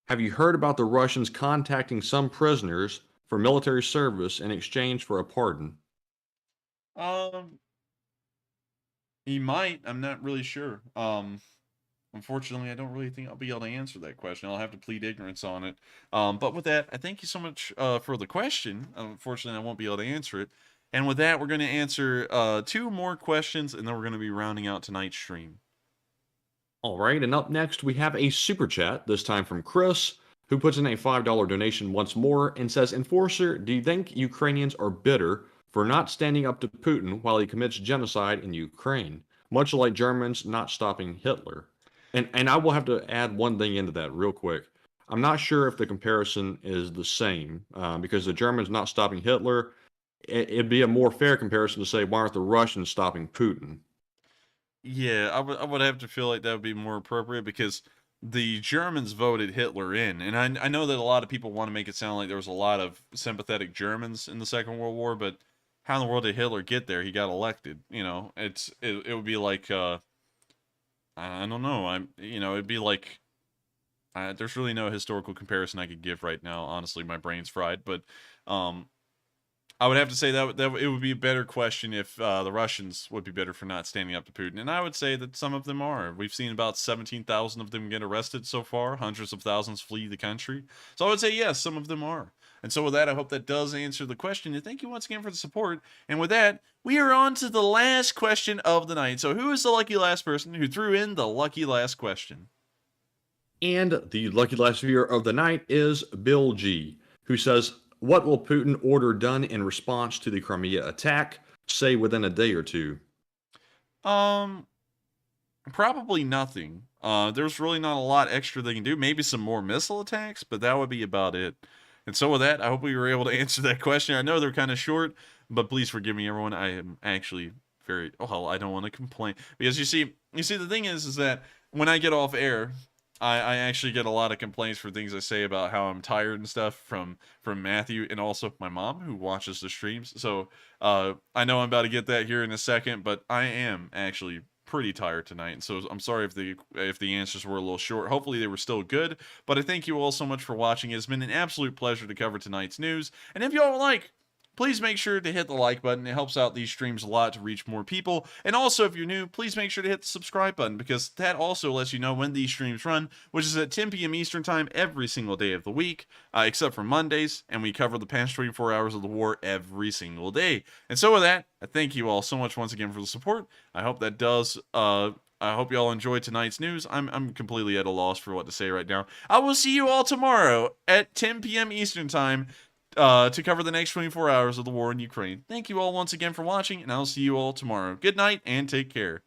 Have you heard about the Russians contacting some prisoners for military service in exchange for a pardon? He might. I'm not really sure. Unfortunately, I don't really think I'll be able to answer that question. I'll have to plead ignorance on it. But with that, I thank you so much for the question. Unfortunately, I won't be able to answer it. And with that, we're going to answer 2 more questions, and then we're going to be rounding out tonight's stream. All right, and up next, we have a super chat, this time from Chris, who puts in a $5 donation once more and says, Enforcer, do you think Ukrainians are bitter for not standing up to Putin while he commits genocide in Ukraine, much like Germans not stopping Hitler? And I will have to add one thing into that real quick. I'm not sure if the comparison is the same, because the Germans not stopping Hitler, it'd be a more fair comparison to say, why aren't the Russians stopping Putin? Yeah, I would have to feel like that would be more appropriate, because the Germans voted Hitler in. And I know that a lot of people want to make it sound like there was a lot of sympathetic Germans in the Second World War, but how in the world did Hitler get there? He got elected. You know, it would be like, I don't know. It'd be like, there's really no historical comparison I could give right now. Honestly, my brain's fried. But I would have to say that it would be a better question if the Russians would be better for not standing up to Putin. And I would say that some of them are. We've seen about 17,000 of them get arrested so far. Hundreds of thousands flee the country. So I would say, yes, some of them are. And so with that, I hope that does answer the question. And thank you once again for the support. And with that, we are on to the last question of the night. So who is the lucky last person who threw in the lucky last question? And the lucky last viewer of the night is Bill G, who says, what will Putin order done in response to the Crimea attack, say within a day or two? Probably nothing. There's really not a lot extra they can do. Maybe some more missile attacks, but that would be about it. And so with that, I hope we were able to answer that question. I know they're kind of short, but please forgive me, everyone. I am actually very, I don't want to complain. Because you see, the thing is that when I get off air, I actually get a lot of complaints for things I say about how I'm tired and stuff from Matthew and also my mom, who watches the streams. So I know I'm about to get that here in a second, but I am actually pretty tired tonight. And so I'm sorry if the answers were a little short. Hopefully they were still good. But I thank you all so much for watching. It's been an absolute pleasure to cover tonight's news. And if y'all would like, please make sure to hit the like button. It helps out these streams a lot to reach more people. And also, if you're new, please make sure to hit the subscribe button, because that also lets you know when these streams run, which is at 10 p.m. Eastern Time every single day of the week, except for Mondays, and we cover the past 24 hours of the war every single day. And so with that, I thank you all so much once again for the support. I hope that does... I hope y'all enjoyed tonight's news. I'm completely at a loss for what to say right now. I will see you all tomorrow at 10 p.m. Eastern Time to cover the next 24 hours of the war in Ukraine. Thank you all once again for watching, and I'll see you all tomorrow. Good night, and take care.